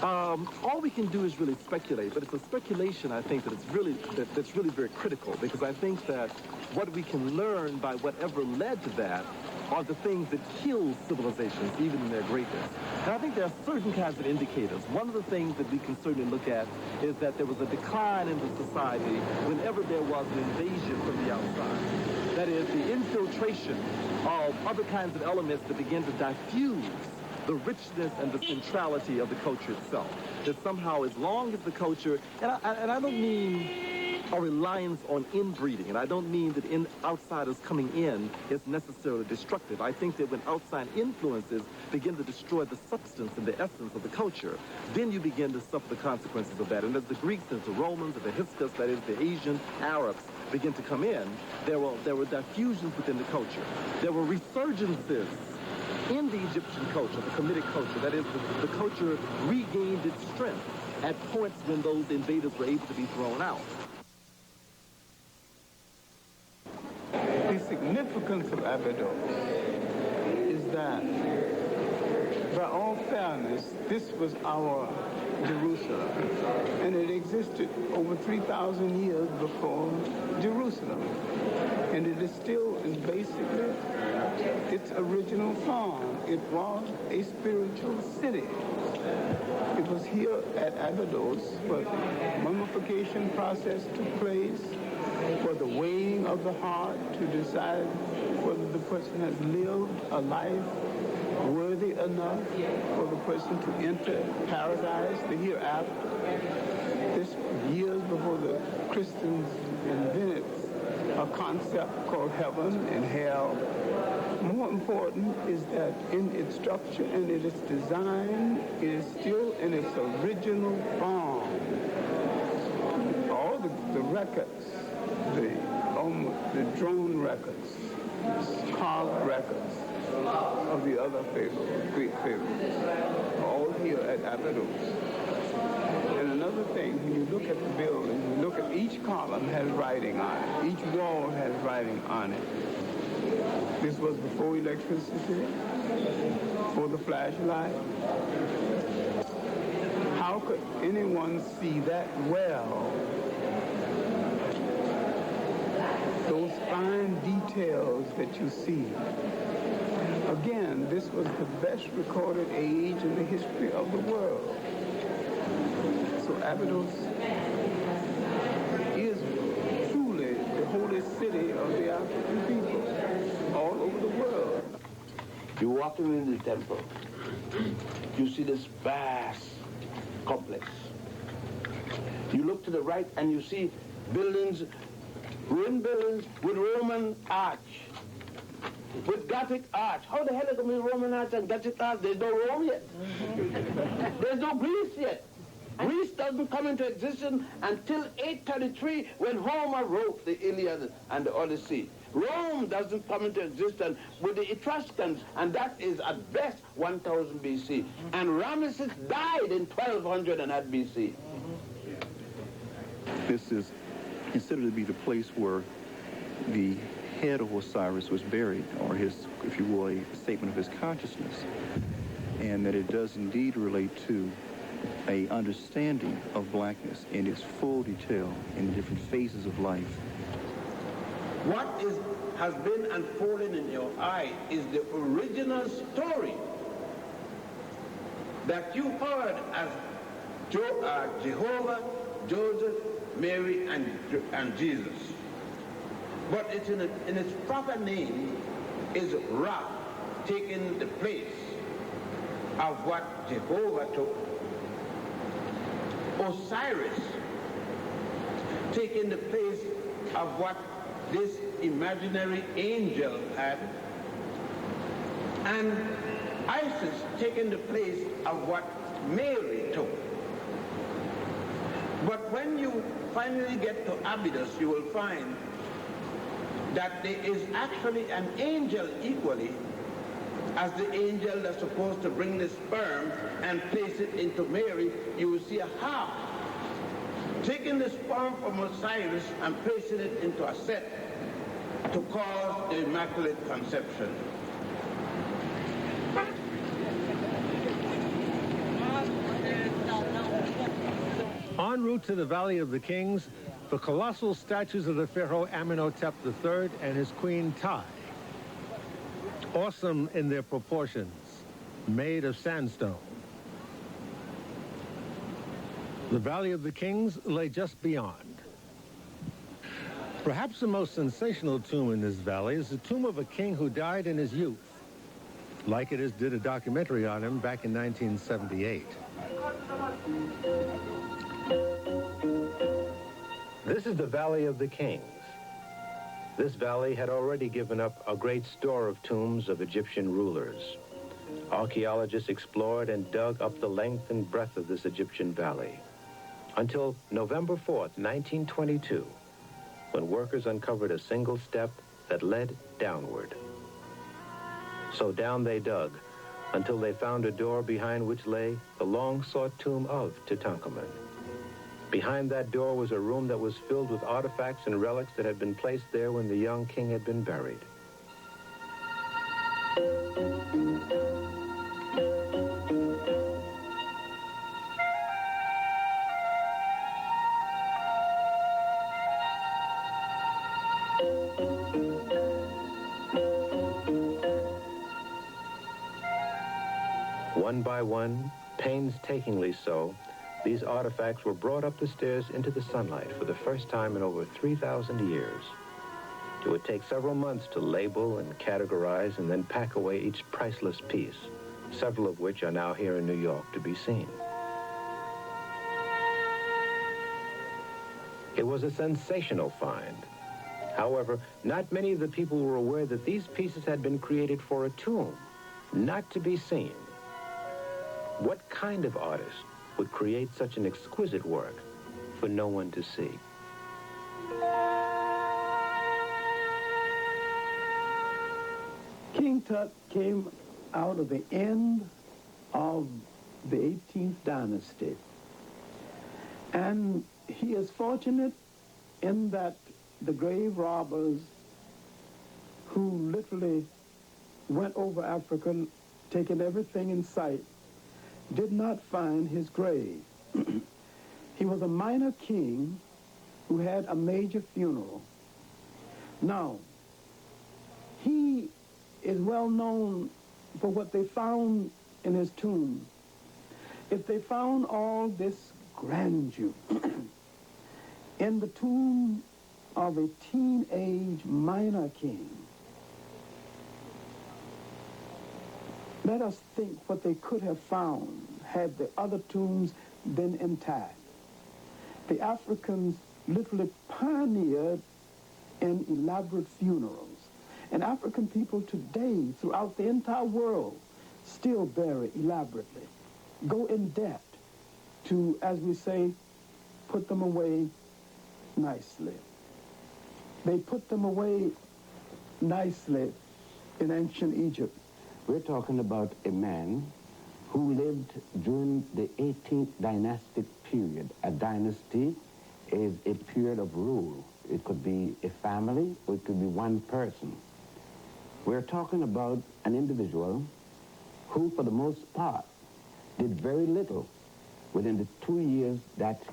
All we can do is really speculate, but it's a speculation, I think, that's really very critical, because I think that what we can learn by whatever led to that are the things that kill civilizations, even in their greatness. And I think there are certain kinds of indicators. One of the things that we can certainly look at is that there was a decline in the society whenever there was an invasion from the outside. That is, the infiltration of other kinds of elements that begin to diffuse the richness and the centrality of the culture itself. That somehow, as long as the culture, and I don't mean a reliance on inbreeding, and I don't mean that outsiders coming in is necessarily destructive. I think that when outside influences begin to destroy the substance and the essence of the culture, then you begin to suffer the consequences of that. And as the Greeks, as the Romans, as the Hyksos, that is the Asian Arabs, begin to come in, there were diffusions within the culture. There were resurgences in the Egyptian culture, the Kemetic culture. That is, the culture regained its strength at points when those invaders were able to be thrown out. The significance of Abydos is that, by all fairness, this was our Jerusalem, and it existed over 3,000 years before Jerusalem, and it is still in basically its original form. It was a spiritual city. It was here at Abydos where the mummification process took place, for the weighing of the heart to decide whether the person has lived a life worthy enough for the person to enter paradise, the hereafter. This years before the Christians invented a concept called heaven and hell. More important is that in its structure and in its design, it is still in its original form. All the records, the drone records, carved records of the other pharaohs, Greek pharaohs, all here at Abydos. And another thing, when you look at the building, you look at each column has writing on it. Each wall has writing on it. This was before electricity, before the flashlight. How could anyone see that well? Those fine details that you see. Again, this was the best recorded age in the history of the world. So Abydos is truly the holy city of the African people all over the world. You're walking in the temple. You see this vast complex. You look to the right and you see buildings, ruined buildings with Roman arch, with Gothic arch. How the hell is it going to be Roman arch and Gothic arch? There's no Rome yet. There's no Greece yet. Greece doesn't come into existence until 833 when Homer wrote the Iliad and the Odyssey. Rome doesn't come into existence with the Etruscans, and that is at best 1000 BC. And Ramesses died in 1200 and at BC. This is considered to be the place where the head of Osiris was buried, or his, if you will, a statement of his consciousness, and that it does indeed relate to a understanding of blackness in its full detail in the different phases of life. What has been unfolding in your eye is the original story that you heard as Jehovah, Joseph, Mary, and Jesus. But it's in its proper name is Ra, taking the place of what Jehovah took. Osiris, taking the place of what this imaginary angel had. And Isis taking the place of what Mary took. But when you finally get to Abydos, you will find that there is actually an angel equally as the angel that's supposed to bring the sperm and place it into Mary. You will see a half taking the sperm from Osiris and placing it into a set to cause the Immaculate Conception. En route to the Valley of the Kings, the colossal statues of the pharaoh Amenhotep III and his queen Tai. Awesome in their proportions, made of sandstone. The Valley of the Kings lay just beyond. Perhaps the most sensational tomb in this valley is the tomb of a king who died in his youth. Like It Is did a documentary on him back in 1978. This is the Valley of the Kings. This valley had already given up a great store of tombs of Egyptian rulers. Archaeologists explored and dug up the length and breadth of this Egyptian valley until November 4th, 1922, when workers uncovered a single step that led downward. So down they dug until they found a door behind which lay the long-sought tomb of Tutankhamun. Behind that door was a room that was filled with artifacts and relics that had been placed there when the young king had been buried. One by one, painstakingly so, these artifacts were brought up the stairs into the sunlight for the first time in over 3,000 years. It would take several months to label and categorize and then pack away each priceless piece, several of which are now here in New York to be seen. It was a sensational find. However, not many of the people were aware that these pieces had been created for a tomb, not to be seen. What kind of artist would create such an exquisite work for no one to see? King Tut came out of the end of the 18th dynasty. And he is fortunate in that the grave robbers who literally went over Africa, taking everything in sight, did not find his grave. He was a minor king who had a major funeral. Now, he is well known for what they found in his tomb. If they found all this grandeur in the tomb of a teenage minor king, let us think what they could have found had the other tombs been intact. The Africans literally pioneered in elaborate funerals. And African people today, throughout the entire world, still bury elaborately, go in debt to, as we say, put them away nicely. They put them away nicely in ancient Egypt. We're talking about a man who lived during the 18th dynastic period. A dynasty is a period of rule. It could be a family, or it could be one person. We're talking about an individual who, for the most part, did very little within the 2 years that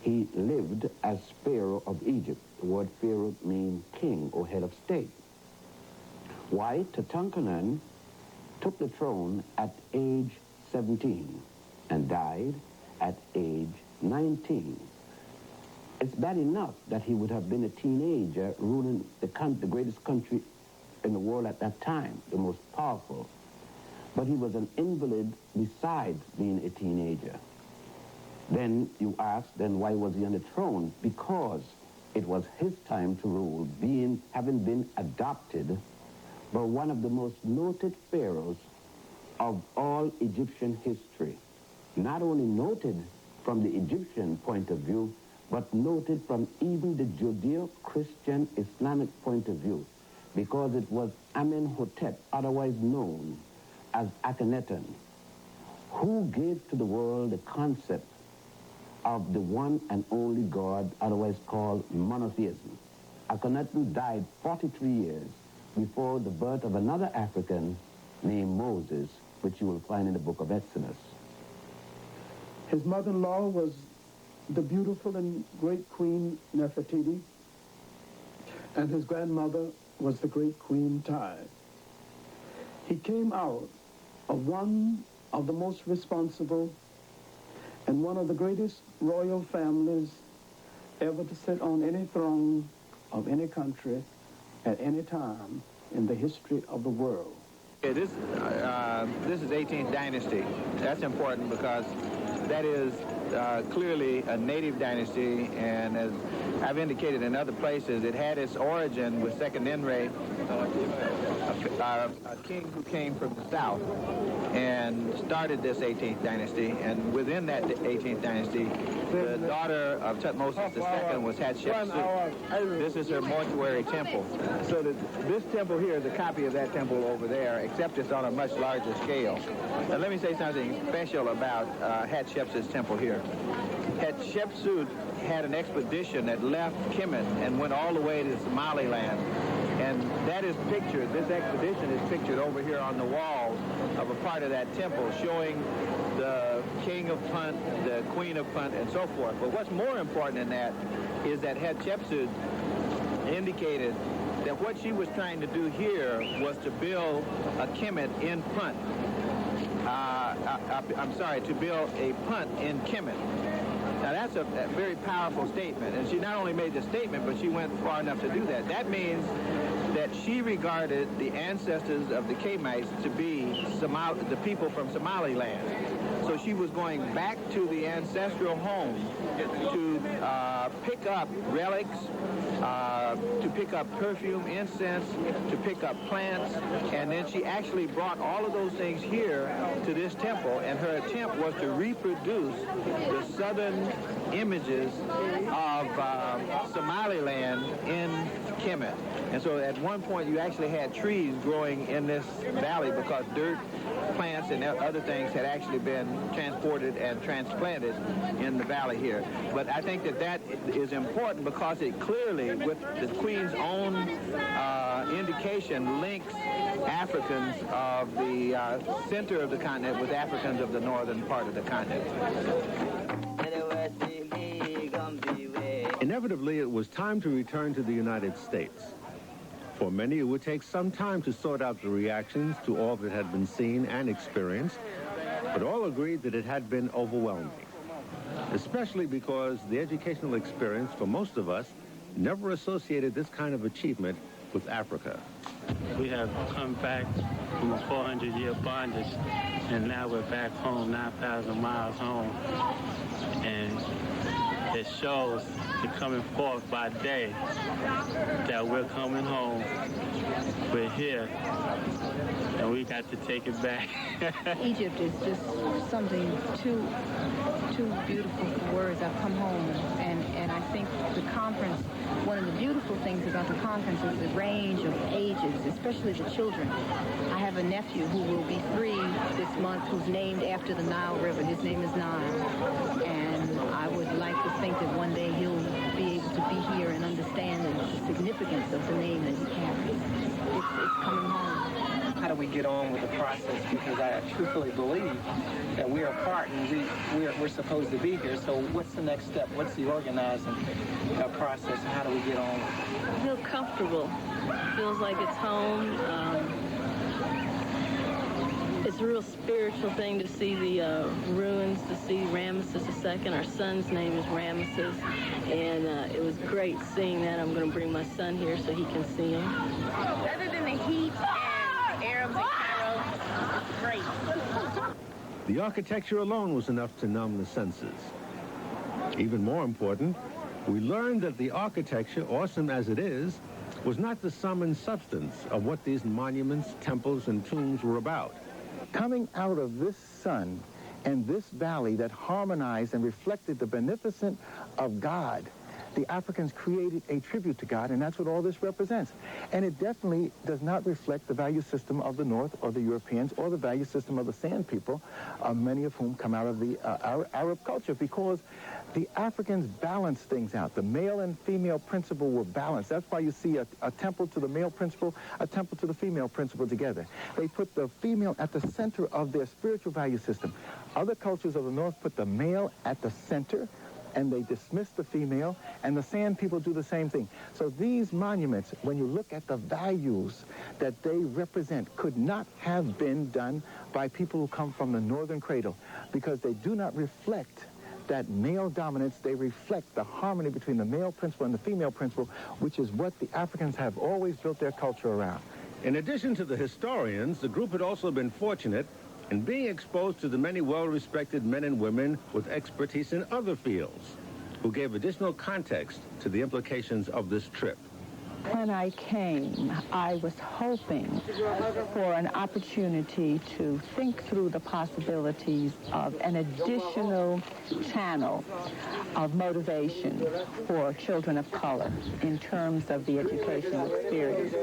he lived as Pharaoh of Egypt. The word Pharaoh means king or head of state. Why? Tutankhamun took the throne at age 17 and died at age 19. It's bad enough that he would have been a teenager ruling the greatest country in the world at that time, the most powerful. But he was an invalid besides being a teenager. Then you ask, then why was he on the throne? Because it was his time to rule, having been adopted by one of the most noted pharaohs of all Egyptian history, not only noted from the Egyptian point of view, but noted from even the Judeo-Christian Islamic point of view, because it was Amenhotep, otherwise known as Akhenaten, who gave to the world the concept of the one and only God, otherwise called monotheism. Akhenaten died 43 years before the birth of another African named Moses, which you will find in the book of Exodus. His mother-in-law was the beautiful and great Queen Nefertiti, and his grandmother was the great Queen Tai. He came out of one of the most responsible and one of the greatest royal families ever to sit on any throne of any country at any time in the history of the world. Yeah, this is 18th dynasty. That's important because that is clearly a native dynasty, and as I've indicated in other places, it had its origin with Second Enre, a king who came from the south and started this 18th dynasty, and within that 18th dynasty, the daughter of Tutmosis II was Hatshepsut. This is her mortuary temple. So this temple here is a copy of that temple over there, except it's on a much larger scale. Now let me say something special about Hatshepsut's temple here. Hatshepsut had an expedition that left Kemet and went all the way to Somaliland. And that is pictured, this expedition is pictured over here on the wall of a part of that temple, showing the king of Punt, the queen of Punt, and so forth. But what's more important than that is that Hatshepsut indicated that what she was trying to do here was to build a Kemet in Punt. To build a Punt in Kemet. Now that's a very powerful statement, and she not only made the statement, but she went far enough to do that. That means that she regarded the ancestors of the Kemites to be the people from Somaliland. So she was going back to the ancestral home to pick up relics, to pick up perfume, incense, to pick up plants, and then she actually brought all of those things here to this temple, and her attempt was to reproduce the southern images of Somaliland in Kemet. And so at one point you actually had trees growing in this valley because dirt, plants, and other things had actually been transported and transplanted in the valley here. But I think that is important because it clearly, with the Queen's own indication, links Africans of the center of the continent with Africans of the northern part of the continent. Inevitably, it was time to return to the United States. For many, it would take some time to sort out the reactions to all that had been seen and experienced, but all agreed that it had been overwhelming, especially because the educational experience for most of us never associated this kind of achievement with Africa. We have come back from a 400-year bondage, and now we're back home, 9,000 miles home, and it shows the coming forth by day that we're coming home. We're here, and we got to take it back. Egypt is just something too beautiful for words. I've come home, and I think the conference, one of the beautiful things about the conference is the range of ages, especially the children. I have a nephew who will be 3 this month who's named after the Nile River. His name is Nile, and I would like to think that one day he'll be able to be here and understand the significance of the name that he carries. It's coming home. How do we get on with the process? Because I truthfully believe that we are part and we're supposed to be here. So what's the next step? What's the organizing process? And how do we get on? I feel comfortable. Feels like it's home. It's a real spiritual thing to see the ruins, to see Ramesses II. Our son's name is Ramesses, and it was great seeing that. I'm going to bring my son here so he can see him. Other than the heat and Arabs in Cairo, it's great. The architecture alone was enough to numb the senses. Even more important, we learned that the architecture, awesome as it is, was not the sum and substance of what these monuments, temples, and tombs were about. coming out of this sun and this valley that harmonized and reflected the beneficence of God, the Africans created a tribute to God, and that's what all this represents. And it definitely does not reflect the value system of the North or the Europeans or the value system of the Sand people, many of whom come out of the Arab culture, because the Africans balanced things out. The male and female principle were balanced. That's why you see a temple to the male principle, a temple to the female principle together. They put the female at the center of their spiritual value system. Other cultures of the North put the male at the center, and they dismiss the female, and the Sand people do the same thing. So these monuments, when you look at the values that they represent, could not have been done by people who come from the Northern Cradle, because they do not reflect that male dominance. They reflect the harmony between the male principle and the female principle, which is what the Africans have always built their culture around. In addition to the historians, the group had also been fortunate in being exposed to the many well-respected men and women with expertise in other fields, who gave additional context to the implications of this trip. When I came, I was hoping for an opportunity to think through the possibilities of an additional channel of motivation for children of color in terms of the educational experience.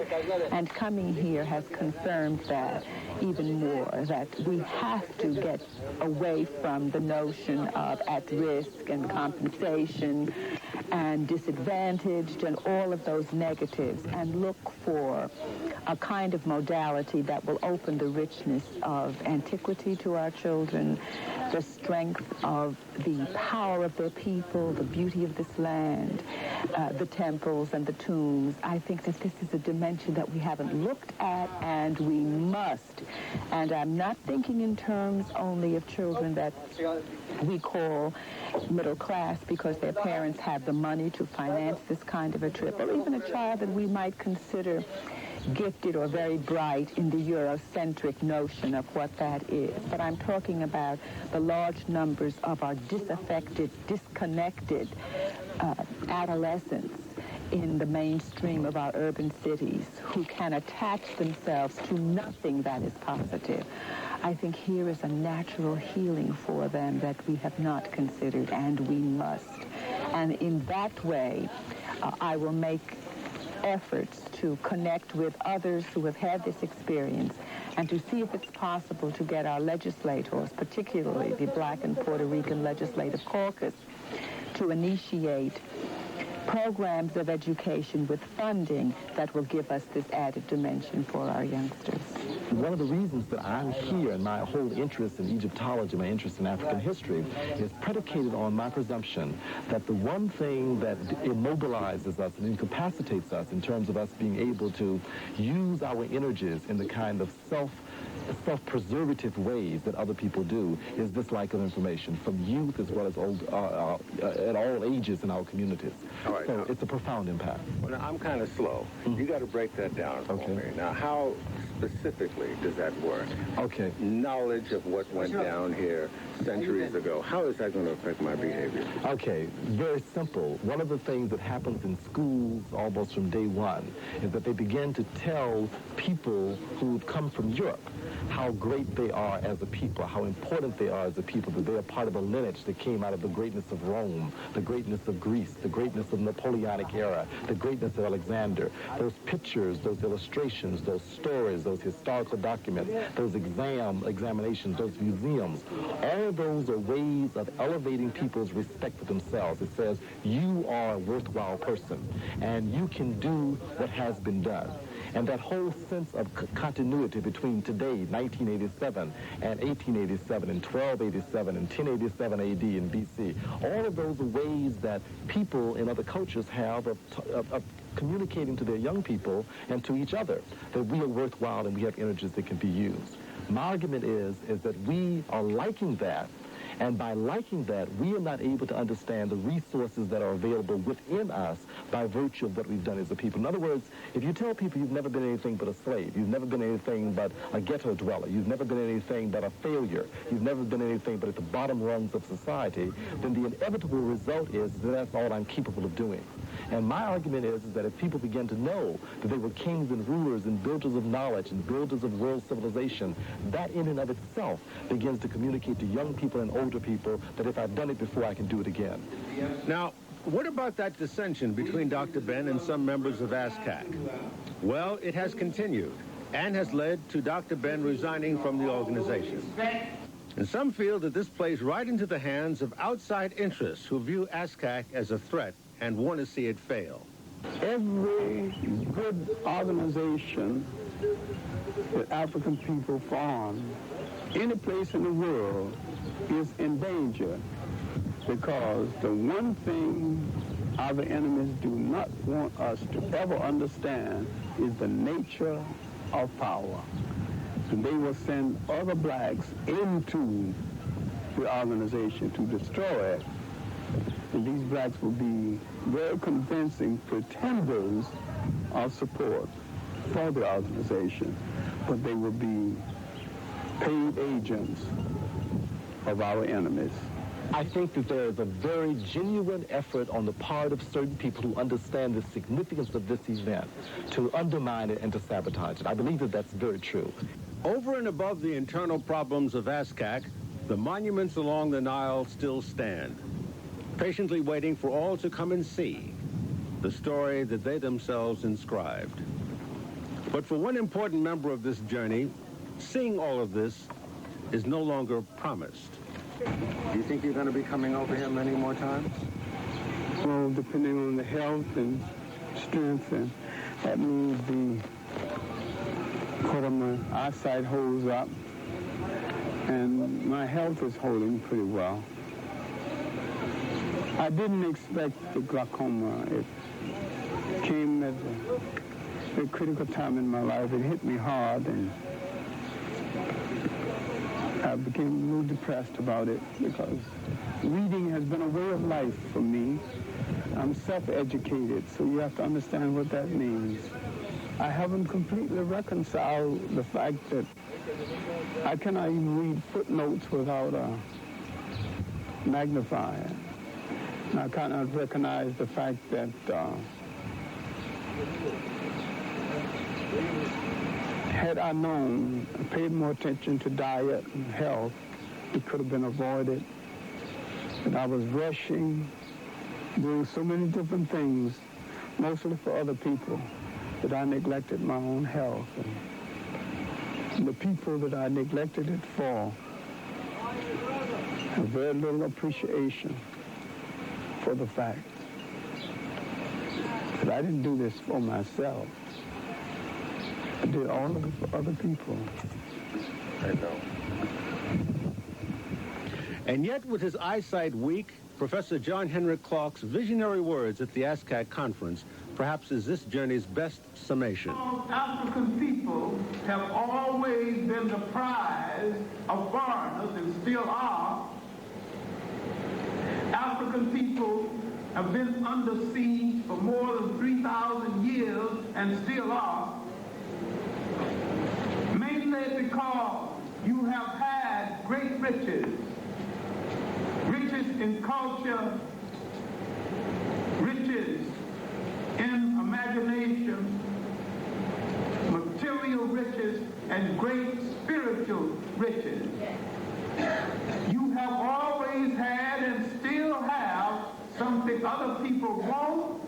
And coming here has confirmed that even more, that we have to get away from the notion of at risk and compensation and disadvantaged and all of those negatives, and look for a kind of modality that will open the richness of antiquity to our children, the strength of the power of their people, the beauty of this land, the temples and the tombs. I think that this is a dimension that we haven't looked at, and we must. And I'm not thinking in terms only of children that we call middle class because their parents have the money to finance this kind of a trip, or even a child that we might consider gifted or very bright in the Eurocentric notion of what that is. But I'm talking about the large numbers of our disaffected, disconnected adolescents in the mainstream of our urban cities who can attach themselves to nothing that is positive. I think here is a natural healing for them that we have not considered, and we must. And in that way, I will make efforts to connect with others who have had this experience and to see if it's possible to get our legislators, particularly the Black and Puerto Rican Legislative Caucus, to initiate programs of education with funding that will give us this added dimension for our youngsters. One of the reasons that I'm here and my whole interest in Egyptology, my interest in African history, is predicated on my presumption that the one thing that immobilizes us and incapacitates us in terms of us being able to use our energies in the kind of self-preservative ways that other people do is this lack of information from youth as well as old, at all ages in our communities. All right, so it's a profound impact. Well, now, I'm kind of slow. You got to break that down for me. Now, how specifically does that work? Okay. Knowledge of what went down here centuries ago. How is that going to affect my behavior? Okay, very simple. One of the things that happens in schools almost from day one is that they begin to tell people who've come from Europe how great they are as a people, how important they are as a people, that they are part of a lineage that came out of the greatness of Rome, the greatness of Greece, the greatness of the Napoleonic era, the greatness of Alexander. Those pictures, those illustrations, those stories, those historical documents, those examinations, those museums, all of those are ways of elevating people's respect for themselves. It says, you are a worthwhile person, and you can do what has been done. And that whole sense of continuity between today, 1987, and 1887, and 1287, and 1087 AD and BC, all of those are ways that people in other cultures have of communicating to their young people and to each other that we are worthwhile and we have energies that can be used. My argument is that we are liking that, and by liking that, we are not able to understand the resources that are available within us by virtue of what we've done as a people. In other words, if you tell people you've never been anything but a slave, you've never been anything but a ghetto dweller, you've never been anything but a failure, you've never been anything but at the bottom rungs of society, then the inevitable result is that that's all I'm capable of doing. And my argument is that if people begin to know that they were kings and rulers and builders of knowledge and builders of world civilization, that in and of itself begins to communicate to young people and older people that if I've done it before, I can do it again. Now, what about that dissension between Dr. Ben and some members of ASCAC? Well, it has continued and has led to Dr. Ben resigning from the organization. And some feel that this plays right into the hands of outside interests who view ASCAC as a threat and want to see it fail. Every good organization that African people form, any place in the world, is in danger, because the one thing our enemies do not want us to ever understand is the nature of power. And they will send other blacks into the organization to destroy it. And these blacks will be very convincing pretenders of support for the organization, but they will be paid agents of our enemies. I think that there is a very genuine effort on the part of certain people who understand the significance of this event to undermine it and to sabotage it. I believe that that's very true. Over and above the internal problems of ASCAC, the monuments along the Nile still stand, patiently waiting for all to come and see the story that they themselves inscribed. But for one important member of this journey, seeing all of this is no longer promised. Do you think you're going to be coming over here many more times? Well, depending on the health and strength, and that means whether my eyesight holds up, and my health is holding pretty well. I didn't expect the glaucoma. It came at a critical time in my life. It hit me hard, and I became a little depressed about it, because reading has been a way of life for me. I'm self-educated, so you have to understand what that means. I haven't completely reconciled the fact that I cannot even read footnotes without a magnifier. And I cannot recognize the fact that had I known, paid more attention to diet and health, it could have been avoided. But I was rushing, doing so many different things, mostly for other people, that I neglected my own health. And the people that I neglected it for have very little appreciation for the fact that I didn't do this for myself. I did all of it for other people. I know. And yet, with his eyesight weak, Professor John Henrik Clarke's visionary words at the ASCAC conference perhaps is this journey's best summation. African people have always been the prize of foreigners and still are. African people have been under siege for more than 3,000 years and still are. Mainly because you have had great riches. Riches in culture, riches in imagination, material riches, and great spiritual riches. You have always had and still have something other people want,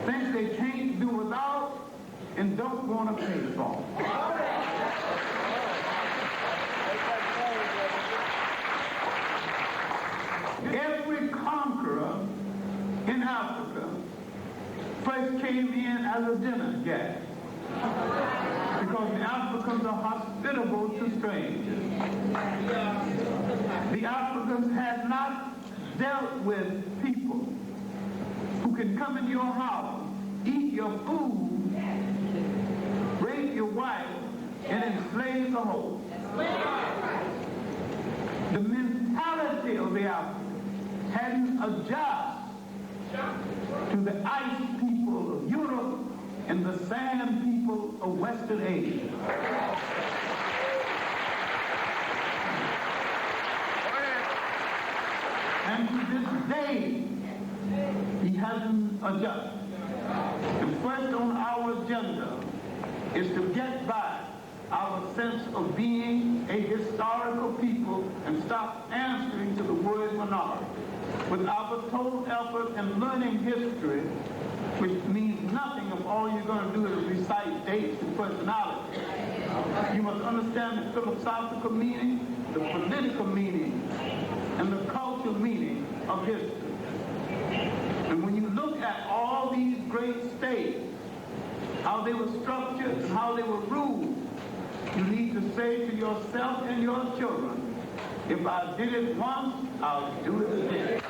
think they can't do without, and don't want to pay for. Every conqueror in Africa first came in as a dinner guest, because the Africans are hospitable to strangers. The Africans had not dealt with people who can come into your house, eat your food, rape your wife, and enslave the host. The mentality of the Africans hadn't adjusted to the ice people of Europe and the sand people of Western Asia. And to this day, he hasn't adjust. And first on our agenda is to get back our sense of being a historical people and stop answering to the word minority. With our total effort in learning history, which means nothing if all you're going to do is recite dates and personalities. You must understand the philosophical meaning, the political meaning, and the cultural meaning of history. And when you look at all these great states, how they were structured and how they were ruled, you need to say to yourself and your children, if I did it once, I'll do it again.